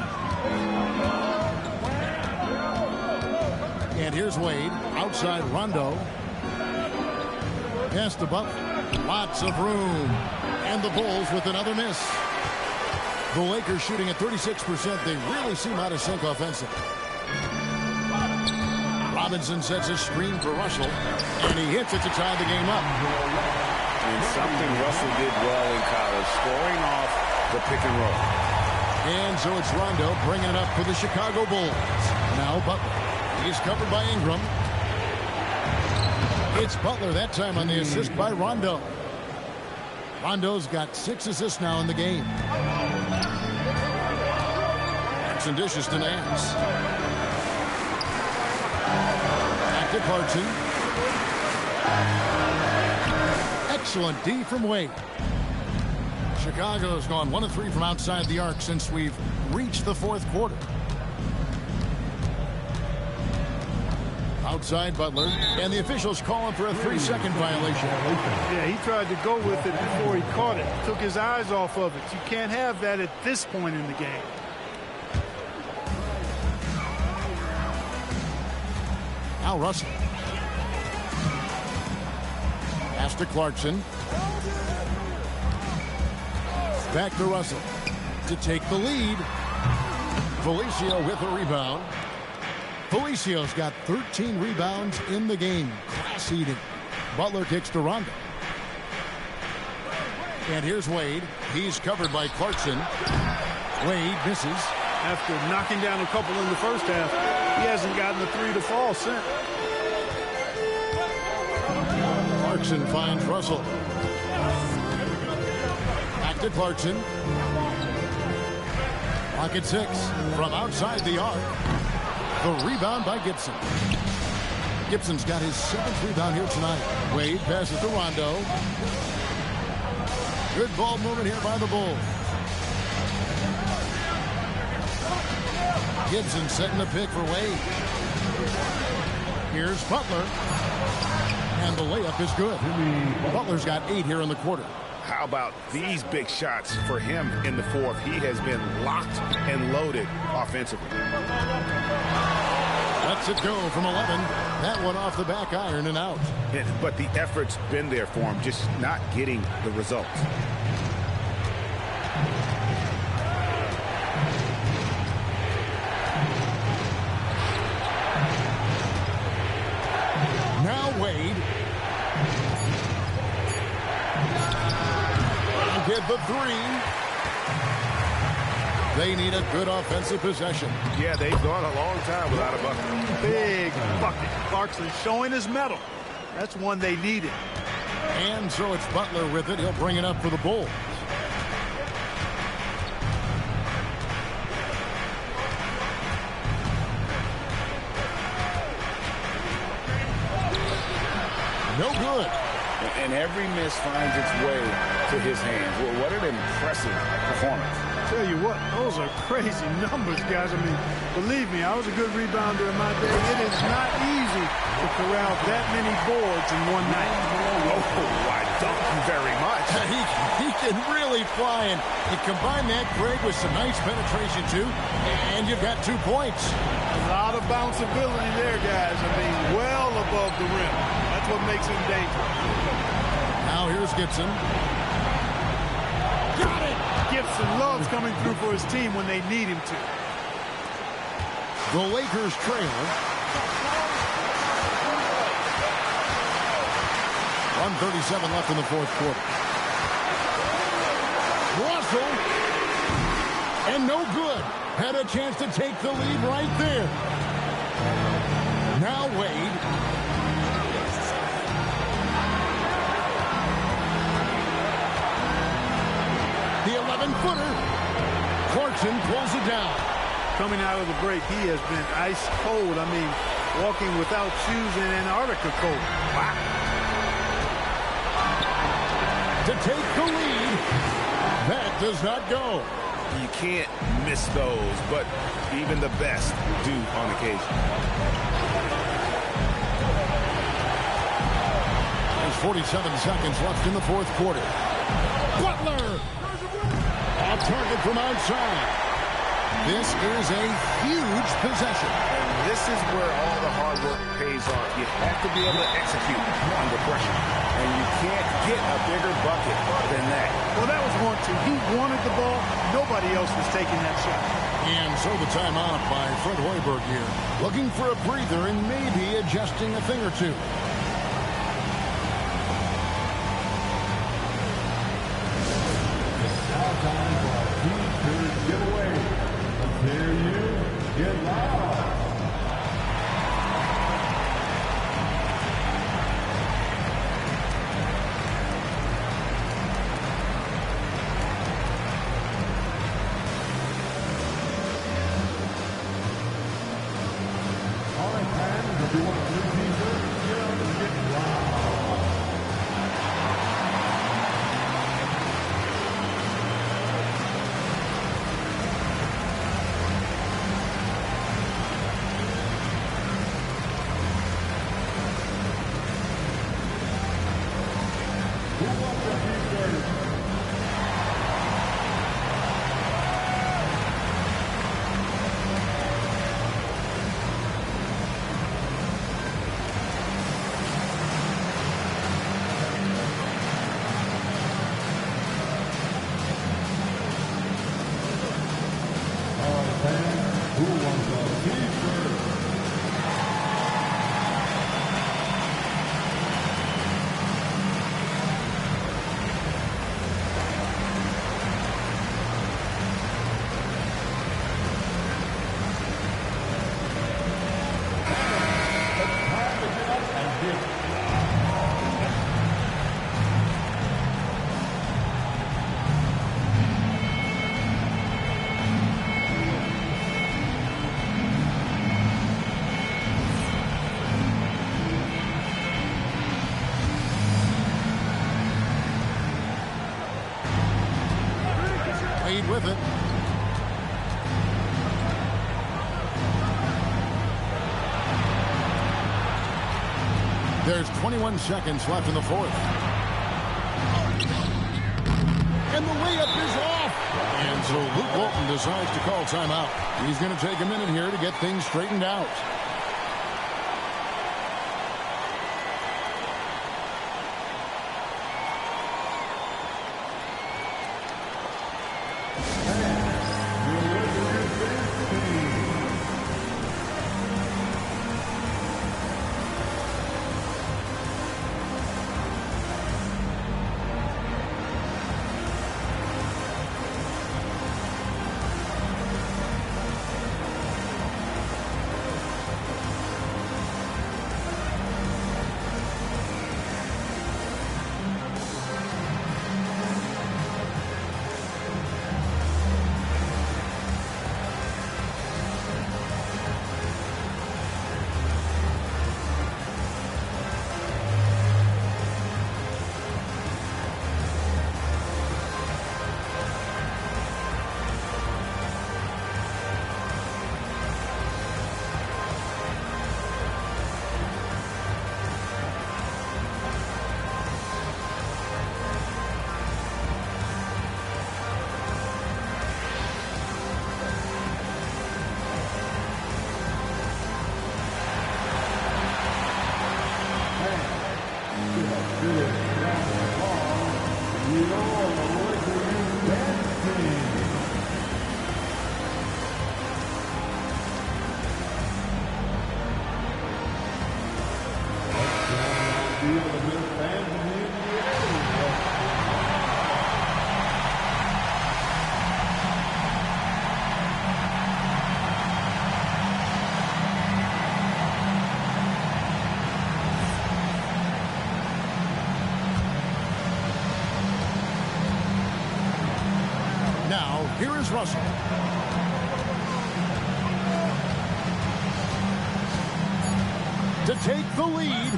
S1: And here's Wade. Outside Rondo. Pass to Butler. Lots of room. And the Bulls with another miss. The Lakers shooting at 36%. They really seem out of sync offensively. Robinson sets a screen for Russell, and he hits it to tie the game up.
S3: And something Russell did well in college, scoring off the pick and roll.
S1: And so it's Rondo bringing it up for the Chicago Bulls. Now Butler. He's covered by Ingram. It's Butler that time on the assist by Rondo. Rondo's got 6 assists now in the game. Some dishes to Nance. Back to Clarkson. Excellent D from Wade. Chicago's gone 1 of 3 from outside the arc since we've reached the 4th quarter. Outside Butler, and the officials calling for a 3-second violation.
S4: Yeah, he tried to go with it before he caught it. Took his eyes off of it. You can't have that at this point in the game.
S1: Now Russell. Pass to Clarkson. Back to Russell to take the lead. Felicio with a rebound. Felicio's got 13 rebounds in the game. Class eating. Butler kicks to Rondo. And here's Wade. He's covered by Clarkson. Wade misses.
S4: After knocking down a couple in the first half, he hasn't gotten a 3 to fall since.
S1: Clarkson finds Russell. Back to Clarkson. Clock at 6 from outside the arc. The rebound by Gibson. Gibson's got his 7th rebound here tonight. Wade passes to Rondo. Good ball movement here by the Bulls. Gibson setting the pick for Wade. Here's Butler. And the layup is good. Butler's got 8 here in the quarter.
S3: How about these big shots for him in the 4th? He has been locked and loaded offensively.
S1: Lets it go from 11. That one off the back iron and out.
S3: But the effort's been there for him, just not getting the results.
S1: Now Wade. Get the 3. They need a good offensive possession.
S3: Yeah, they've gone a long time without a bucket.
S4: Big bucket. Clarkson showing his mettle. That's one they needed.
S1: And so it's Butler with it. He'll bring it up for the Bulls. No good.
S3: And every miss finds its way to his hands. Well, what an impressive performance.
S4: Tell you what, those are crazy numbers, guys. I mean, believe me, I was a good rebounder in my day. It is not easy to corral that many boards in one night.
S3: Oh, I don't very much.
S1: He can really fly, and you combine that, Greg, with some nice penetration, too, and you've got 2 points.
S4: A lot of bounceability there, guys. I mean, well above the rim. That's what makes him dangerous.
S1: Now here's Gibson. Got it!
S4: Gibson loves coming through for his team when they need him to.
S1: The Lakers trail. 1:37 left in the 4th quarter. Russell. And no good. Had a chance to take the lead right there. Now Wade. The 11-footer. Clarkson pulls it down.
S4: Coming out of the break, he has been ice cold. I mean, walking without shoes in Antarctica cold. Wow.
S1: To take the lead. That does not go.
S3: You can't miss those, but even the best do on occasion.
S1: There's 47 seconds left in the fourth quarter. Butler! Off target from outside. This is a huge possession.
S3: And this is where all the hard work pays off. You have to be able to execute under pressure. And you can't get a bigger bucket than that.
S4: Well, that was one, too. He wanted the ball. Nobody else was taking that shot.
S1: And so the timeout by Fred Hoiberg here. Looking for a breather and maybe adjusting a thing or two.
S6: Now time for a T-shirt giveaway. Let's hear you get loud. All right, fans, if you want a new T-shirt, get up and get loud. Who wants a T-shirt? All right, fans, who wants a T-shirt?
S1: Wade with it. There's 21 seconds left in the fourth. And the layup is off. And so Luke Walton decides to call timeout. He's going to take a minute here to get things straightened out. Here is Russell. To take the lead.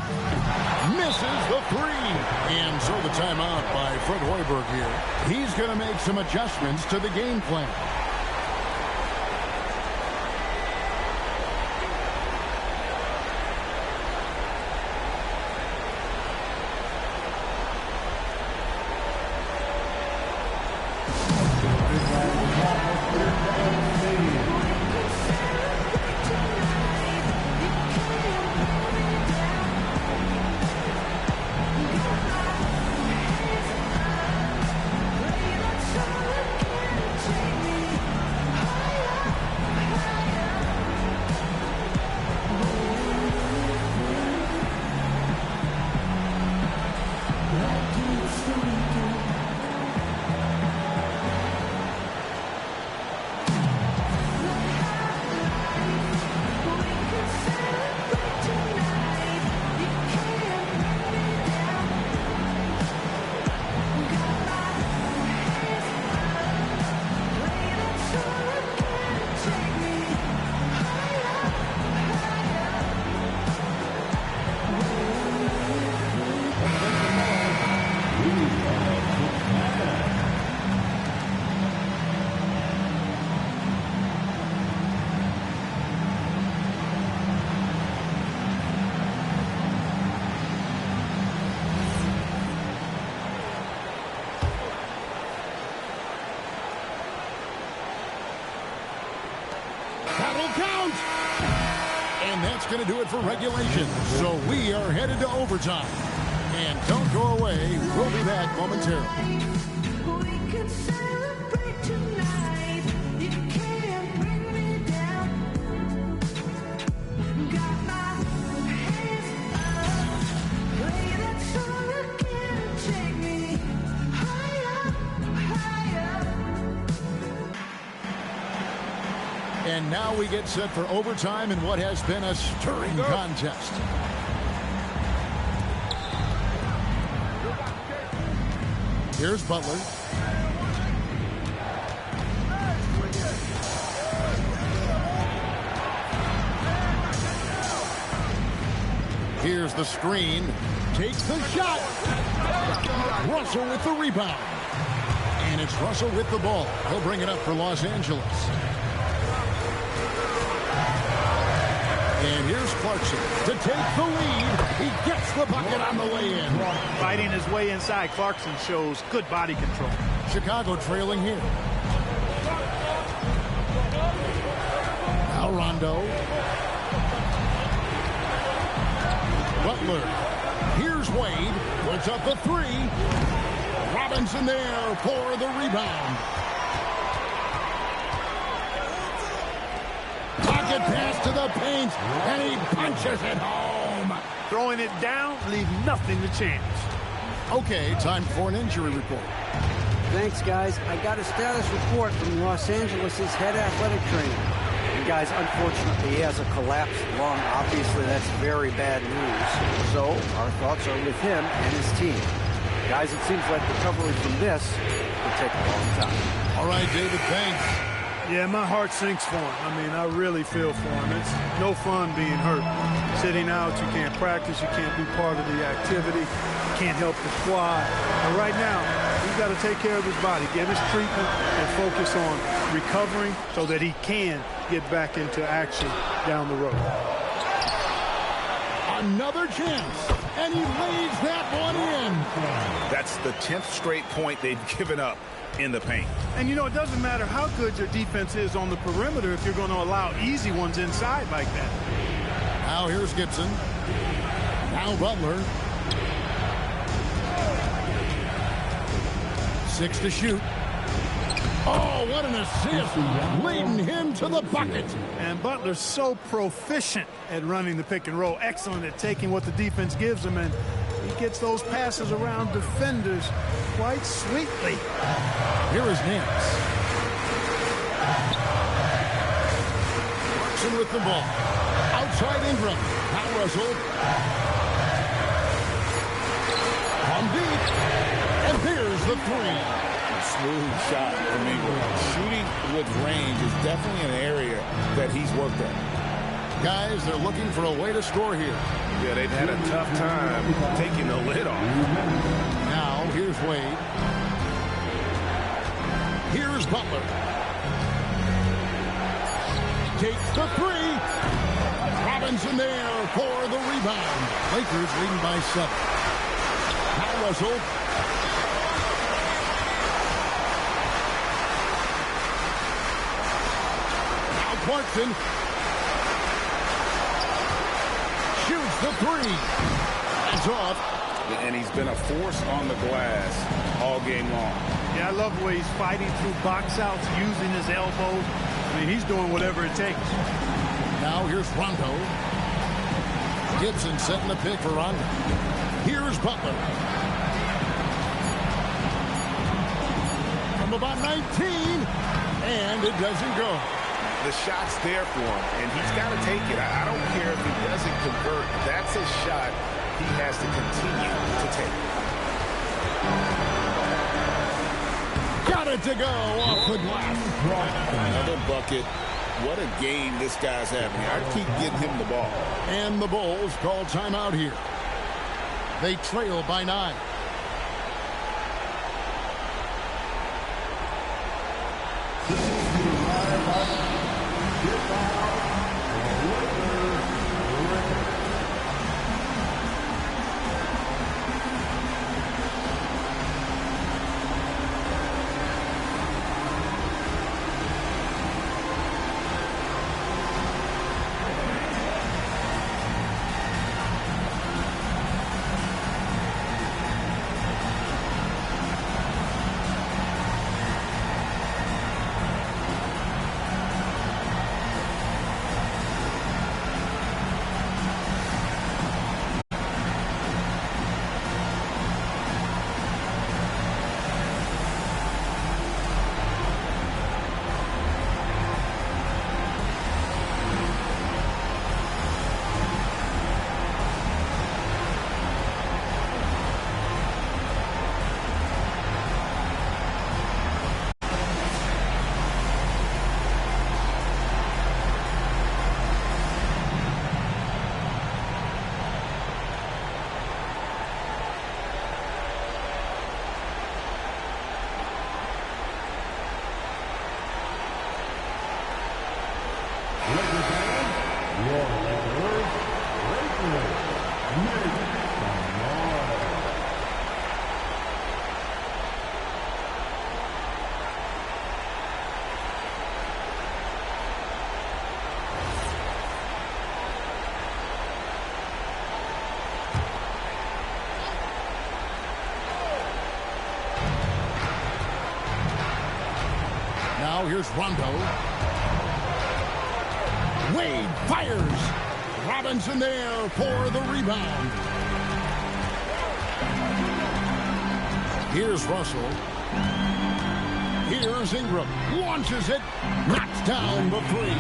S1: Misses the three. And so the timeout by Fred Hoiberg here. He's going to make some adjustments to the game plan. Going to do it for regulation. So we are headed to overtime. And don't go away. We'll be back momentarily.
S12: We can celebrate tonight. You can't bring me down. Got my hands up. Play that song again. Take me higher, higher.
S1: And now we get set for overtime in what has been a stirring contest. Here's Butler. Here's the screen. Takes the shot. Russell with the rebound. And it's Russell with the ball. He'll bring it up for Los Angeles. And here's Clarkson to take the lead. He gets the bucket on the way in.
S4: Fighting his way inside. Clarkson shows good body control.
S1: Chicago trailing here. Now Rondo. Butler. Here's Wade. Puts up the three. Robinson there for the rebound. Pocket pass to the paint, and he punches it home.
S4: Throwing it down, leave nothing to chance.
S1: Okay, time for an injury report.
S10: Thanks, guys. I got a status report from Los Angeles' head athletic trainer. And guys, unfortunately, he has a collapsed lung. Obviously, that's very bad news. So our thoughts are with him and his team. Guys, it seems like recovery from this will take a long time.
S1: All right, David, thanks.
S4: Yeah, my heart sinks for him. I mean, I really feel for him. It's no fun being hurt. Sitting out, you can't practice, you can't be part of the activity, you can't help the squad. But right now, he's got to take care of his body, get his treatment, and focus on recovering so that he can get back into action down the road.
S1: Another chance, and he lays that one in.
S3: That's the 10th straight point they've given up in the paint.
S4: And, you know, it doesn't matter how good your defense is on the perimeter if you're going to allow easy ones inside like that.
S1: Now here's Gibson. Now Butler. 6 to shoot. Oh, what an assist, leading him to the bucket.
S4: And Butler's so proficient at running the pick and roll, excellent at taking what the defense gives him, and he gets those passes around defenders quite sweetly.
S1: Here is Nance. Clarkson with the ball. Outside Ingram. Now Russell. On deep. And here's the three.
S3: smooth shot from Ingram. Shooting with range is definitely an area that he's worked on.
S1: Guys, they're looking for a way to score here.
S5: Yeah, they've had a tough time taking the lid off.
S1: Now, here's Wade. Here's Butler. Takes the three. Robinson there for the rebound. Lakers leading by 7. Now Russell. Now Clarkson. Shoots the three. That's off.
S3: And he's been a force on the glass all game long.
S4: Yeah, I love the way he's fighting through box outs, using his elbows. I mean, he's doing whatever it takes.
S1: Now here's Rondo. Gibson setting the pick for Rondo. Here's Butler. From about 19, and it doesn't go.
S3: The shot's there for him, and he's got to take it. I don't care if he doesn't convert. That's a shot he has to continue to take.
S1: Got it to go off the glass.
S3: Another bucket. What a game this guy's having. I keep getting him the ball.
S1: And the Bulls call timeout here. They trail by 9. Now here's Rondo. Wade fires. Robinson there for the rebound. Here's Russell. Here's Ingram. Launches it. Knocks down the three.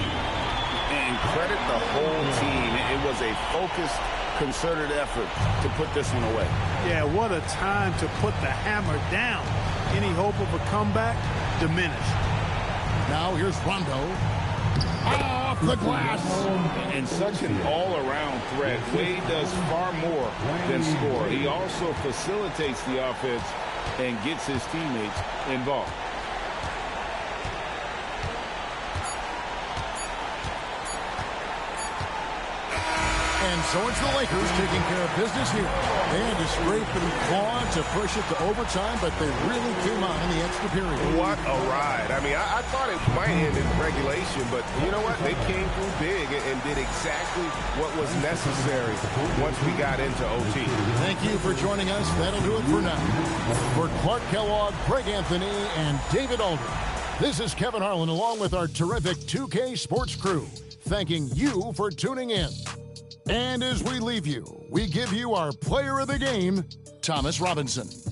S3: And credit the whole team. It was a focused, concerted effort to put this one away.
S4: Yeah, what a time to put the hammer down. Any hope of a comeback diminished.
S1: Now here's Rondo. Off the glass.
S3: And such an all-around threat. Wade does far more than score. He also facilitates the offense and gets his teammates involved.
S1: And so it's the Lakers taking care of business here. They had to scrape and claw to push it to overtime, but they really came on in the extra period.
S5: What a ride. I mean, I thought it might end in regulation, but you know what? They came through big and did exactly what was necessary once we got into OT.
S1: Thank you for joining us. That'll do it for now. For Clark Kellogg, Greg Anthony, and David Aldridge, this is Kevin Harlan along with our terrific 2K Sports crew, thanking you for tuning in. And as we leave you, we give you our player of the game, Thomas Robinson.